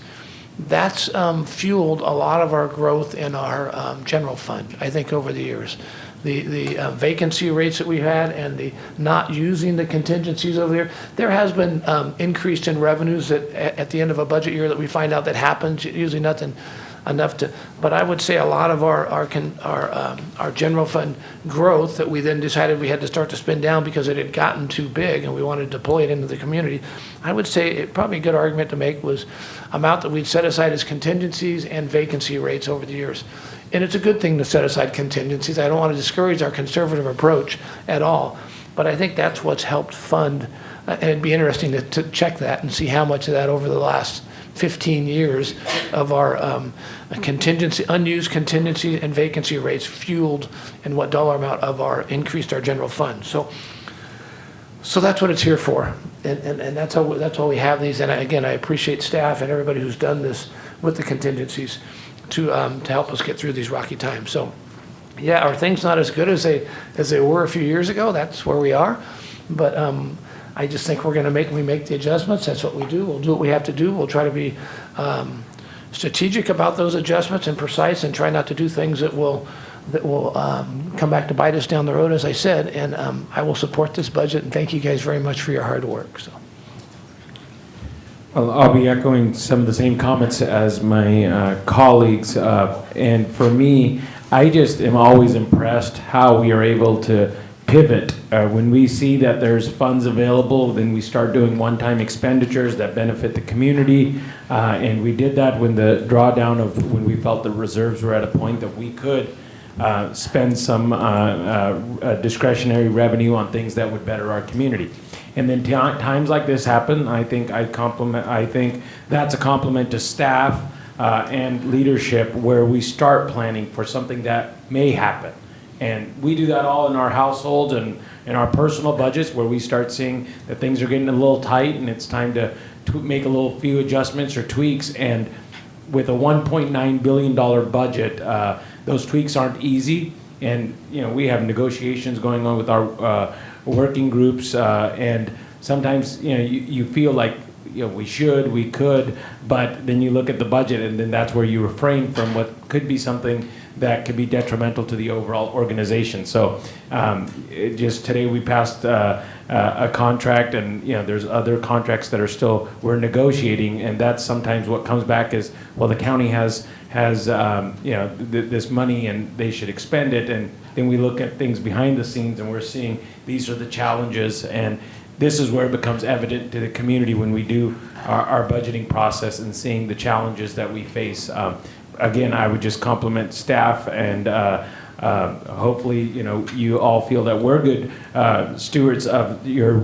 that's fueled a lot of our growth in our general fund, I think, over the years. The vacancy rates that we've had and the not using the contingencies over there has been increased in revenues that at the end of a budget year that we find out that happens, usually nothing enough to, but I would say a lot of our general fund growth that we then decided we had to start to spend down because it had gotten too big and we wanted to deploy it into the community. I would say probably a good argument to make was amount that we'd set aside as contingencies and vacancy rates over the years. And it's a good thing to set aside contingencies. I don't want to discourage our conservative approach at all, but I think that's what's helped fund, and it'd be interesting to check that and see how much of that over the last 15 years of our unused contingency and vacancy rates fueled and what dollar amount of our increased our general fund. So that's what it's here for, and that's why we have these. And again, I appreciate staff and everybody who's done this with the contingencies to help us get through these rocky times. So yeah, are things not as good as they were a few years ago? That's where we are, but I just think we're going to make the adjustments. That's what we do. We'll do what we have to do. We'll try to be strategic about those adjustments and precise, and try not to do things that will come back to bite us down the road, as I said. And I will support this budget, and thank you guys very much for your hard work. So. I'll be echoing some of the same comments as my colleagues. And for me, I just am always impressed how we are able to pivot when we see that there's funds available, then we start doing one-time expenditures that benefit the community. And we did that when the drawdown of when we felt the reserves were at a point that we could spend some discretionary revenue on things that would better our community. And then times like this happen. I think that's a compliment to staff and leadership, where we start planning for something that may happen. And we do that all in our households and in our personal budgets, where we start seeing that things are getting a little tight and it's time to make a few adjustments or tweaks. And with a $1.9 billion budget, those tweaks aren't easy. And we have negotiations going on with our working groups, and sometimes you feel like we could, but then you look at the budget, and then that's where you refrain from what could be something that could be detrimental to the overall organization. So just today we passed a contract, and there's other contracts that are we're negotiating, and that's sometimes what comes back is, well, the county has this money and they should expend it, and then we look at things behind the scenes and we're seeing these are the challenges, and this is where it becomes evident to the community when we do our budgeting process and seeing the challenges that we face. Again, I would just compliment staff, and hopefully, you all feel that we're good stewards of your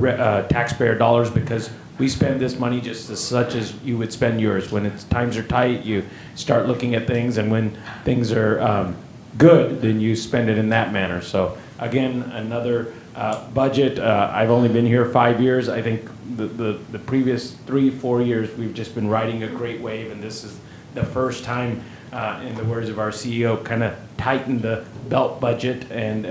taxpayer dollars, because we spend this money just as such as you would spend yours. When times are tight, you start looking at things, and when things are good, then you spend it in that manner. So again, another budget. I've only been here 5 years. I think the previous 3-4 years, we've just been riding a great wave, and this is the first time, in the words of our CEO, kind of tighten the belt budget and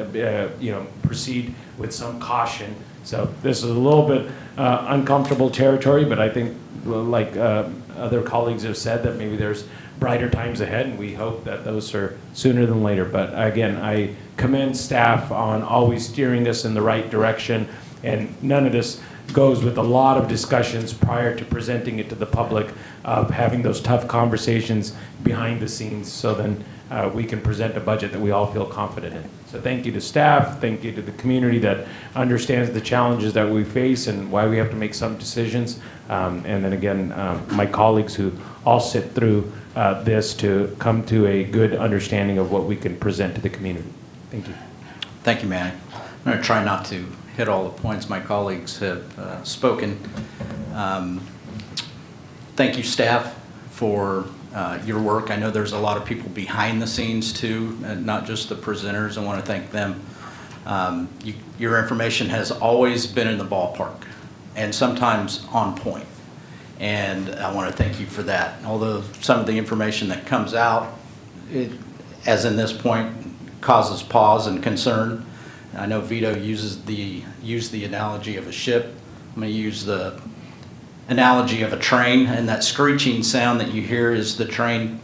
proceed with some caution. So this is a little bit uncomfortable territory, but I think, like other colleagues have said, that maybe there's brighter times ahead, and we hope that those are sooner than later. But again, I commend staff on always steering us in the right direction, and none of this goes with a lot of discussions prior to presenting it to the public, of having those tough conversations behind the scenes, so then we can present a budget that we all feel confident in. So thank you to staff, thank you to the community that understands the challenges that we face and why we have to make some decisions. And then again, my colleagues who all sit through this to come to a good understanding of what we can present to the community. Thank you. Thank you, Manny. I'm going to try not to hit all the points my colleagues have spoken. Thank you, staff, for your work. I know there's a lot of people behind the scenes too, and not just the presenters. I want to thank them. Your information has always been in the ballpark, and sometimes on point. And I want to thank you for that. Although some of the information that comes out, as in this point, causes pause and concern. I know Vito used the analogy of a ship. I'm going to use the analogy of a train, and that screeching sound that you hear is the train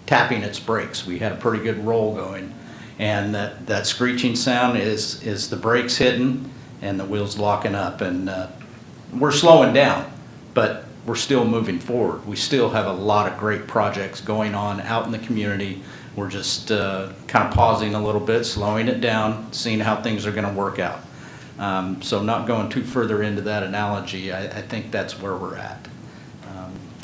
tapping its brakes. We had a pretty good roll going, and that screeching sound is the brakes hitting and the wheels locking up, and we're slowing down, but we're still moving forward. We still have a lot of great projects going on out in the community. We're just kind of pausing a little bit, slowing it down, seeing how things are going to work out. So not going too further into that analogy, I think that's where we're at.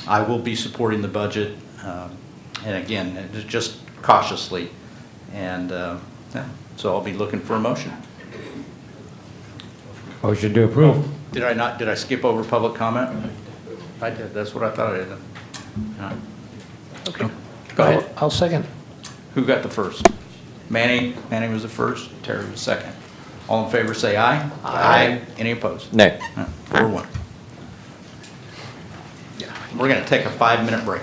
I will be supporting the budget, and again, just cautiously. And yeah, so I'll be looking for a motion. Motion to approve. Did I skip over public comment? I did. That's what I thought I did. Okay. Go ahead. I'll second. Who got the first? Manny. Manny was the first. Terry was second. All in favor say aye. Aye. Any opposed? Nay. 4-1. Yeah. We're going to take a 5-minute break.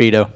Veto.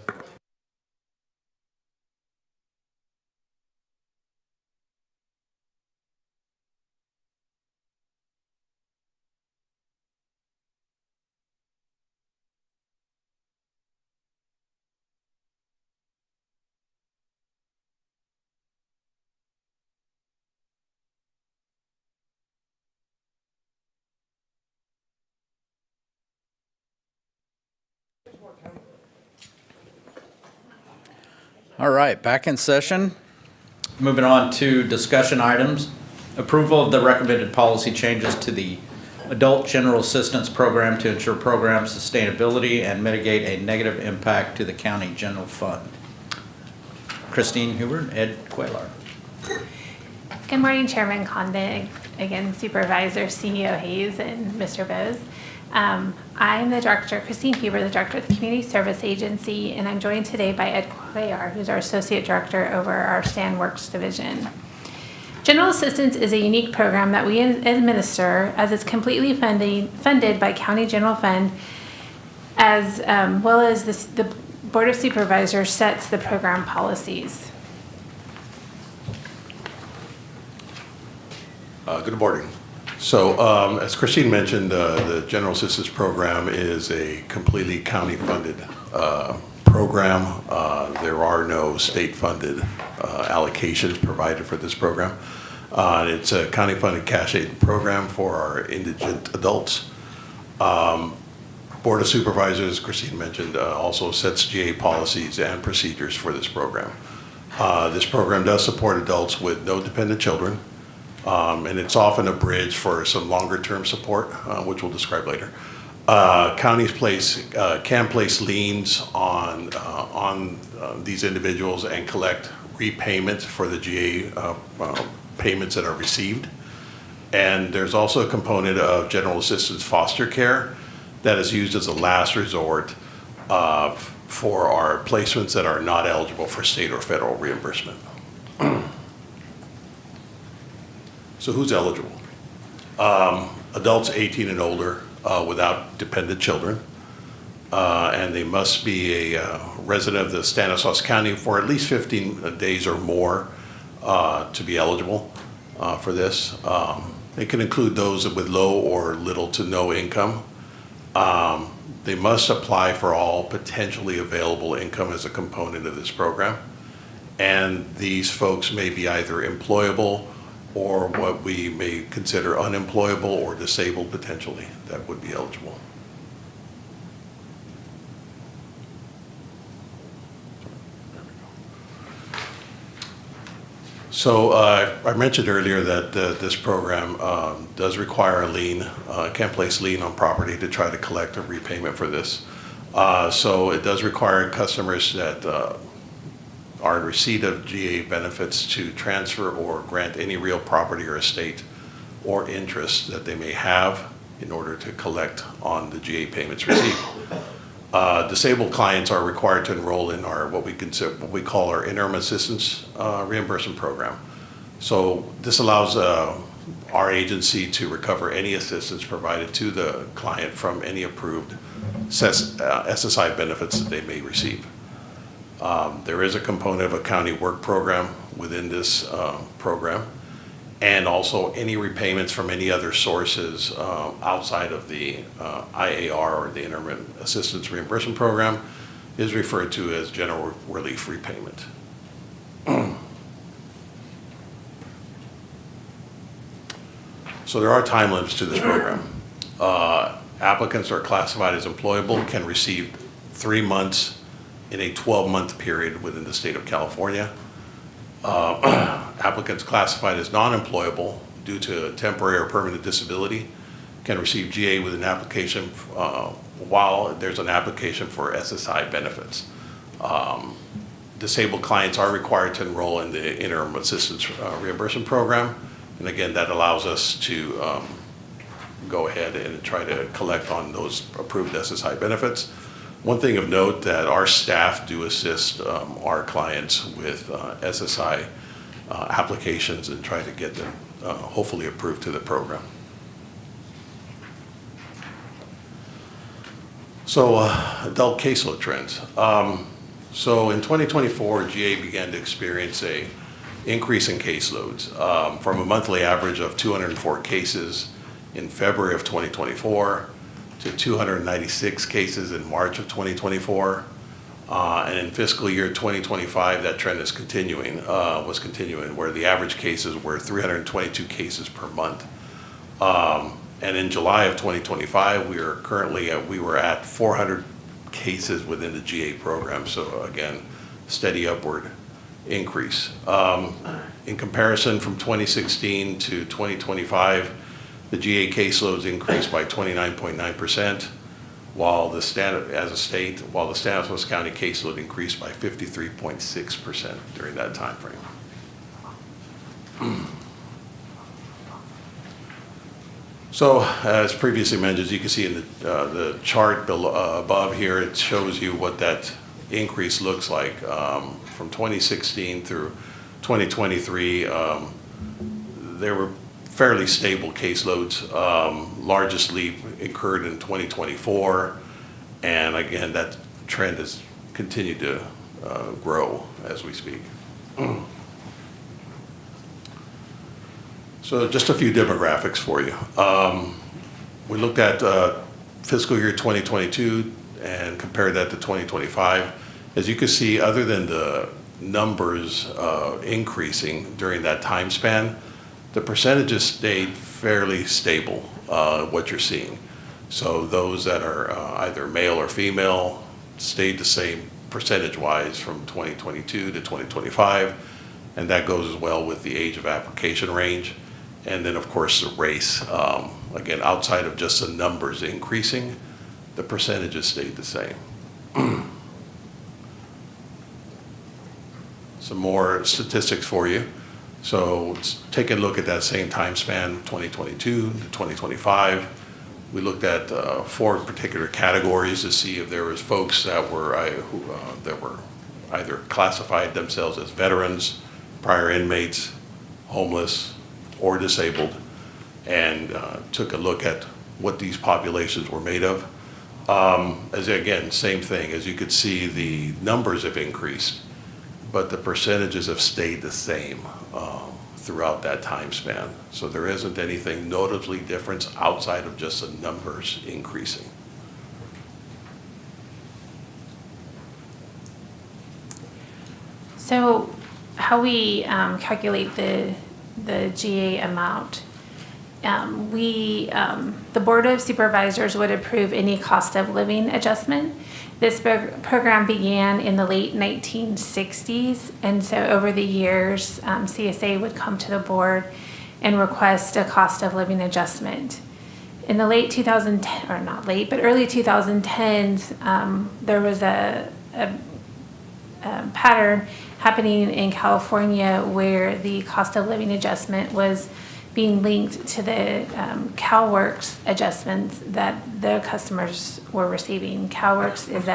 All right, back in session. Moving on to discussion items. Approval of the recommended policy changes to the Adult General Assistance Program to ensure program sustainability and mitigate a negative impact to the county general fund. Christine Huber, Ed Cuellar. Good morning, Chairman Condit, again, Supervisor, CEO Hayes, and Mr. Bose. I'm the director, Christine Huber, the director of the Community Service Agency, and I'm joined today by Ed Cuellar, who's our associate director over our Stan Works division. General Assistance is a unique program that we administer as it's completely funded by County General Fund, as well as the Board of Supervisors sets the program policies. Good morning. So as Christine mentioned, the General Assistance Program is a completely county-funded program. There are no state-funded allocations provided for this program. It's a county-funded cash aid program for our indigent adults. Board of Supervisors, Christine mentioned, also sets GA policies and procedures for this program. This program does support adults with no dependent children. And it's often a bridge for some longer-term support, which we'll describe later. Counties can place liens on these individuals and collect repayment for the GA payments that are received. And there's also a component of general assistance foster care that is used as a last resort for our placements that are not eligible for state or federal reimbursement. So who's eligible? Adults 18 and older without dependent children. And they must be a resident of the Stanislaus County for at least 15 days or more to be eligible for this. It can include those with low or little to no income. They must apply for all potentially available income as a component of this program. And these folks may be either employable or what we may consider unemployable or disabled potentially that would be eligible. So I mentioned earlier that this program does require a lien, can place lien on property to try to collect a repayment for this. So it does require customers that are in receipt of GA benefits to transfer or grant any real property or estate or interest that they may have in order to collect on the GA payments received. Disabled clients are required to enroll in our what we call our interim assistance reimbursement program. So this allows our agency to recover any assistance provided to the client from any approved SSI benefits that they may receive. There is a component of a county work program within this program, and also any repayments from any other sources outside of the IAR or the Interim Assistance Reimbursement Program is referred to as general relief repayment. So there are time limits to this program. Applicants are classified as employable, can receive 3 months in a 12-month period within the state of California. Applicants classified as non-employable due to temporary or permanent disability can receive GA with an application while there's an application for SSI benefits. Disabled clients are required to enroll in the Interim Assistance Reimbursement Program. And again, that allows us to go ahead and try to collect on those approved SSI benefits. One thing of note that our staff do assist our clients with SSI applications and try to get them hopefully approved to the program. So adult caseload trends. So in 2024, GA began to experience a increase in caseloads from a monthly average of 204 cases in February of 2024 to 296 cases in March of 2024. And in fiscal year 2025, that trend is was continuing, where the average cases were 322 cases per month. And in July of 2025, we were at 400 cases within the GA program. So again, steady upward increase. In comparison from 2016 to 2025, the GA caseloads increased by 29.9%, while the Stanislaus County caseload increased by 53.6% during that time frame. So, as previously mentioned, as you can see in the chart above here, it shows you what that increase looks like from 2016 through 2023. There were fairly stable caseloads. Largest leap occurred in 2024, and again, that trend has continued to grow as we speak. So just a few demographics for you. We looked at fiscal year 2022 and compared that to 2025. As you can see, other than the numbers increasing during that time span, the percentages stayed fairly stable, what you're seeing. So those that are either male or female stayed the same percentage-wise from 2022 to 2025, and that goes as well with the age of application range. And then, of course, the race. Again, outside of just the numbers increasing, the percentages stayed the same. Some more statistics for you. So let's take a look at that same time span, 2022 to 2025. We looked at 4 particular categories to see if there was folks that were either classified themselves as veterans, prior inmates, homeless, or disabled, and took a look at what these populations were made of. Again, same thing. As you could see, the numbers have increased, but the percentages have stayed the same throughout that time span. So there isn't anything notably different outside of just the numbers increasing. So how we calculate the GA amount, the Board of Supervisors would approve any cost of living adjustment. This program began in the late 1960s, and so over the years, CSA would come to the board and request a cost of living adjustment. In the late 2010, or not late, but early 2010s, there was a pattern happening in California where the cost of living adjustment was being linked to the CalWORKs adjustments that the customers were receiving. CalWORKs is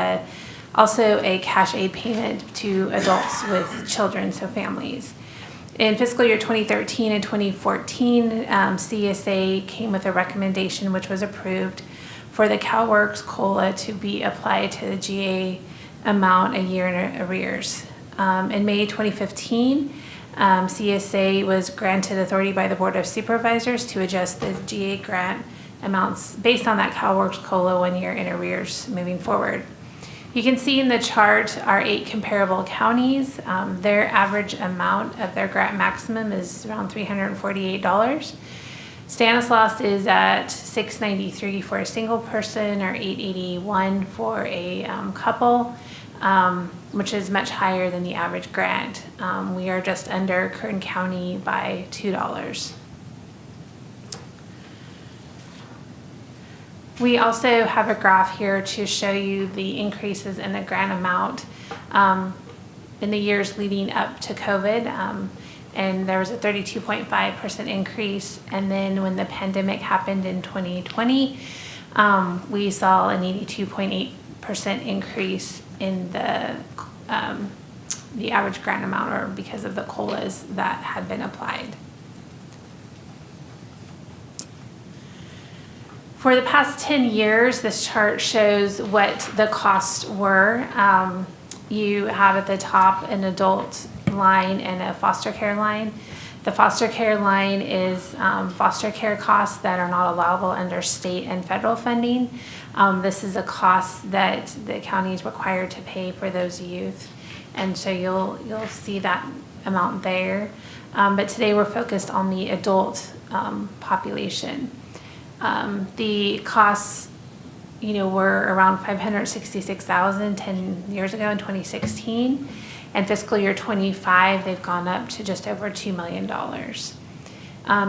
also a cash aid payment to adults with children, so families. In fiscal year 2013 and 2014, CSA came with a recommendation which was approved for the CalWORKs COLA to be applied to the GA amount a year in arrears. In May 2015, CSA was granted authority by the Board of Supervisors to adjust the GA grant amounts based on that CalWORKs COLA 1 year in arrears moving forward. You can see in the chart our 8 comparable counties. Their average amount of their grant maximum is around $348. Stanislaus is at $693 for a single person or $881 for a couple, which is much higher than the average grant. We are just under Kern County by $2. We also have a graph here to show you the increases in the grant amount in the years leading up to COVID. And there was a 32.5% increase. And then when the pandemic happened in 2020, we saw an 82.8% increase in the average grant amount, or because of the COLAs that had been applied. For the past 10 years, this chart shows what the costs were. You have at the top an adult line and a foster care line. The foster care line is foster care costs that are not allowable under state and federal funding. This is a cost that the county is required to pay for those youth. And so you'll see that amount there. But today we're focused on the adult population. The costs, were around $566,000 10 years ago in 2016. And fiscal year 25, they've gone up to just over $2 million.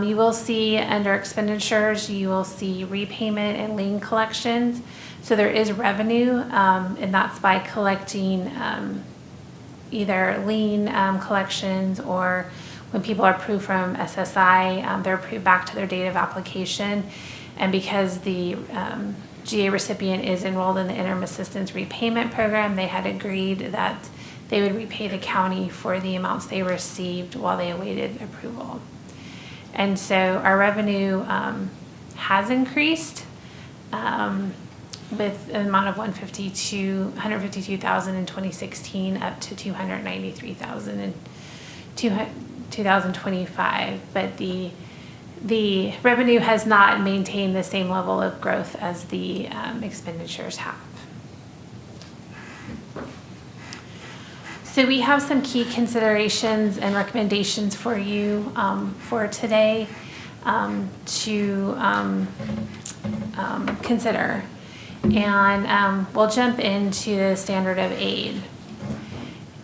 You will see under expenditures, you will see repayment and lien collections. So there is revenue, and that's by collecting either lien collections, or when people are approved from SSI, they're approved back to their date of application. And because the GA recipient is enrolled in the Interim Assistance Repayment Program, they had agreed that they would repay the county for the amounts they received while they awaited approval. And so our revenue has increased with an amount of $152,000 in 2016 up to $293,000 in 2025. But the revenue has not maintained the same level of growth as the expenditures have. So we have some key considerations and recommendations for you for today to consider. And we'll jump into the standard of aid.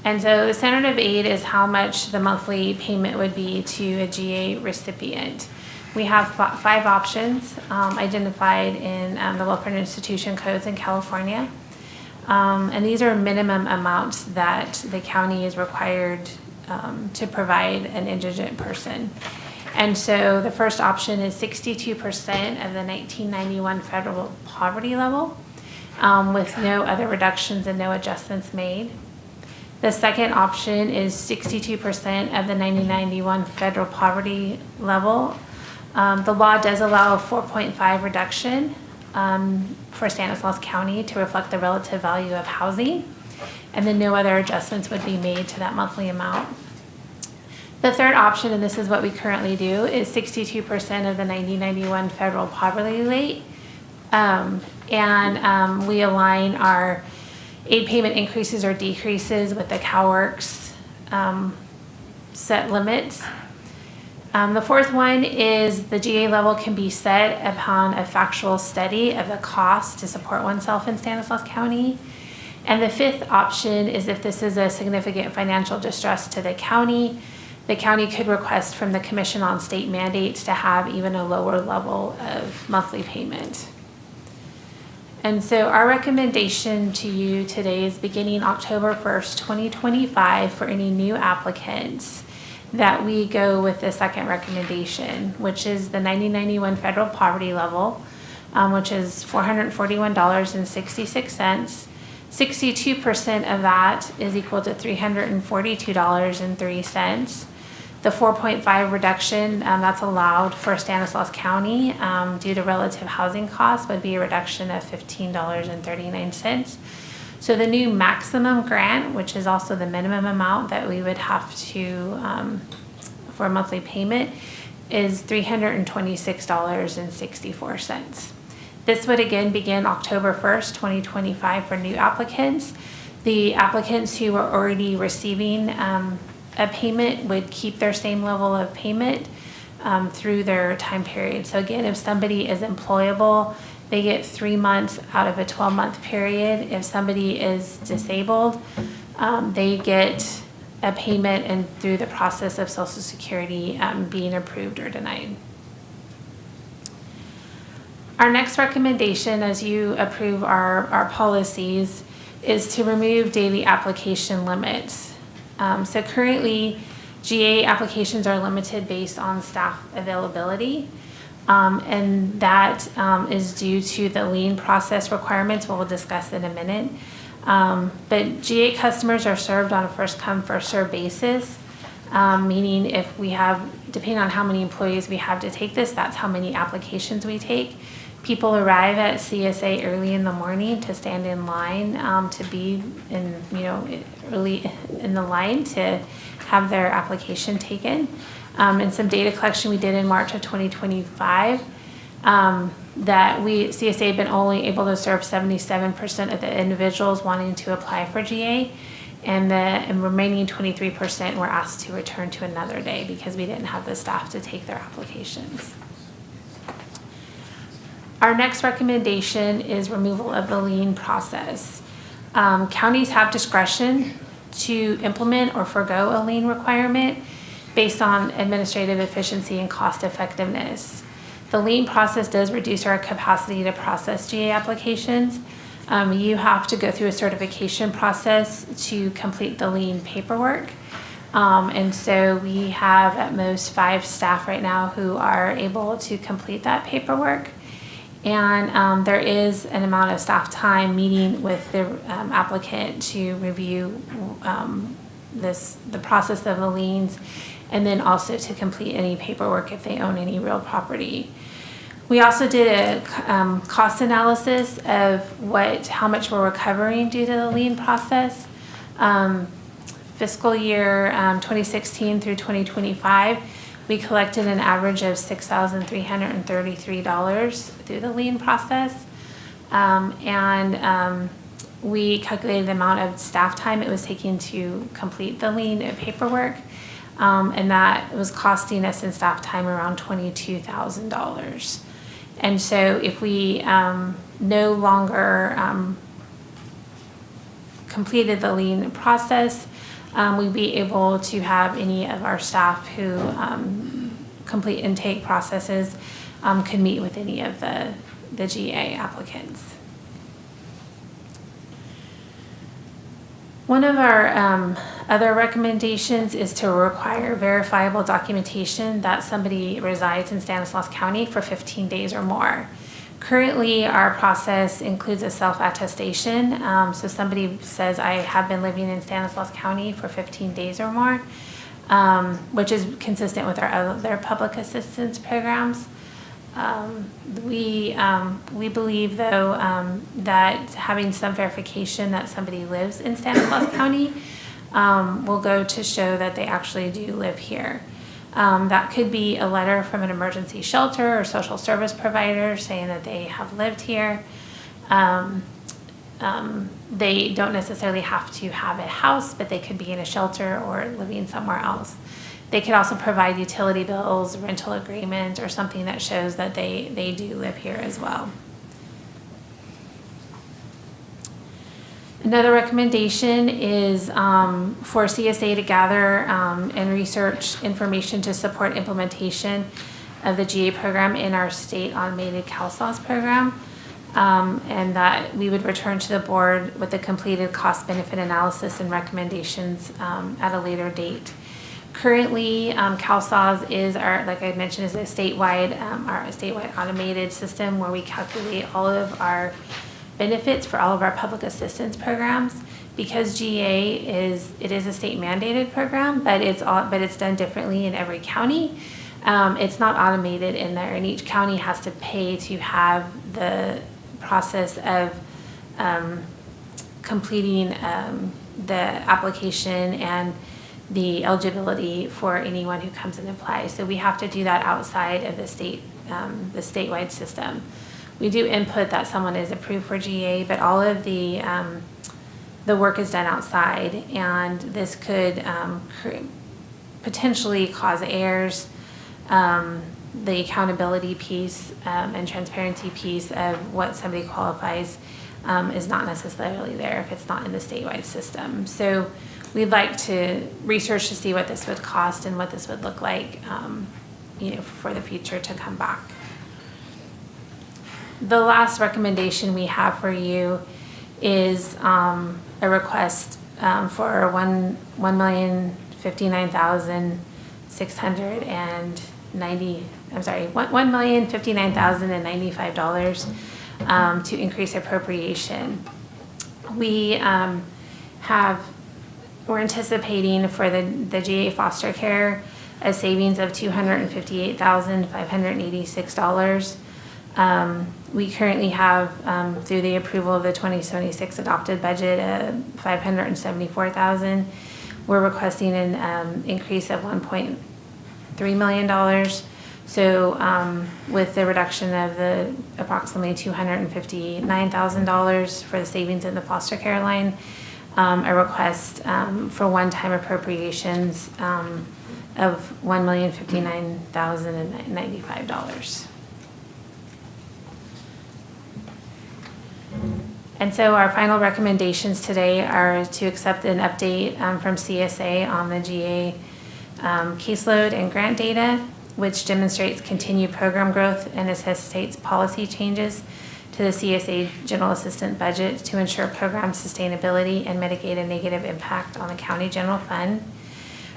And so the standard of aid is how much the monthly payment would be to a GA recipient. We have 5 options identified in the Welfare and Institution Codes in California. And these are minimum amounts that the county is required to provide an indigent person. And so the first option is 62% of the 1991 federal poverty level with no other reductions and no adjustments made. The second option is 62% of the 1991 federal poverty level. The law does allow a 4.5 reduction for Stanislaus County to reflect the relative value of housing, and then no other adjustments would be made to that monthly amount. The third option, and this is what we currently do, is 62% of the 1991 federal poverty rate, and we align our aid payment increases or decreases with the CalWORKs set limits. The fourth one is the GA level can be set upon a factual study of the cost to support oneself in Stanislaus County. And the fifth option is if this is a significant financial distress to the county could request from the Commission on State Mandates to have even a lower level of monthly payment. And so our recommendation to you today is beginning October 1st, 2025 for any new applicants that we go with the second recommendation, which is the 1991 federal poverty level, which is $441.66. 62% of that is equal to $342.03. The 4.5 reduction that's allowed for Stanislaus County due to relative housing costs would be a reduction of $15.39. So the new maximum grant, which is also the minimum amount that we would have to, for a monthly payment, is $326.64. This would again begin October 1st, 2025 for new applicants. The applicants who are already receiving a payment would keep their same level of payment through their time period. So again, if somebody is employable, they get 3 months out of a 12-month period. If somebody is disabled, they get a payment and through the process of Social Security being approved or denied. Our next recommendation as you approve our policies is to remove daily application limits. So currently, GA applications are limited based on staff availability. And that is due to the lien process requirements, we'll discuss in a minute. But GA customers are served on a first come, first served basis, meaning if we have, depending on how many employees we have to take this, that's how many applications we take. People arrive at CSA early in the morning to stand in line, to be in, early in the line to have their application taken. And some data collection we did in March of 2025, that CSA had been only able to serve 77% of the individuals wanting to apply for GA, and the remaining 23% were asked to return to another day because we didn't have the staff to take their applications. Our next recommendation is removal of the lien process. Counties have discretion to implement or forgo a lien requirement based on administrative efficiency and cost effectiveness. The lien process does reduce our capacity to process GA applications. You have to go through a certification process to complete the lien paperwork. And so we have at most 5 staff right now who are able to complete that paperwork. And there is an amount of staff time meeting with the applicant to review the process of the liens, and then also to complete any paperwork if they own any real property. We also did a cost analysis of how much we're recovering due to the lien process. Fiscal year 2016 through 2025, we collected an average of $6,333 through the lien process. We calculated the amount of staff time it was taking to complete the lien paperwork. And that was costing us in staff time around $22,000. And so if we no longer completed the lien process, we'd be able to have any of our staff who complete intake processes could meet with any of the GA applicants. One of our other recommendations is to require verifiable documentation that somebody resides in Stanislaus County for 15 days or more. Currently, our process includes a self-attestation. So somebody says, I have been living in Stanislaus County for 15 days or more, which is consistent with our other public assistance programs. We believe, though, that having some verification that somebody lives in Stanislaus County will go to show that they actually do live here. That could be a letter from an emergency shelter or social service provider saying that they have lived here. They don't necessarily have to have a house, but they could be in a shelter or living somewhere else. They could also provide utility bills, rental agreements, or something that shows that they do live here as well. Another recommendation is for CSA to gather and research information to support implementation of the GA program in our state automated CalSAWS program, and that we would return to the board with a completed cost-benefit analysis and recommendations at a later date. Currently, CalSAWS is like I mentioned, is a statewide automated system where we calculate all of our benefits for all of our public assistance programs. Because GA is a state mandated program, but it's done differently in every county. It's not automated in there, and each county has to pay to have the process of completing the application and the eligibility for anyone who comes and applies. So we have to do that outside of the statewide system. We do input that someone is approved for GA, but all of the work is done outside, and this could potentially cause errors. The accountability piece and transparency piece of what somebody qualifies is not necessarily there if it's not in the statewide system. So we'd like to research to see what this would cost and what this would look like, for the future to come back. The last recommendation we have for you is a request for $1,059,095 to increase appropriation. We're anticipating for the GA foster care a savings of $258,586. We currently have, through the approval of the 2026 adopted budget, $574,000. We're requesting an increase of $1.3 million. So with the reduction of the approximately $259,000 for the savings in the foster care line, a request for one-time appropriations of $1,059,095. And so our final recommendations today are to accept an update from CSA on the GA caseload and grant data, which demonstrates continued program growth and necessitates policy changes to the CSA General Assistant budget to ensure program sustainability and mitigate a negative impact on the county general fund.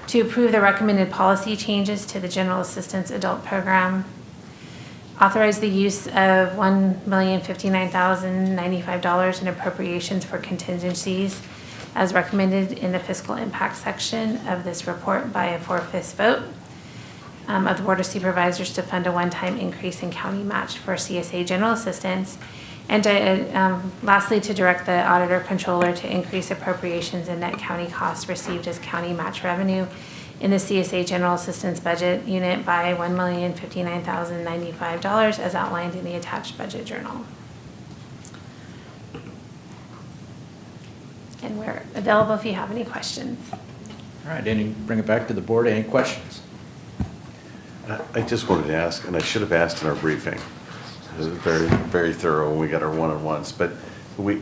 To approve the recommended policy changes to the General Assistance Adult Program. Authorize the use of $1,059,095 in appropriations for contingencies as recommended in the fiscal impact section of this report by a 4/5 vote of the Board of Supervisors to fund a one-time increase in county match for CSA general assistance. And to, lastly, to direct the auditor controller to increase appropriations and net county costs received as county match revenue in the CSA General Assistance Budget Unit by $1,059,095 as outlined in the attached budget journal. And we're available if you have any questions. All right, bring it back to the board. Any questions? I just wanted to ask, and I should have asked in our briefing. It was very, very thorough when we got our one-on-ones, but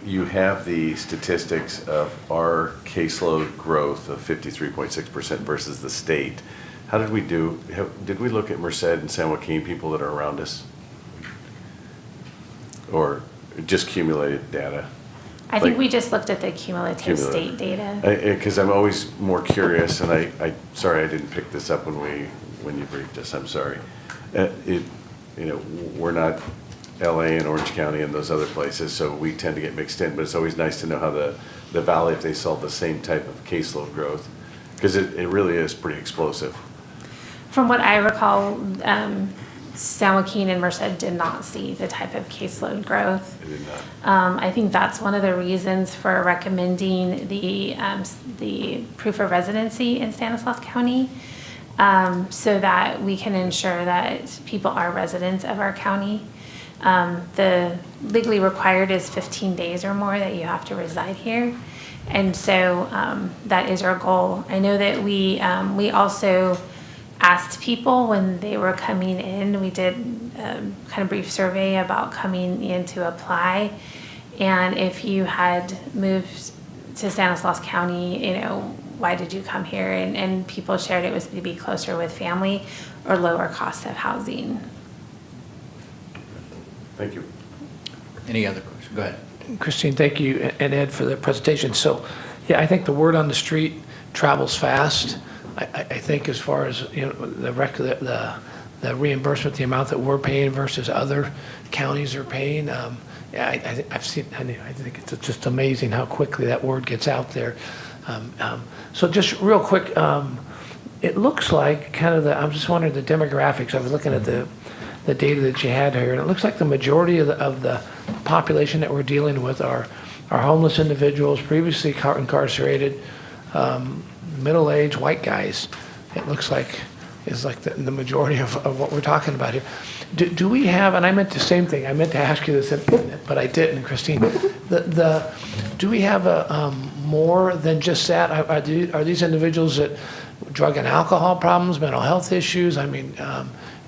you have the statistics of our caseload growth of 53.6% versus the state. How did we do? Did we look at Merced and San Joaquin, people that are around us? Or just cumulated data? I think we just looked at the cumulative state data. Because I'm always more curious, and sorry I didn't pick this up when you briefed us, I'm sorry. We're not LA and Orange County and those other places, so we tend to get mixed in, but it's always nice to know how the Valley, if they saw the same type of caseload growth, because it really is pretty explosive. From what I recall, San Joaquin and Merced did not see the type of caseload growth. They did not. I think that's one of the reasons for recommending the proof of residency in Stanislaus County, so that we can ensure that people are residents of our county. The legally required is 15 days or more that you have to reside here. And so that is our goal. I know that we also asked people when they were coming in, we did kind of brief survey about coming in to apply. And if you had moved to Stanislaus County, why did you come here? And people shared it was to be closer with family or lower cost of housing. Thank you. Any other questions? Go ahead. Christine, thank you, and Ed for the presentation. So, yeah, I think the word on the street travels fast. I think as far as the reimbursement, the amount that we're paying versus other counties are paying. I think it's just amazing how quickly that word gets out there. So just real quick, it looks like I'm just wondering the demographics. I was looking at the data that you had here, and it looks like the majority of the population that we're dealing with are homeless individuals, previously incarcerated, middle-aged white guys. It looks like is like the majority of what we're talking about here. Do we have, and I meant the same thing, I meant to ask you this, but I didn't, Christine. Do we have more than just that? Are these individuals that drug and alcohol problems, mental health issues? I mean,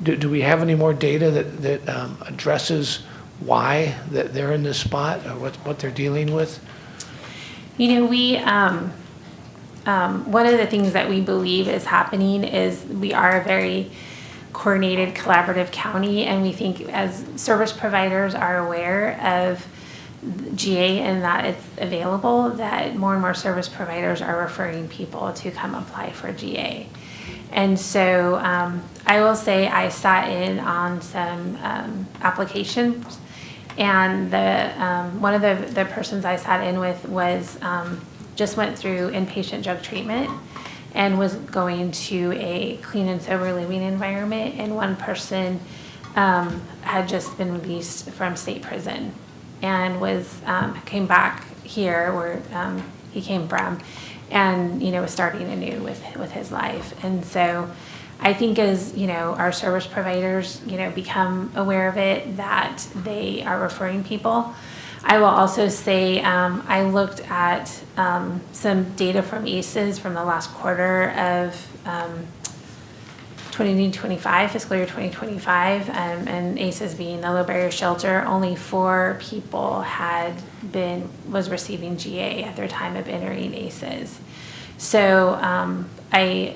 do we have any more data that addresses why that they're in this spot or what they're dealing with? One of the things that we believe is happening is we are a very coordinated, collaborative county, and we think as service providers are aware of GA and that it's available, that more and more service providers are referring people to come apply for GA. And so I will say I sat in on some applications, and one of the persons I sat in with was just went through inpatient drug treatment and was going to a clean and sober living environment, and one person had just been released from state prison and came back here where he came from, and was starting anew with his life. And so I think as our service providers become aware of it, that they are referring people. I will also say I looked at some data from ACEs from the last quarter of 2025, fiscal year 2025, and ACEs being the low barrier shelter, only 4 people was receiving GA at their time of entering ACEs. So I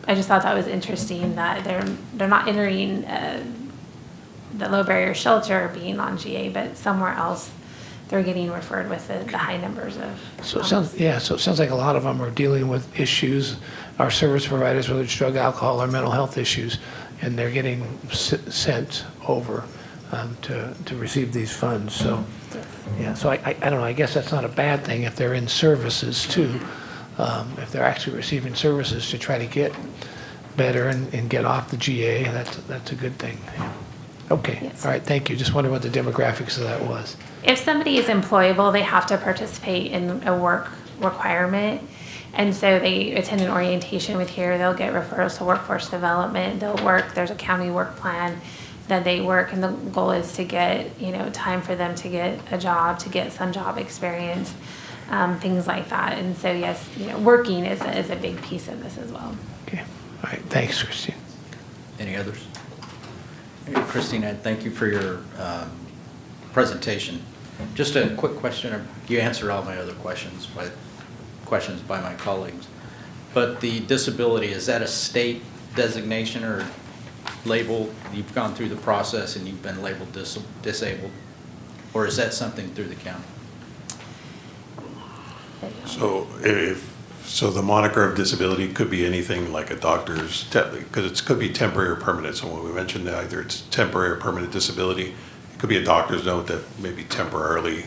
just thought that was interesting that they're not entering the low barrier shelter being on GA, but somewhere else they're getting referred with the high numbers of. So it sounds like a lot of them are dealing with issues, our service providers, whether it's drug, alcohol, or mental health issues, and they're getting sent over to receive these funds. So, yeah, so I don't know, I guess that's not a bad thing if they're in services too. If they're actually receiving services to try to get better and get off the GA, that's a good thing. Yeah. Okay, Yes. All right, thank you. Just wondering what the demographics of that was. If somebody is employable, they have to participate in a work requirement. And so they attend an orientation with here, they'll get referrals to workforce development, they'll work, there's a county work plan that they work, and the goal is to get, time for them to get a job, to get some job experience, things like that. And so yes, working is a big piece of this as well. Okay, all right, thanks, Christine. Any others? Hey, Christine, I thank you for your presentation. Just a quick question. You answered all my other questions by my colleagues. But the disability, is that a state designation or label? You've gone through the process and you've been labeled disabled? Or is that something through the county? So the moniker of disability could be anything like a doctor's, because it could be temporary or permanent. So when we mentioned that either it's temporary or permanent disability, it could be a doctor's note that may be temporarily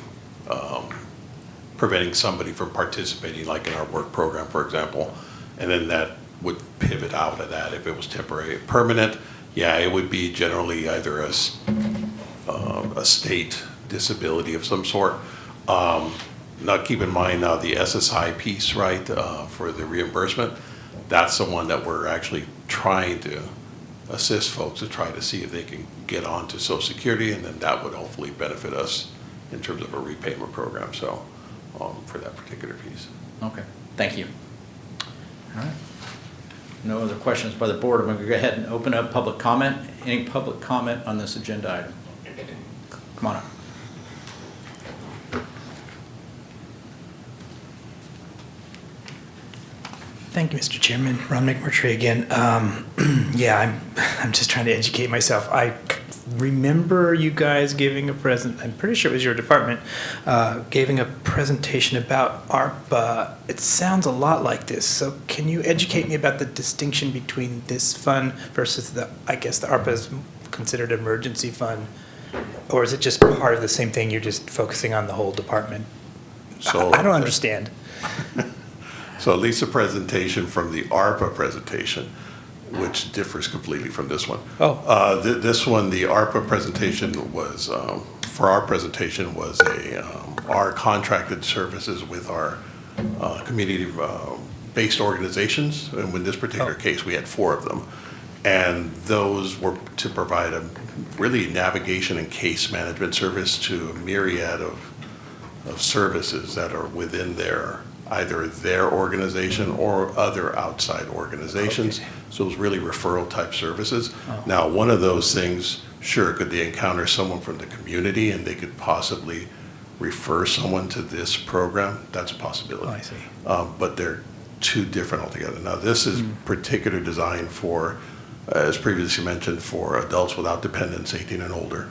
preventing somebody from participating, like in our work program, for example. And then that would pivot out of that if it was temporary. Permanent, yeah, it would be generally either a state disability of some sort. Now keep in mind now the SSI piece, right, for the reimbursement, that's the one that we're actually trying to assist folks to try to see if they can get onto Social Security, and then that would hopefully benefit us in terms of a repayment program, so for that particular piece. Okay, thank you. All right. No other questions by the board. I'm going to go ahead and open up public comment. Any public comment on this agenda item? Come on up. Thank you, Mr. Chairman. Ron McMurtry again. Yeah, I'm just trying to educate myself. I remember you guys giving a I'm pretty sure it was your department, giving a presentation about ARPA. It sounds a lot like this. So can you educate me about the distinction between this fund versus I guess the ARPA is considered emergency fund, or is it just part of the same thing? You're just focusing on the whole department? So I don't understand. So at least the presentation from the ARPA presentation, which differs completely from this one. Oh. This one, the ARPA presentation was, for our presentation was our contracted services with our community-based organizations. And in this particular case, we had 4 of them. And those were to provide a really navigation and case management service to a myriad of services that are within either their organization or other outside organizations. Okay. So it was really referral type services. Oh. Now, one of those things, sure, could they encounter someone from the community and they could possibly refer someone to this program? That's a possibility. Oh, I see. But they're 2 different altogether. Now, this is particularly designed for, as previously mentioned, for adults without dependents, 18 and older,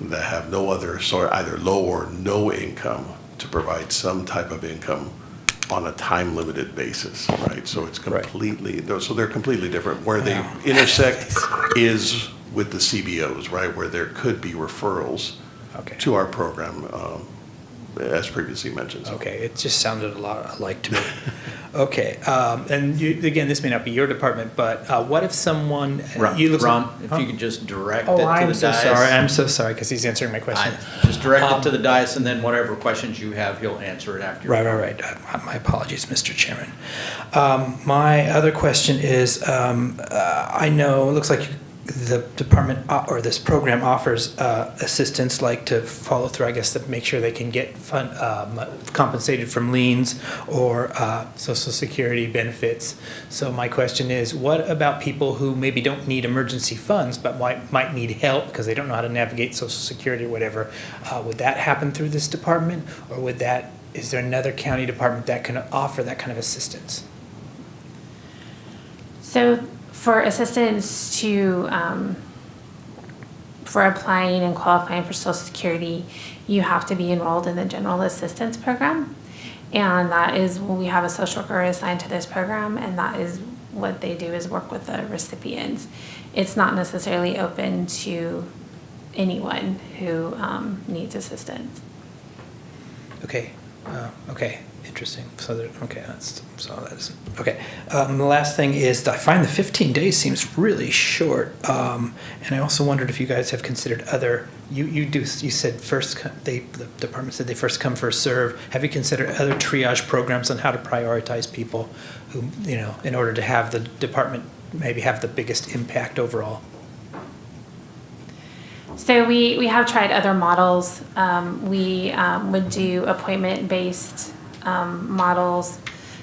that have no other, so either low or no income, to provide some type of income on a time-limited basis, right? So it's completely, so they're completely different. Where they intersect is with the CBOs, right? Where there could be referrals to our program as previously mentioned. So. Okay, it just sounded a lot alike to me. Okay, and you, again, this may not be your department, but what if someone... Ron, you look if you could just direct it to the I'm dais. so sorry. I'm so sorry, because he's answering my question. Just direct it to the dais, and then whatever questions you have, he'll answer it after. Right. My apologies, Mr. Chairman. My other question is, I know, it looks like the department or this program offers assistance, like to follow through, I guess, to make sure they can get compensated from liens or Social Security benefits. So my question is, what about people who maybe don't need emergency funds but might need help because they don't know how to navigate Social Security or whatever? Would that happen through this department, or is there another county department that can offer that kind of assistance? So for assistance for applying and qualifying for Social Security, you have to be enrolled in the General Assistance Program. And that is, we have a social worker assigned to this program, and that is what they do, is work with the recipients. It's not necessarily open to anyone who needs assistance. Okay. Interesting. The last thing is, I find the 15 days seems really short. And I also wondered if you guys have considered other. You said the department said they first come, first serve. Have you considered other triage programs on how to prioritize people who, in order to have the department maybe have the biggest impact overall? So we have tried other models. We would do appointment-based models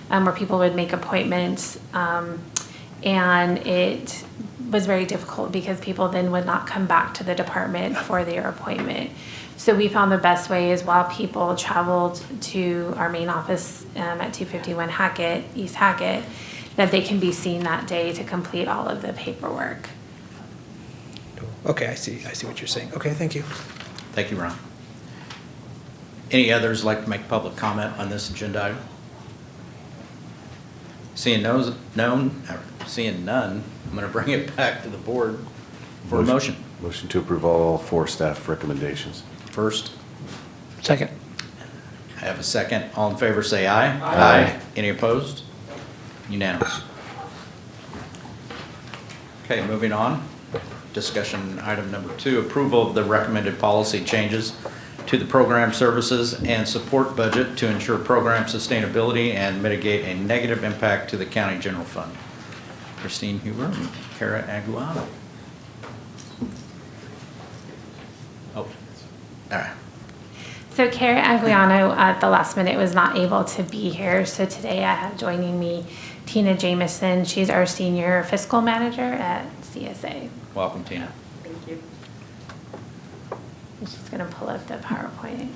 where people would make appointments, and it was very difficult because people then would not come back to the department for their appointment. So we found the best way is, while people traveled to our main office at 251 East Hackett, that they can be seen that day to complete all of the paperwork. Okay, I see what you're saying. Okay, thank you. Thank you, Ron. Any others like to make public comment on this agenda item? Seeing none, I'm going to bring it back to the board for a motion. Motion to approve all 4 staff recommendations. First. Second. I have a second. All in favor say aye. Aye. Any opposed? Unanimous. Okay, moving on. Discussion item number 2, approval of the recommended policy changes to the program services and support budget to ensure program sustainability and mitigate a negative impact to the county general fund. Christine Huber and Kara Aguano. Oh, all right. So Kara Anguiano at the last minute was not able to be here. So today I have joining me Tina Jamison. She's our senior fiscal manager at CSA. Welcome, Tina. Thank you. I'm just going to pull up the PowerPoint.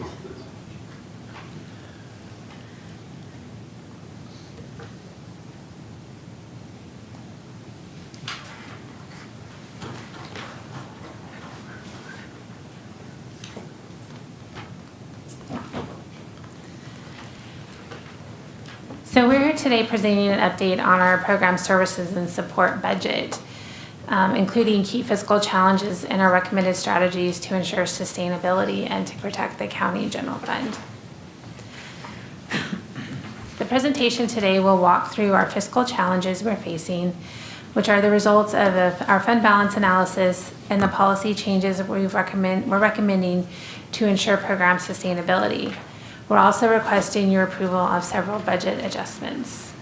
So we're here today presenting an update on our program services and support budget, including key fiscal challenges and our recommended strategies to ensure sustainability and to protect the county general fund. The presentation today will walk through our fiscal challenges we're facing, which are the results of our fund balance analysis and the policy changes we're recommending to ensure program sustainability. We're also requesting your approval of several budget adjustments.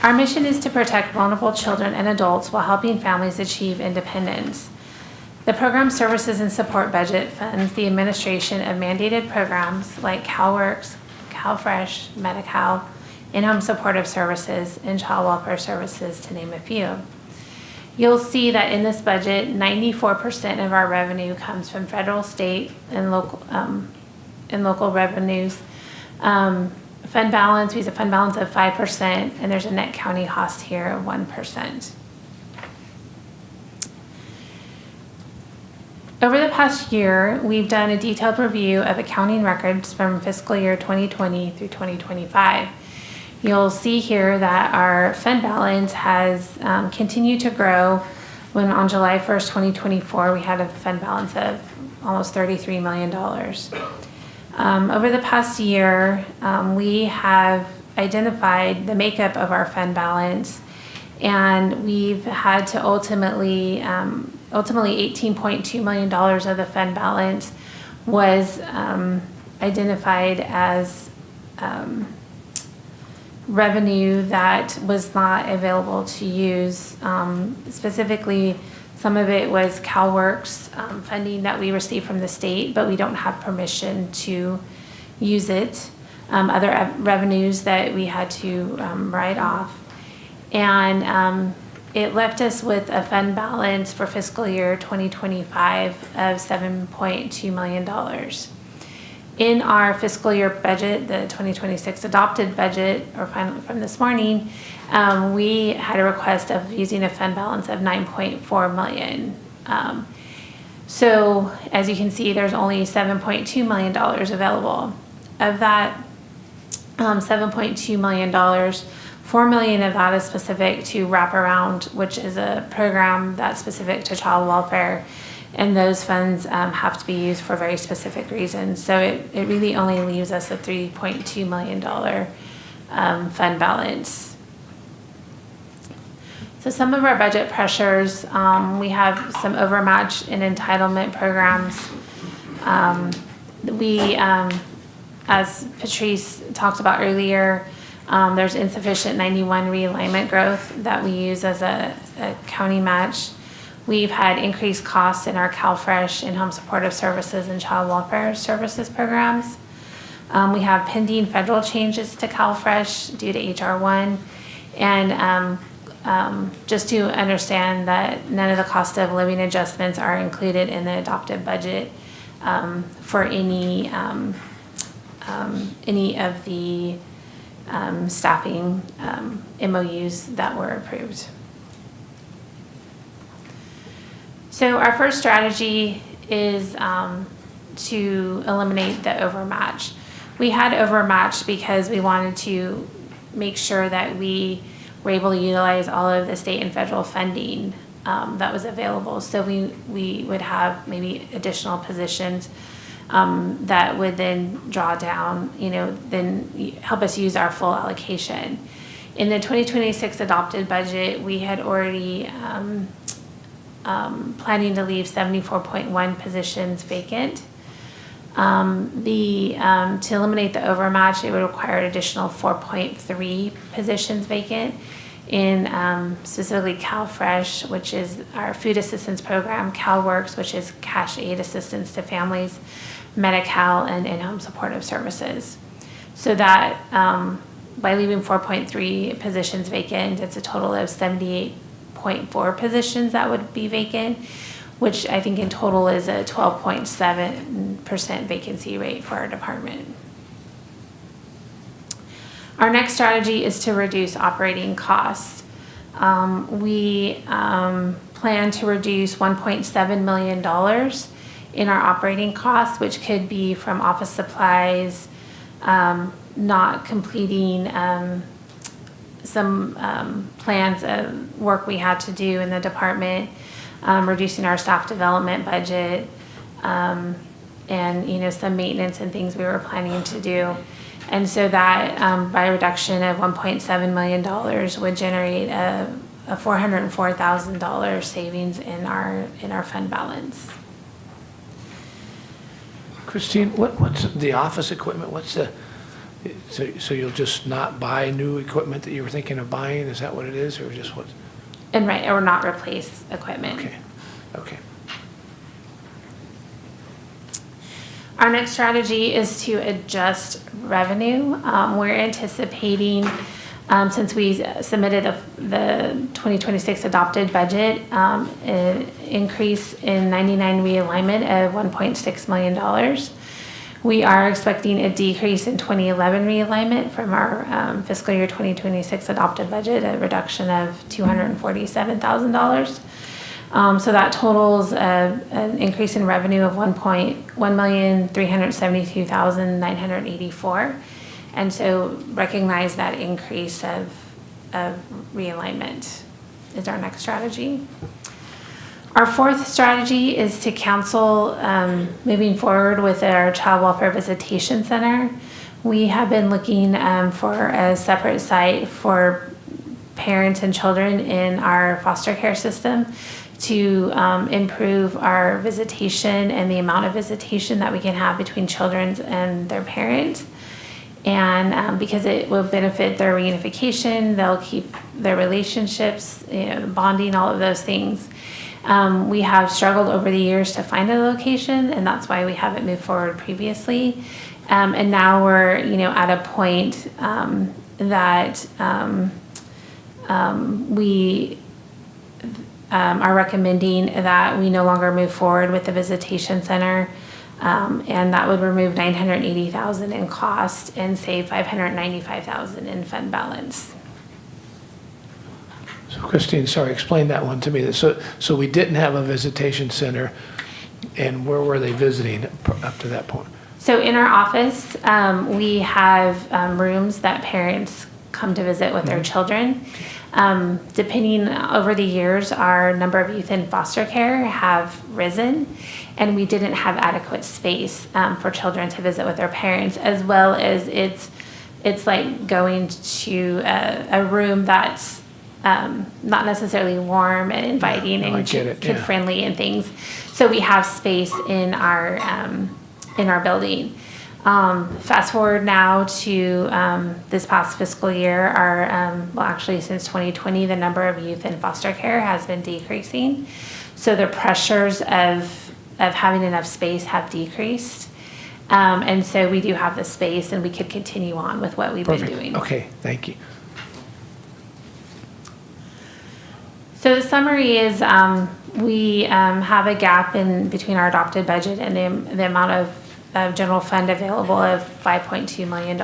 Our mission is to protect vulnerable children and adults while helping families achieve independence. The program services and support budget funds the administration of mandated programs like CalWORKS, CalFresh, Medi-Cal, in-home supportive services, and child welfare services, to name a few. You'll see that in this budget, 94% of our revenue comes from federal, state, and local revenues. Fund balance, we use a fund balance of 5%, and there's a net county cost here of 1%. Over the past year, we've done a detailed review of accounting records from fiscal year 2020 through 2025. You'll see here that our fund balance has continued to grow when on July 1st, 2024, we had a fund balance of almost $33 million. Over the past year, we have identified the makeup of our fund balance, and we've had to ultimately $18.2 million of the fund balance was identified as revenue that was not available to use. Specifically, some of it was CalWORKs funding that we received from the state, but we don't have permission to use it. Other revenues that we had to write off. And it left us with a fund balance for fiscal year 2025 of $7.2 million. In our fiscal year budget, the 2026 adopted budget, or final from this morning, we had a request of using a fund balance of $9.4 million. So as you can see, there's only $7.2 million available. Of that $7.2 million, $4 million of that is specific to wraparound, which is a program that's specific to child welfare. And those funds have to be used for very specific reasons. So it really only leaves us a $3.2 million fund balance. So some of our budget pressures, we have some overmatch in entitlement programs. As Patrice talked about earlier, there's insufficient 91 realignment growth that we use as a county match. We've had increased costs in our CalFresh in-home supportive services and child welfare services programs. We have pending federal changes to CalFresh due to HR 1. And just to understand that none of the cost of living adjustments are included in the adopted budget for any of the staffing MOUs that were approved. So our first strategy is to eliminate the overmatch. We had overmatch because we wanted to make sure that we were able to utilize all of the state and federal funding that was available. So we would have maybe additional positions that would then draw down, then help us use our full allocation. In the 2026 adopted budget, we had already planning to leave 74.1 positions vacant. To eliminate the overmatch, it would require an additional 4.3 positions vacant in specifically CalFresh, which is our food assistance program, CalWORKs, which is cash aid assistance to families, Medi-Cal, and in-home supportive services. So that by leaving 4.3 positions vacant, it's a total of 78.4 positions that would be vacant, which I think in total is a 12.7% vacancy rate for our department. Our next strategy is to reduce operating costs. We plan to reduce $1.7 million in our operating costs, which could be from office supplies, not completing some plans of work we had to do in the department, reducing our staff development budget, and some maintenance and things we were planning to do. And so that by a reduction of $1.7 million would generate a $404,000 savings in our fund balance. Christine, what's the office equipment? So you'll just not buy new equipment that you were thinking of buying? Is that what it is, or just what? And right, or not replace equipment. Okay. Our next strategy is to adjust revenue. We're anticipating, since we submitted the 2026 adopted budget, an increase in 99 realignment of $1.6 million. We are expecting a decrease in 2011 realignment from our fiscal year 2026 adopted budget, a reduction of $247,000. So that totals an increase in revenue of $1,372,984. And so recognize that increase of realignment is our next strategy. Our fourth strategy is to counsel moving forward with our Child Welfare Visitation Center. We have been looking for a separate site for parents and children in our foster care system to improve our visitation and the amount of visitation that we can have between children and their parents. And because it will benefit their reunification, they'll keep their relationships, bonding, all of those things. We have struggled over the years to find a location, and that's why we haven't moved forward previously. And now we're, at a point that we are recommending that we no longer move forward with the visitation center, and that would remove $980,000 in cost and save $595,000 in fund balance. So Christine, sorry, explain that one to me. So we didn't have a visitation center, and where were they visiting up to that point? So in our office, we have rooms that parents come to visit with their children. Depending over the years, our number of youth in foster care have risen, and we didn't have adequate space for children to visit with their parents, as well as it's like going to a room that's not necessarily warm and inviting and kid-friendly and things. So we have space in our building. Fast forward now to this past fiscal year, actually since 2020, the number of youth in foster care has been decreasing. So the pressures of having enough space have decreased. And so we do have the space, and we could continue on with what we've been doing. Okay, thank you. So the summary is we have a gap in between our adopted budget and the amount of general fund available of $5.2 million.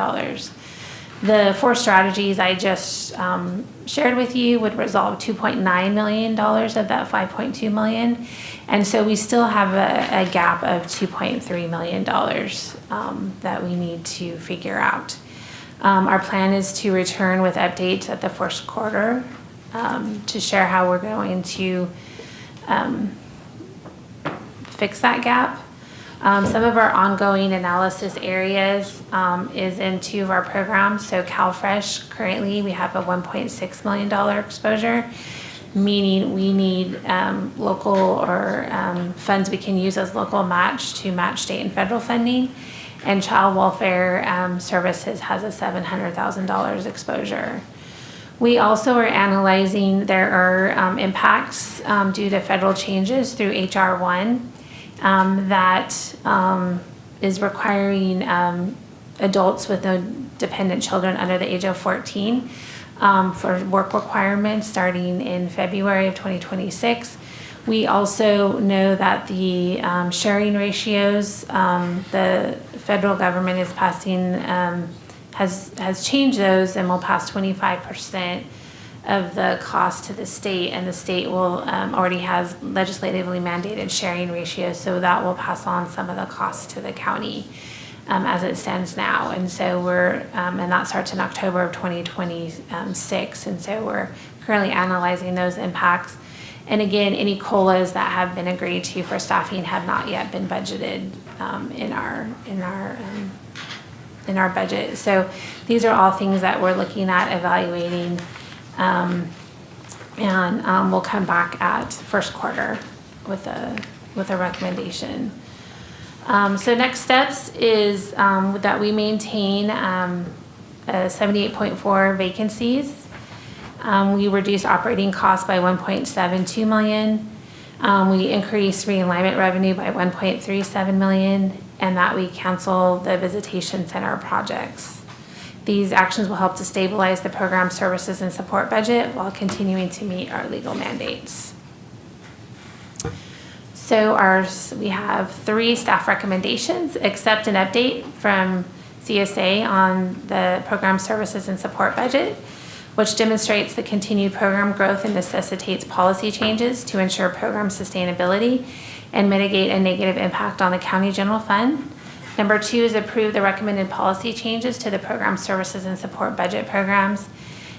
The four strategies I just shared with you would resolve $2.9 million of that $5.2 million. And so we still have a gap of $2.3 million that we need to figure out. Our plan is to return with updates at the first quarter to share how we're going to fix that gap. Some of our ongoing analysis areas is in two of our programs. So CalFresh, currently we have a $1.6 million exposure, meaning we need local or funds we can use as local match to match state and federal funding. And Child Welfare Services has a $700,000 exposure. We also are analyzing there are impacts due to federal changes through HR 1 that is requiring adults with no dependent children under the age of 14 for work requirements starting in February of 2026. We also know that the sharing ratios, the federal government is passing, has changed those and will pass 25% of the cost to the state, and the state will already has legislatively mandated sharing ratios, so that will pass on some of the costs to the county as it stands now. And so we're, and that starts in October of 2026, and so we're currently analyzing those impacts. And again, any COLAs that have been agreed to for staffing have not yet been budgeted in our budget. So these are all things that we're looking at evaluating, and we'll come back at first quarter with a recommendation. So next steps is that we maintain 78.4 vacancies. We reduced operating costs by $1.72 million. We increased realignment revenue by $1.37 million, and that we cancel the visitation center projects. These actions will help to stabilize the program services and support budget while continuing to meet our legal mandates. So we have 3 staff recommendations: accept an update from CSA on the program services and support budget, which demonstrates the continued program growth and necessitates policy changes to ensure program sustainability and mitigate a negative impact on the county general fund. Number 2 is approve the recommended policy changes to the program services and support budget programs.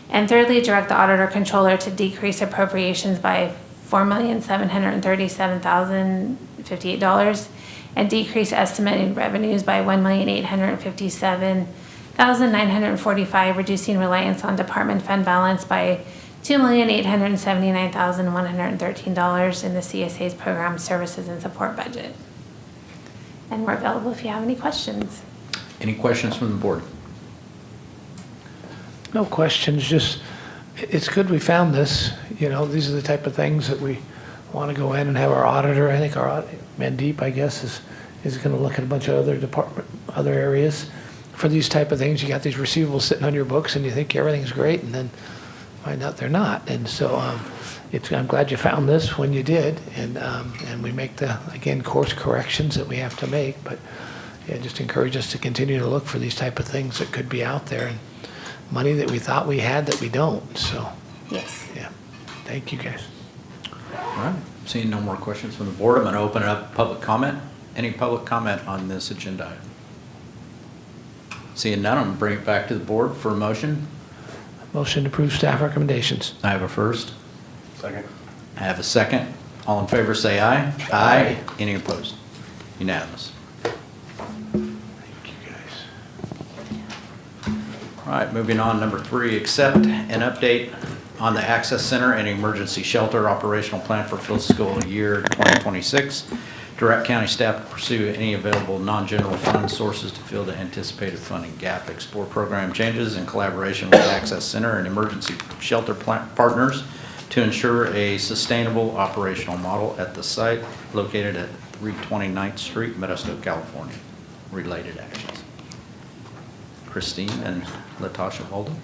And thirdly, direct the auditor controller to decrease appropriations by $4,737,058, and decrease estimated revenues by $1,857,945, reducing reliance on department fund balance by $2,879,113 in the CSA's program services and support budget. And we're available if you have any questions. Any questions from the board? No questions, just, it's good we found this. You know, these are the type of things that we want to go in and have our auditor, I think our Mandeep, I guess, is going to look at a bunch of other areas. For these type of things, you got these receivables sitting on your books and you think everything's great and then find out they're not. And so I'm glad you found this when you did, and we make the, again, course corrections that we have to make, but yeah, just encourage us to continue to look for these type of things that could be out there and money that we thought we had that we don't, so. Yes. Yeah, thank you guys. All right, seeing no more questions from the board, I'm going to open it up to public comment. Any public comment on this agenda item? Seeing none, I'm going to bring it back to the board for a motion. Motion to approve staff recommendations. I have a first. Second. I have a second. All in favor say aye. Aye. Any opposed? Unanimous. All right, moving on, number 3, accept an update on the Access Center and Emergency Shelter operational plan for fiscal year 2026. Direct county staff to pursue any available non-general fund sources to fill the anticipated funding gap, explore program changes in collaboration with Access Center and Emergency Shelter partners to ensure a sustainable operational model at the site located at 329th Street, Modesto, California. Related actions. Christine and Latasha Walden.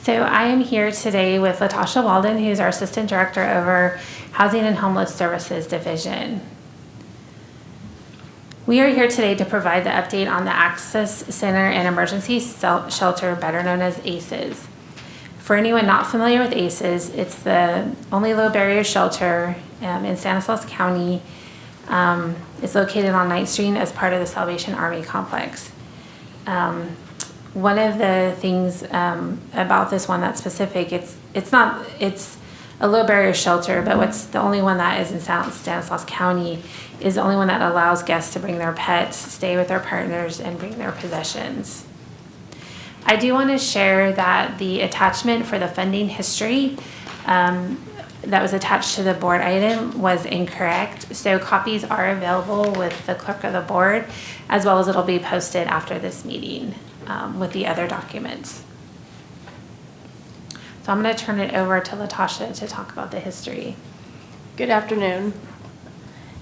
So I am here today with Latasha Walden, who's our Assistant Director over Housing and Homeless Services Division. We are here today to provide the update on the Access Center and Emergency Shelter, better known as ACES. For anyone not familiar with ACES, it's the only low barrier shelter in Stanislaus County. It's located on 9th Street as part of the Salvation Army complex. One of the things about this one that's specific, it's a low barrier shelter, but what's the only one that is in Stanislaus County is the only one that allows guests to bring their pets, stay with their partners, and bring their possessions. I do want to share that the attachment for the funding history that was attached to the board item was incorrect. So copies are available with the clerk of the board, as well as it'll be posted after this meeting with the other documents. So I'm going to turn it over to Latasha to talk about the history. Good afternoon.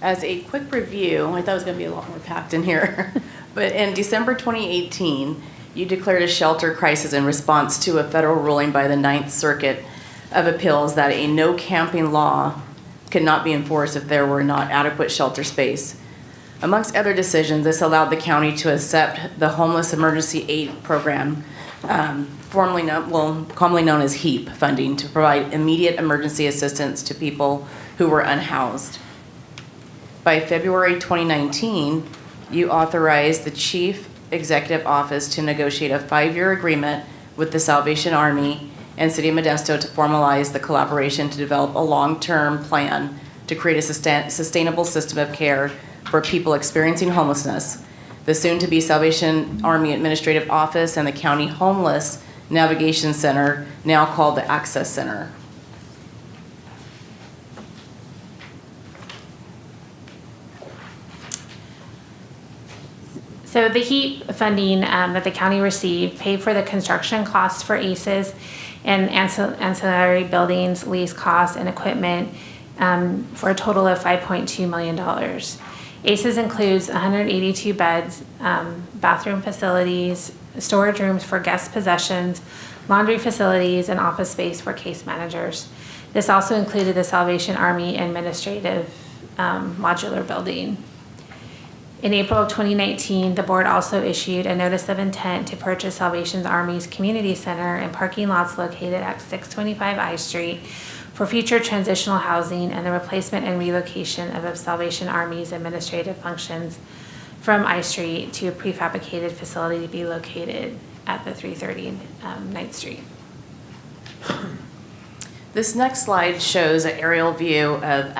As a quick review, I thought it was going to be a lot more packed in here, but in December 2018, you declared a shelter crisis in response to a federal ruling by the Ninth Circuit of Appeals that a no camping law could not be enforced if there were not adequate shelter space. Amongst other decisions, this allowed the county to accept the Homeless Emergency Aid Program, commonly known as HEAP funding, to provide immediate emergency assistance to people who were unhoused. By February 2019, you authorized the Chief Executive Office to negotiate a 5-year agreement with the Salvation Army and City of Modesto to formalize the collaboration to develop a long-term plan to create a sustainable system of care for people experiencing homelessness. The soon-to-be Salvation Army Administrative Office and the County Homeless Navigation Center, now called the Access Center. So the HEAP funding that the county received paid for the construction costs for ACES and ancillary buildings, lease costs, and equipment for a total of $5.2 million. ACES includes 182 beds, bathroom facilities, storage rooms for guest possessions, laundry facilities, and office space for case managers. This also included the Salvation Army Administrative Modular Building. In April of 2019, the board also issued a notice of intent to purchase Salvation Army's Community Center and parking lots located at 625 I Street for future transitional housing and the replacement and relocation of Salvation Army's administrative functions from I Street to a prefabricated facility to be located at the 330 9th Street. This next slide shows an aerial view of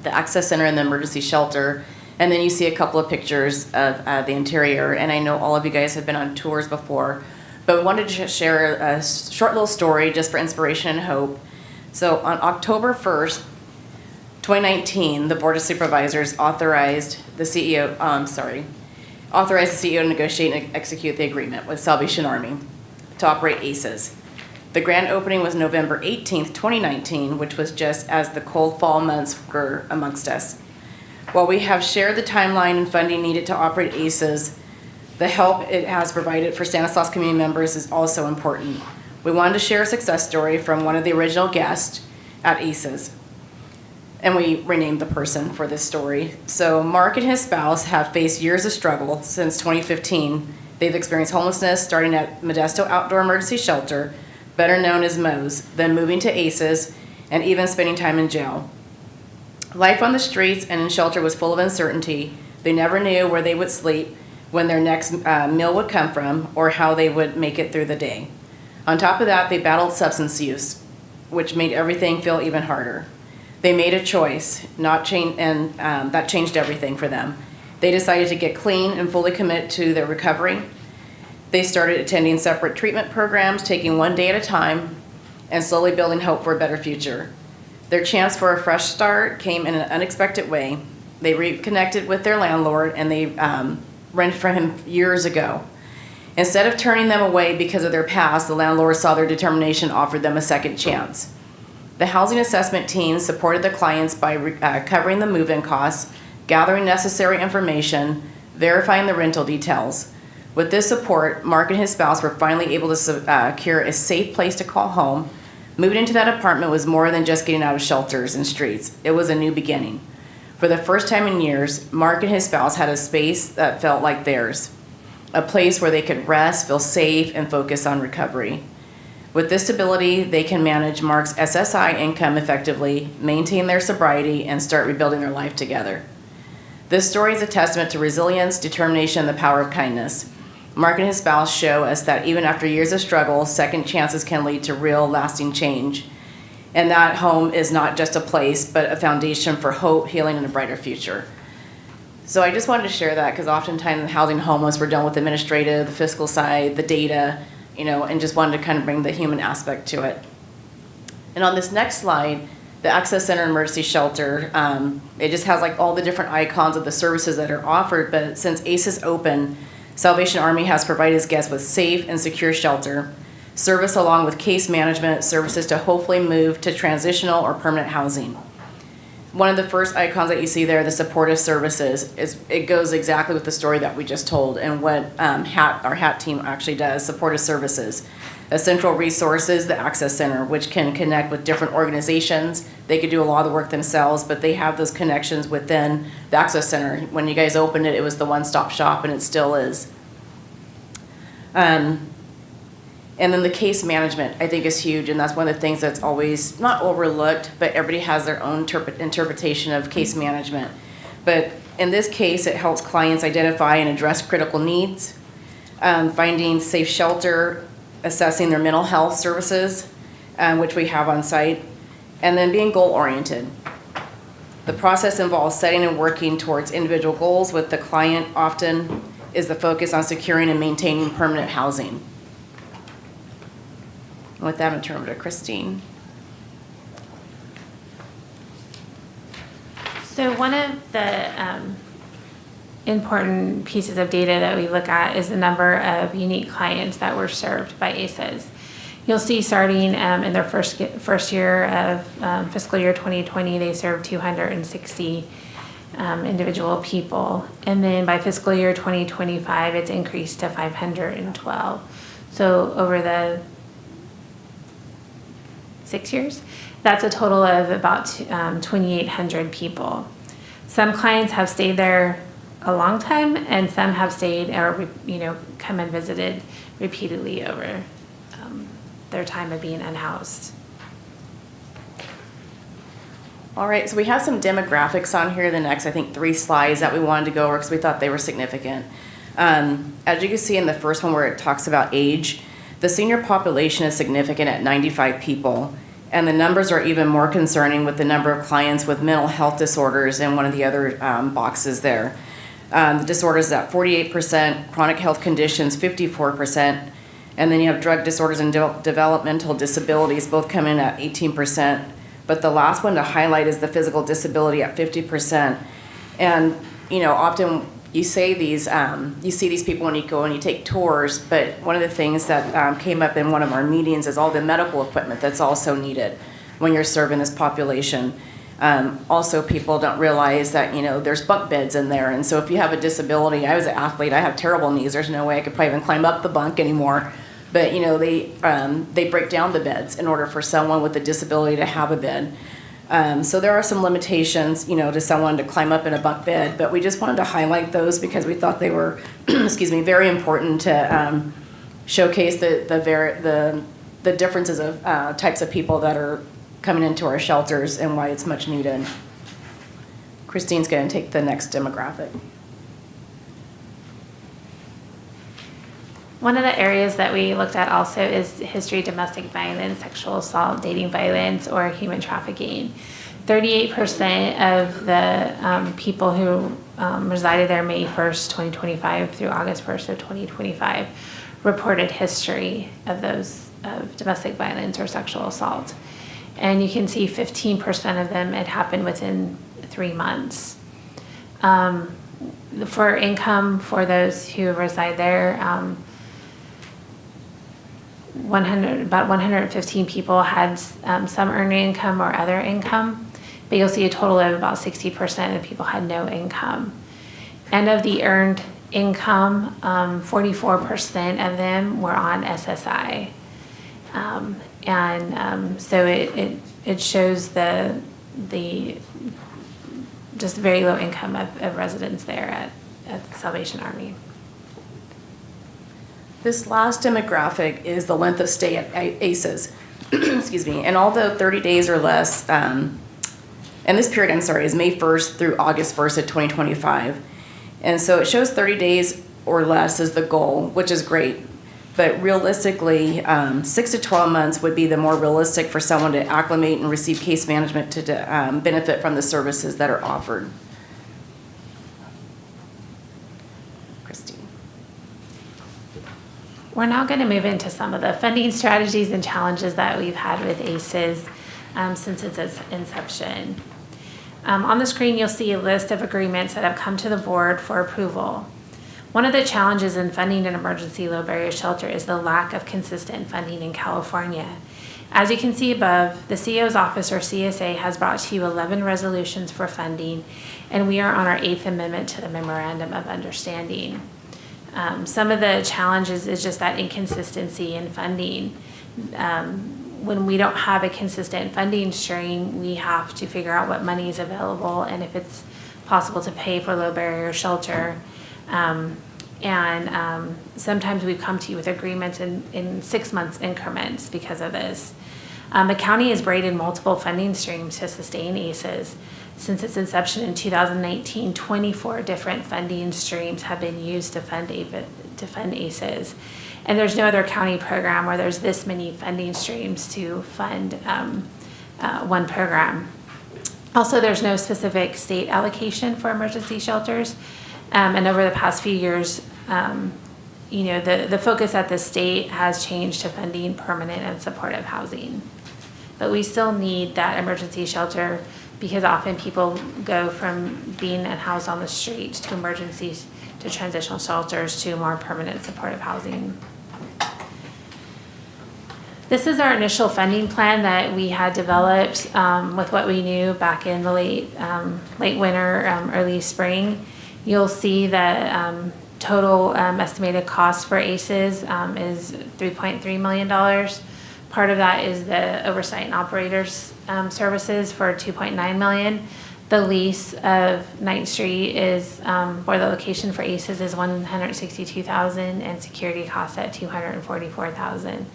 the access center and the emergency shelter. And then you see a couple of pictures of the interior. And I know all of you guys have been on tours before, but we wanted to share a short little story just for inspiration and hope. So on October 1st, 2019, the Board of Supervisors authorized the CEO to negotiate and execute the agreement with Salvation Army to operate ACEs. The grand opening was November 18th, 2019, which was just as the cold fall months were amongst us. While we have shared the timeline and funding needed to operate ACEs, the help it has provided for Stanislaus community members is also important. We wanted to share a success story from one of the original guests at ACEs, and we renamed the person for this story. So Mark and his spouse have faced years of struggle since 2015. They've experienced homelessness starting at Modesto Outdoor Emergency Shelter, better known as MOES, then moving to ACEs, and even spending time in jail. Life on the streets and in shelter was full of uncertainty. They never knew where they would sleep, when their next meal would come from, or how they would make it through the day. On top of that, they battled substance use, which made everything feel even harder. They made a choice, that changed everything for them. They decided to get clean and fully commit to their recovery. They started attending separate treatment programs, taking one day at a time, and slowly building hope for a better future. Their chance for a fresh start came in an unexpected way. They reconnected with their landlord, and they rented from him years ago. Instead of turning them away because of their past, the landlord saw their determination, offered them a second chance. The housing assessment team supported the clients by covering the move-in costs, gathering necessary information, verifying the rental details. With this support, Mark and his spouse were finally able to secure a safe place to call home. Moving into that apartment was more than just getting out of shelters and streets. It was a new beginning. For the first time in years, Mark and his spouse had a space that felt like theirs, a place where they could rest, feel safe, and focus on recovery. With this stability, they can manage Mark's SSI income effectively, maintain their sobriety, and start rebuilding their life together. This story is a testament to resilience, determination, and the power of kindness. Mark and his spouse show us that even after years of struggle, second chances can lead to real, lasting change. And that home is not just a place, but a foundation for hope, healing, and a brighter future. So I just wanted to share that because oftentimes in housing homeless, we're dealing with the administrative, the fiscal side, the data, and just wanted to kind of bring the human aspect to it. And on this next slide, the Access Center and Emergency Shelter, it just has like all the different icons of the services that are offered, but since ACES open, Salvation Army has provided its guests with safe and secure shelter, service along with case management services to hopefully move to transitional or permanent housing. One of the first icons that you see there, the supportive services, it goes exactly with the story that we just told and what our HAT team actually does, supportive services. Essential resources, the Access Center, which can connect with different organizations. They could do a lot of the work themselves, but they have those connections within the Access Center. When you guys opened it, it was the one-stop shop, and it still is. And then the case management, I think, is huge, and that's one of the things that's always not overlooked, but everybody has their own interpretation of case management. But in this case, it helps clients identify and address critical needs, finding safe shelter, assessing their mental health services, which we have on site, and then being goal-oriented. The process involves setting and working towards individual goals with the client. Often is the focus on securing and maintaining permanent housing. And with that, I'm going to turn over to Christine. So one of the important pieces of data that we look at is the number of unique clients that were served by ACEs. You'll see starting in their first year of fiscal year 2020, they served 260 individual people. And then by fiscal year 2025, it's increased to 512. So over the 6 years, that's a total of about 2,800 people. Some clients have stayed there a long time, and some have stayed or come and visited repeatedly over their time of being unhoused. All right, so we have some demographics on here, the next, I think, 3 slides that we wanted to go over because we thought they were significant. As you can see in the first one where it talks about age, the senior population is significant at 95 people, and the numbers are even more concerning with the number of clients with mental health disorders in one of the other boxes there. The disorders at 48%, chronic health conditions 54%, and then you have drug disorders and developmental disabilities both come in at 18%. But the last one to highlight is the physical disability at 50%. And, you know, often you say these, you see these people when you go and you take tours, but one of the things that came up in one of our meetings is all the medical equipment that's also needed when you're serving this population. Also, people don't realize that, you know, there's bunk beds in there. And so if you have a disability, I was an athlete, I have terrible knees, there's no way I could probably even climb up the bunk anymore. But, you know, they break down the beds in order for someone with a disability to have a bed. So there are some limitations, you know, to someone to climb up in a bunk bed, but we just wanted to highlight those because we thought they were, excuse me, very important to showcase the differences of types of people that are coming into our shelters and why it's much needed. Christine's going to take the next demographic. One of the areas that we looked at also is history of domestic violence, sexual assault, dating violence, or human trafficking. 38% of the people who resided there May 1st, 2025 through August 1st of 2025 reported history of those of domestic violence or sexual assault. And you can see 15% of them had happened within 3 months. For income for those who reside there, about 115 people had some earned income or other income, but you'll see a total of about 60% of people had no income. And of the earned income, 44% of them were on SSI. So it shows the just very low income of residents there at the Salvation Army. This last demographic is the length of stay at ACEs. Excuse me. And although 30 days or less, and this period, I'm sorry, is May 1st through August 1st of 2025. And so it shows 30 days or less is the goal, which is great. But realistically, 6 to 12 months would be the more realistic for someone to acclimate and receive case management to benefit from the services that are offered. We're now going to move into some of the funding strategies and challenges that we've had with ACEs since its inception. On the screen, you'll see a list of agreements that have come to the board for approval. One of the challenges in funding an emergency low barrier shelter is the lack of consistent funding in California. As you can see above, the CEO's office, or CSA, has brought to you 11 resolutions for funding, and we are on our 8th amendment to the Memorandum of Understanding. Some of the challenges is just that inconsistency in funding. When we don't have a consistent funding stream, we have to figure out what money is available and if it's possible to pay for low barrier shelter. Sometimes we've come to you with agreements in 6 months increments because of this. The county has braided multiple funding streams to sustain ACEs. Since its inception in 2019, 24 different funding streams have been used to fund ACEs. And there's no other county program where there's this many funding streams to fund one program. Also, there's no specific state allocation for emergency shelters. And over the past few years, the focus at the state has changed to funding permanent and supportive housing. But we still need that emergency shelter because often people go from being housed on the street to emergencies, to transitional shelters, to more permanent supportive housing. This is our initial funding plan that we had developed with what we knew back in the late winter, early spring. You'll see that total estimated cost for ACEs is $3.3 million. Part of that is the oversight and operators services for $2.9 million. The lease of 9th Street is, or the location for ACEs is $162,000, and security costs at $244,000.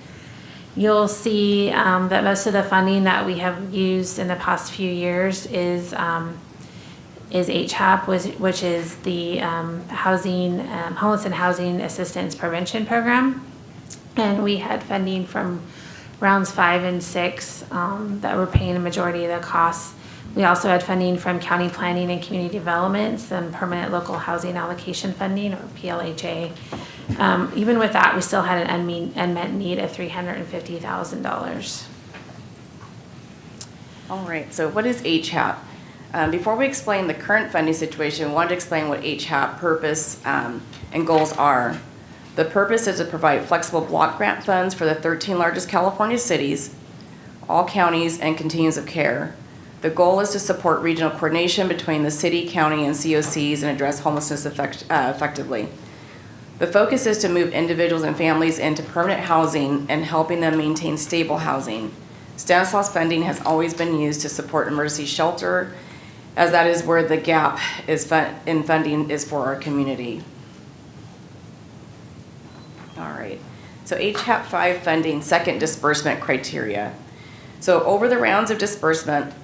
you'll see that most of the funding that we have used in the past few years is HAP, which is the Homeless and Housing Assistance Prevention Program. And we had funding from rounds 5 and 6 that were paying the majority of the costs. We also had funding from county planning and community development, some permanent local housing allocation funding, or PLHA. Even with that, we still had an unmet need of $350,000. All right, so what is HAP? Before we explain the current funding situation, we wanted to explain what HAP purpose and goals are. The purpose is to provide flexible block grant funds for the 13 largest California cities, all counties, and continuums of care. The goal is to support regional coordination between the city, county, and COCs and address homelessness effectively. The focus is to move individuals and families into permanent housing and helping them maintain stable housing. Stanislaus funding has always been used to support emergency shelter, as that is where the gap is in funding is for our community. All right, so HAP 5 funding, second disbursement criteria. So over the rounds of disbursement,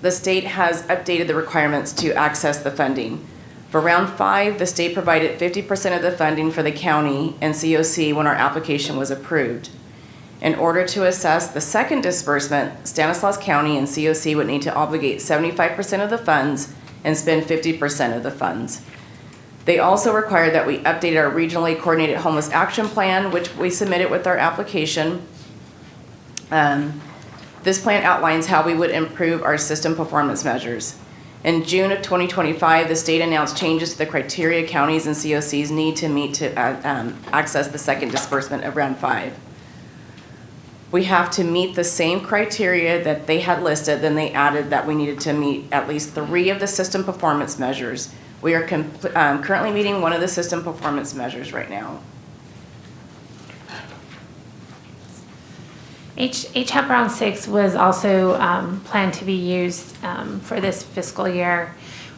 the state has updated the requirements to access the funding. For round 5, the state provided 50% of the funding for the county and COC when our application was approved. In order to assess the second disbursement, Stanislaus County and COC would need to obligate 75% of the funds and spend 50% of the funds. They also required that we update our regionally coordinated homeless action plan, which we submitted with our application. This plan outlines how we would improve our system performance measures. In June of 2025, the state announced changes to the criteria counties and COCs need to meet to access the second disbursement of round 5. We have to meet the same criteria that they had listed, then they added that we needed to meet at least 3 of the system performance measures. We are currently meeting one of the system performance measures right now. HAP round 6 was also planned to be used for this fiscal year.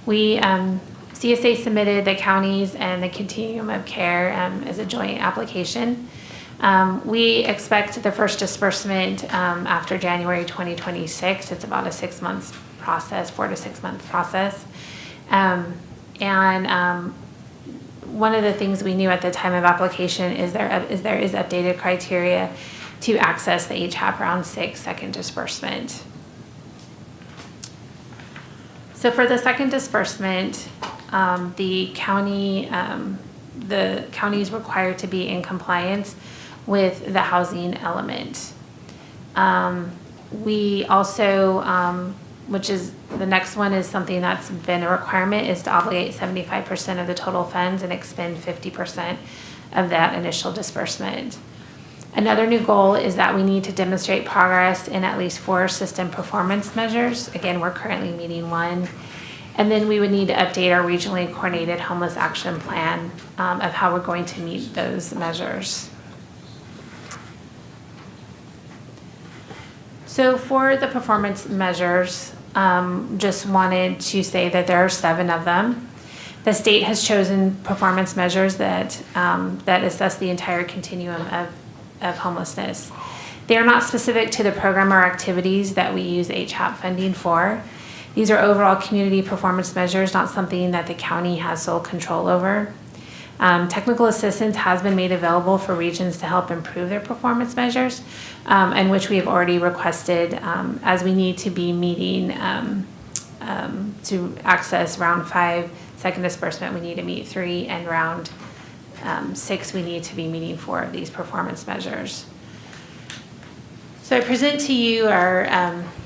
CSA submitted the counties and the continuum of care as a joint application. We expect the first disbursement after January 2026. It's about a 6-month process, 4 to 6 month process. One of the things we knew at the time of application is there is updated criteria to access the HAP round 6 second disbursement. So for the second disbursement, the county is required to be in compliance with the housing element. We also, which is the next one, is something that's been a requirement, is to obligate 75% of the total funds and expend 50% of that initial disbursement. Another new goal is that we need to demonstrate progress in at least 4 system performance measures. Again, we're currently meeting 1. And then we would need to update our regionally coordinated homeless action plan of how we're going to meet those measures. So for the performance measures, just wanted to say that there are 7 of them. The state has chosen performance measures that assess the entire continuum of homelessness. They are not specific to the program or activities that we use HAP funding for. These are overall community performance measures, not something that the county has sole control over. Technical assistance has been made available for regions to help improve their performance measures, and which we have already requested as we need to be meeting to access round 5 second disbursement. We need to meet 3, and round 6 we need to be meeting 4 of these performance measures. So I present to you our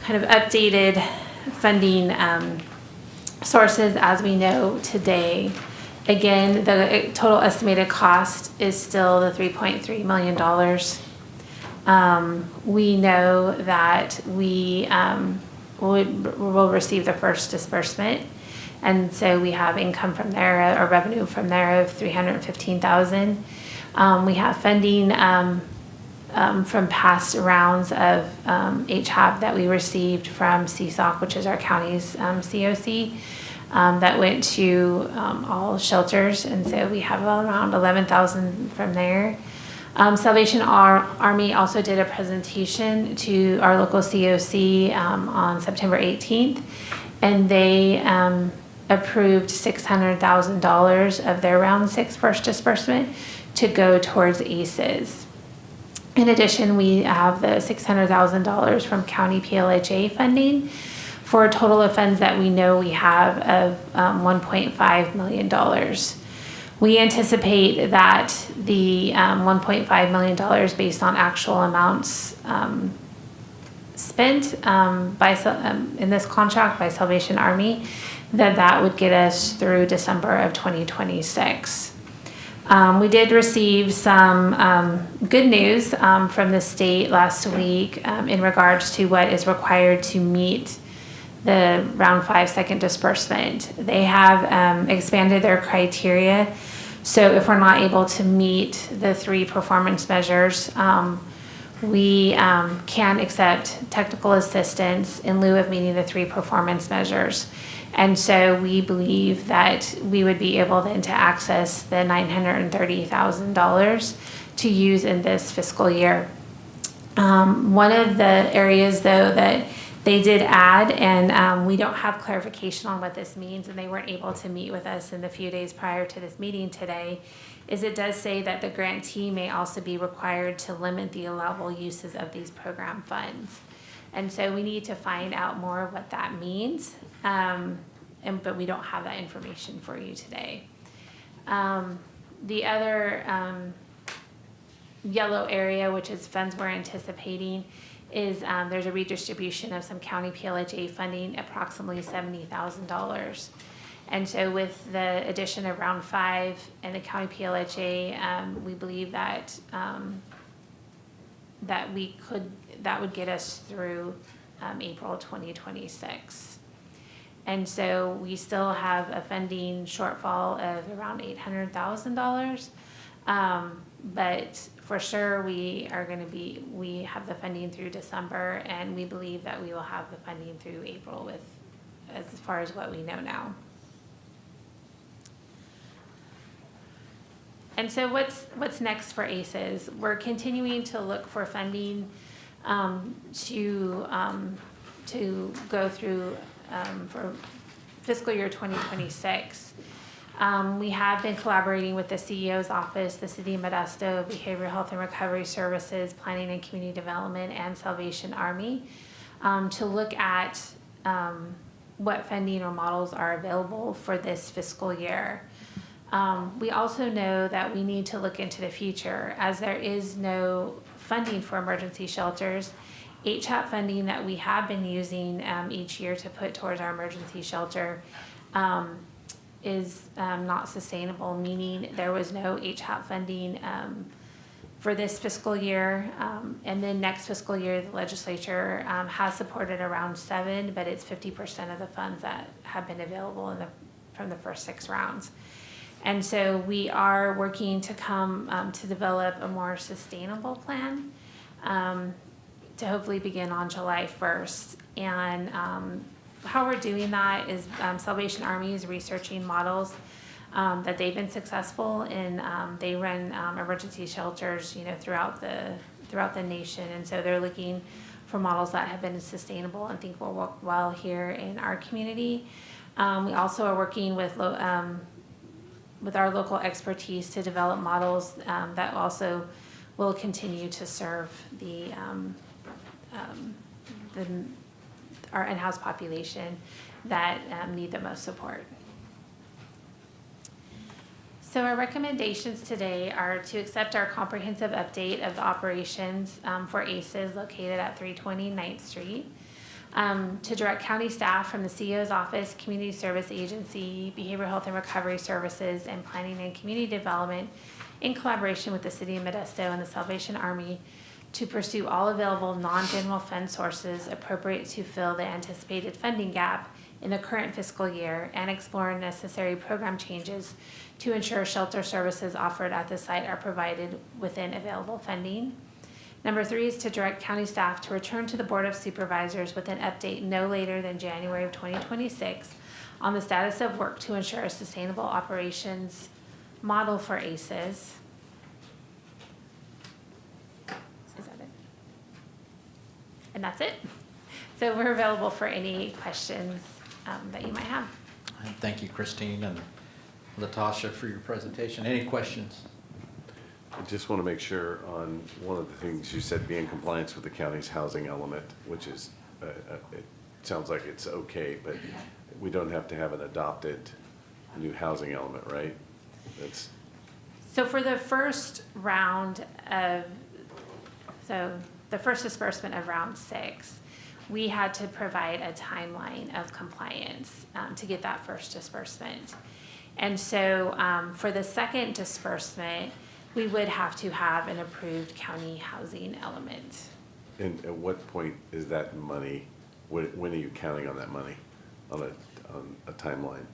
kind of updated funding sources as we know today. Again, the total estimated cost is still the $3.3 million. We know that we will receive the first disbursement, and so we have income from there, or revenue from there, of $315,000. We have funding from past rounds of HAP that we received from CSOC, which is our county's COC, that went to all shelters, and so we have around $11,000 from there. Salvation Army also did a presentation to our local COC on September 18th, and they approved $600,000 of their round 6 first disbursement to go towards ACEs. In addition, we have the $600,000 from county PLHA funding for a total of funds that we know we have of $1.5 million. We anticipate that the $1.5 million based on actual amounts spent in this contract by Salvation Army, that would get us through December of 2026. We did receive some good news from the state last week in regards to what is required to meet the round 5 second disbursement. They have expanded their criteria. So if we're not able to meet the 3 performance measures, we can accept technical assistance in lieu of meeting the 3 performance measures. And so we believe that we would be able then to access the $930,000 to use in this fiscal year. One of the areas though that they did add, and we don't have clarification on what this means, and they weren't able to meet with us in the few days prior to this meeting today, is it does say that the grantee may also be required to limit the allowable uses of these program funds. And so we need to find out more what that means, but we don't have that information for you today. The other yellow area, which is funds we're anticipating, is there's a redistribution of some county PLHA funding, approximately $70,000. And so with the addition of round 5 and the county PLHA, we believe that that would get us through April 2026. And so we still have a funding shortfall of around $800,000. But for sure, we have the funding through December, and we believe that we will have the funding through April as far as what we know now. And so what's next for ACEs? We're continuing to look for funding to go through for fiscal year 2026. We have been collaborating with the CEO's office, the City of Modesto, Behavioral Health and Recovery Services, Planning and Community Development, and Salvation Army to look at what funding or models are available for this fiscal year. We also know that we need to look into the future, as there is no funding for emergency shelters. HAP funding that we have been using each year to put towards our emergency shelter is not sustainable, meaning there was no HAP funding for this fiscal year. And then next fiscal year, the legislature has supported around 7, but it's 50% of the funds that have been available from the first 6 rounds. And so we are working to to develop a more sustainable plan to hopefully begin on July 1st. And how we're doing that is Salvation Army is researching models that they've been successful in. They run emergency shelters, throughout the nation, and so they're looking for models that have been sustainable and think will work well here in our community. We also are working with our local expertise to develop models that also will continue to serve our in-house population that need the most support. So our recommendations today are to accept our comprehensive update of the operations for ACEs located at 320 9th Street, to direct county staff from the CEO's office, Community Service Agency, Behavioral Health and Recovery Services, and Planning and Community Development in collaboration with the City of Modesto and the Salvation Army to pursue all available non-general fund sources appropriate to fill the anticipated funding gap in the current fiscal year and explore necessary program changes to ensure shelter services offered at the site are provided within available funding. Number 3 is to direct county staff to return to the Board of Supervisors with an update no later than January of 2026 on the status of work to ensure a sustainable operations model for ACEs. And that's it. So we're available for any questions that you might have. And thank you, Christine and Latasha, for your presentation. Any questions? I just want to make sure on one of the things you said, be in compliance with the county's housing element, which is, it sounds like it's okay, but we don't have to have an adopted new housing element, right? That's. So for the first round of, the first disbursement of round 6, we had to provide a timeline of compliance to get that first disbursement. And so for the second disbursement, we would have to have an approved county housing element. And at what point is that money, when are you counting on that money, on a timeline?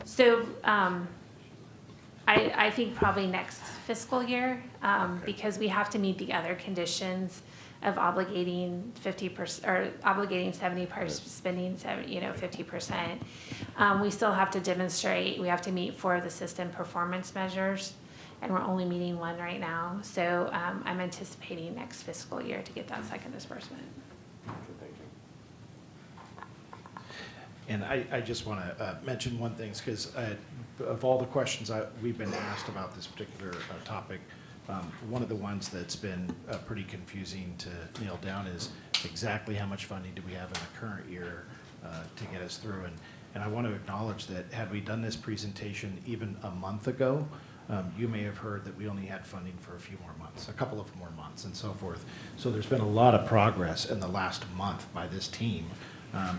So I think probably next fiscal year, because we have to meet the other conditions of obligating 50% or obligating 70%, spending 50%. We still have to demonstrate, we have to meet 4 of the system performance measures, and we're only meeting 1 right now. So I'm anticipating next fiscal year to get that second disbursement. Thank you. And I just want to mention one thing, because of all the questions we've been asked about this particular topic, one of the ones that's been pretty confusing to nail down is exactly how much funding do we have in the current year to get us through. And I want to acknowledge that had we done this presentation even a month ago, you may have heard that we only had funding for a few more months, a couple of more months and so forth. So there's been a lot of progress in the last month by this team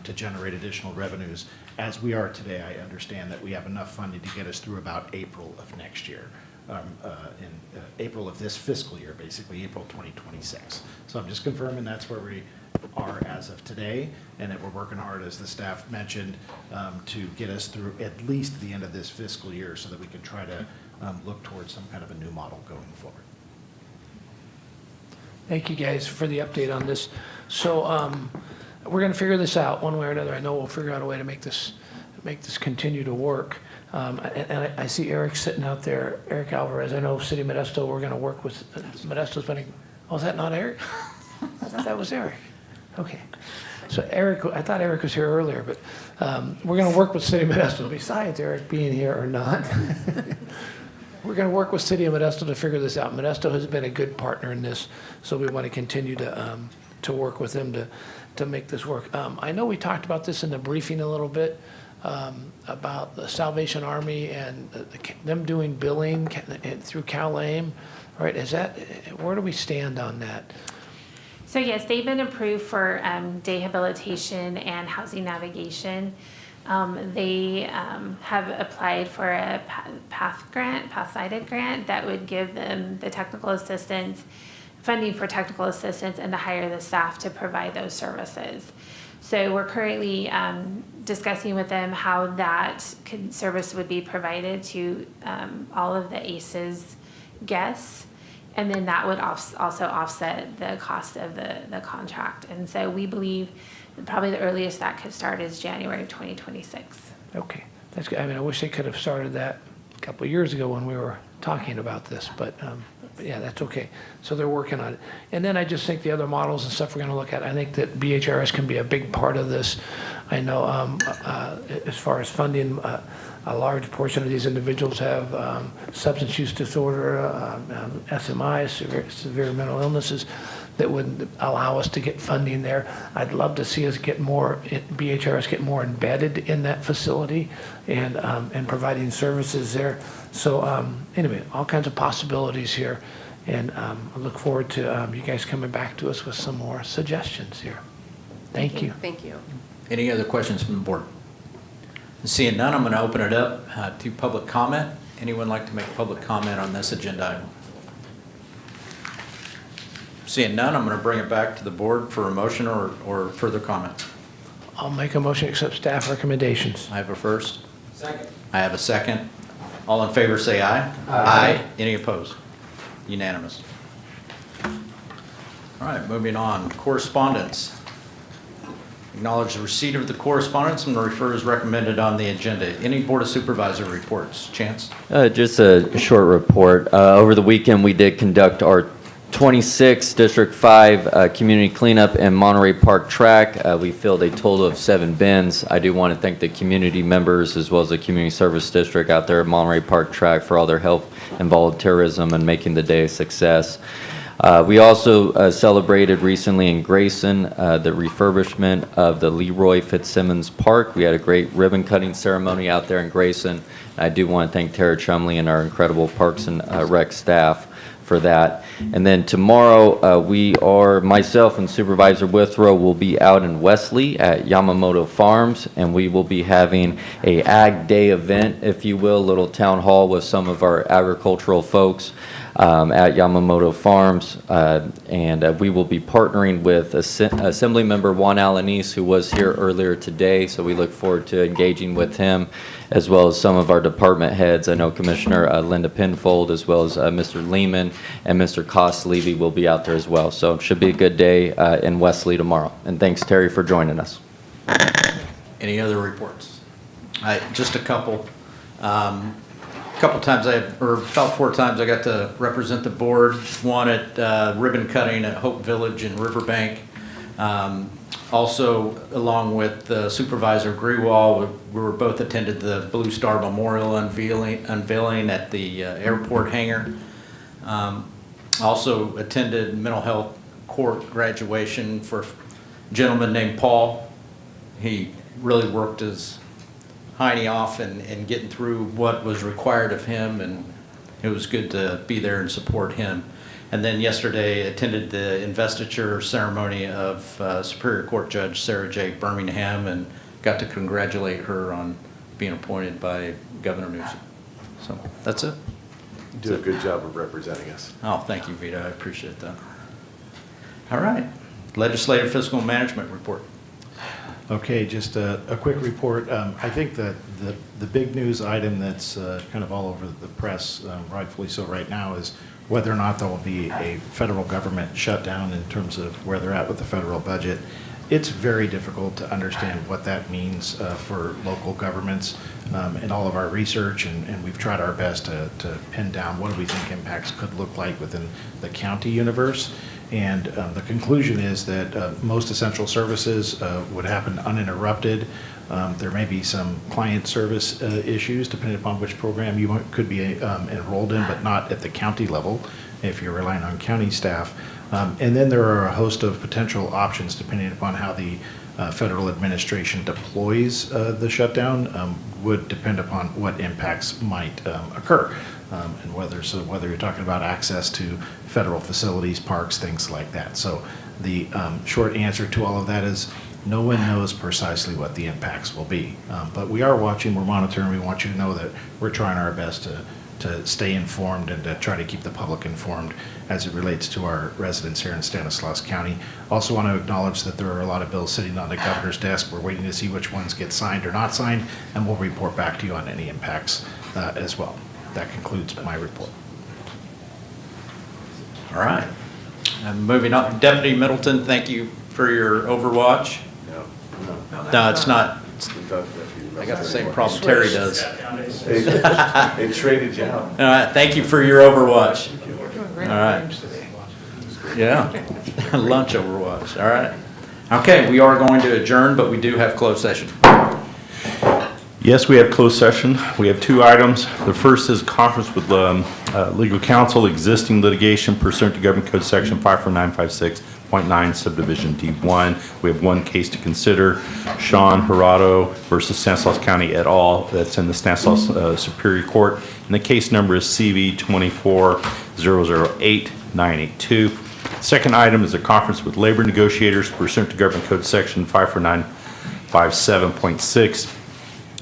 to generate additional revenues. As we are today, I understand that we have enough funding to get us through about April of next year. In April of this fiscal year, basically April 2026. So I'm just confirming that's where we are as of today, and that we're working hard, as the staff mentioned, to get us through at least the end of this fiscal year so that we can try to look towards some kind of a new model going forward. Thank you guys for the update on this. So we're going to figure this out one way or another. I know we'll figure out a way to make this continue to work. And I see Eric sitting out there, Eric Alvarez. I know City Modesto, we're going to work with, Modesto's been, oh, is that not Eric? I thought that was Eric. Okay. So Eric, I thought Eric was here earlier, but we're going to work with City Modesto, besides Eric being here or not. We're going to work with City of Modesto to figure this out. Modesto has been a good partner in this, so we want to continue to work with them to make this work. I know we talked about this in the briefing a little bit, about the Salvation Army and them doing billing through CalAIM, right? Where do we stand on that? So yes, they've been approved for rehabilitation and housing navigation. They have applied for a path-sighted grant that would give them the technical assistance, funding for technical assistance, and to hire the staff to provide those services. So we're currently discussing with them how that service would be provided to all of the ACEs guests, and then that would also offset the cost of the contract. And so we believe probably the earliest that could start is January of 2026. Okay, that's good. I mean, I wish they could have started that a couple of years ago when we were talking about this, but yeah, that's okay. So they're working on it. And then I just think the other models and stuff we're going to look at, I think that BHRS can be a big part of this. I know as far as funding, a large portion of these individuals have substance use disorder, SMI, severe mental illnesses, that would allow us to get funding there. I'd love to see us get more, BHRS get more embedded in that facility and providing services there. So anyway, all kinds of possibilities here. And I look forward to you guys coming back to us with some more suggestions here. Thank you. Thank you. Any other questions from the board? Seeing none, I'm going to open it up to public comment. Anyone like to make public comment on this agenda item? Seeing none, I'm going to bring it back to the board for a motion or further comment. I'll make a motion to accept staff recommendations. I have a first. Second. I have a second. All in favor say aye. Aye. Any opposed? Unanimous. All right, moving on. Correspondence. Acknowledge the receipt of the correspondence and refer as recommended on the agenda. Any Board of Supervisor reports? Chance? Just a short report. Over the weekend, we did conduct our 26, District 5, Community Cleanup and Monterey Park Track. We filled a total of 7 bins. I do want to thank the community members as well as the Community Service District out there at Monterey Park Track for all their help and volunteerism and making the day a success. We also celebrated recently in Grayson the refurbishment of the Leroy Fitzsimmons Park. We had a great ribbon cutting ceremony out there in Grayson. I do want to thank Tara Chumley and our incredible Parks and Rec staff for that. And then tomorrow, myself and Supervisor Withrow will be out in Wesley at Yamamoto Farms, and we will be having a Ag Day event, if you will, little town hall with some of our agricultural folks at Yamamoto Farms, and we will be partnering with Assemblymember Juan Alanis, who was here earlier today, so we look forward to engaging with him, as well as some of our department heads. I know Commissioner Linda Pinfold, as well as Mr. Lehman and Mr. Koss-Levy will be out there as well. So it should be a good day in Wesley tomorrow. And thanks, Terry, for joining us. Any other reports? Just a couple. Times about 4 times I got to represent the board. One at ribbon cutting at Hope Village in Riverbank. Also, along with Supervisor Grewal, we were both attended the Blue Star Memorial unveiling at the airport hangar. Also attended mental health court graduation for a gentleman named Paul. He really worked his hiney off and getting through what was required of him, and it was good to be there and support him. And then yesterday attended the investiture ceremony of Superior Court Judge Sarah J. Birmingham and got to congratulate her on being appointed by Governor Newsom. So that's it. You do a good job of representing us. Oh, thank you, Vito. I appreciate that. All right. Legislative Fiscal Management Report. Okay, just a quick report. I think that the big news item that's kind of all over the press, rightfully so right now, is whether or not there will be a federal government shutdown in terms of where they're at with the federal budget. It's very difficult to understand what that means for local governments in all of our research, and we've tried our best to pin down what do we think impacts could look like within the county universe. And the conclusion is that most essential services would happen uninterrupted. There may be some client service issues depending upon which program you could be enrolled in, but not at the county level if you're relying on county staff. And then there are a host of potential options depending upon how the federal administration deploys the shutdown, would depend upon what impacts might occur. And whether you're talking about access to federal facilities, parks, things like that. So the short answer to all of that is no one knows precisely what the impacts will be. But we are watching, we're monitoring. We want you to know that we're trying our best to stay informed and to try to keep the public informed as it relates to our residents here in Stanislaus County. Also want to acknowledge that there are a lot of bills sitting on the governor's desk. We're waiting to see which ones get signed or not signed, and we'll report back to you on any impacts as well. That concludes my report. All right. Moving on, Deputy Middleton, thank you for your overwatch. No, it's not. I got the same problem Terry does. They traded you out. All right, thank you for your overwatch. All right. Yeah, lunch overwatch. All right. Okay, we are going to adjourn, but we do have closed session. Yes, we have closed session. We have 2 items. The first is conference with legal counsel, existing litigation pursuant to Government Code Section 54956.9, Subdivision D1. We have 1 case to consider, Sean Hirado versus Stanislaus County et al. That's in the Stanislaus Superior Court. And the case number is CV 24008982. Second item is a conference with labor negotiators pursuant to Government Code Section 54957.6.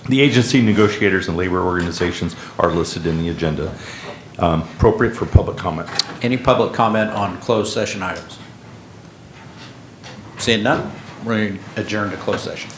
The agency, negotiators, and labor organizations are listed in the agenda. Appropriate for public comment. Any public comment on closed session items? Seeing none, we're going to adjourn to closed session.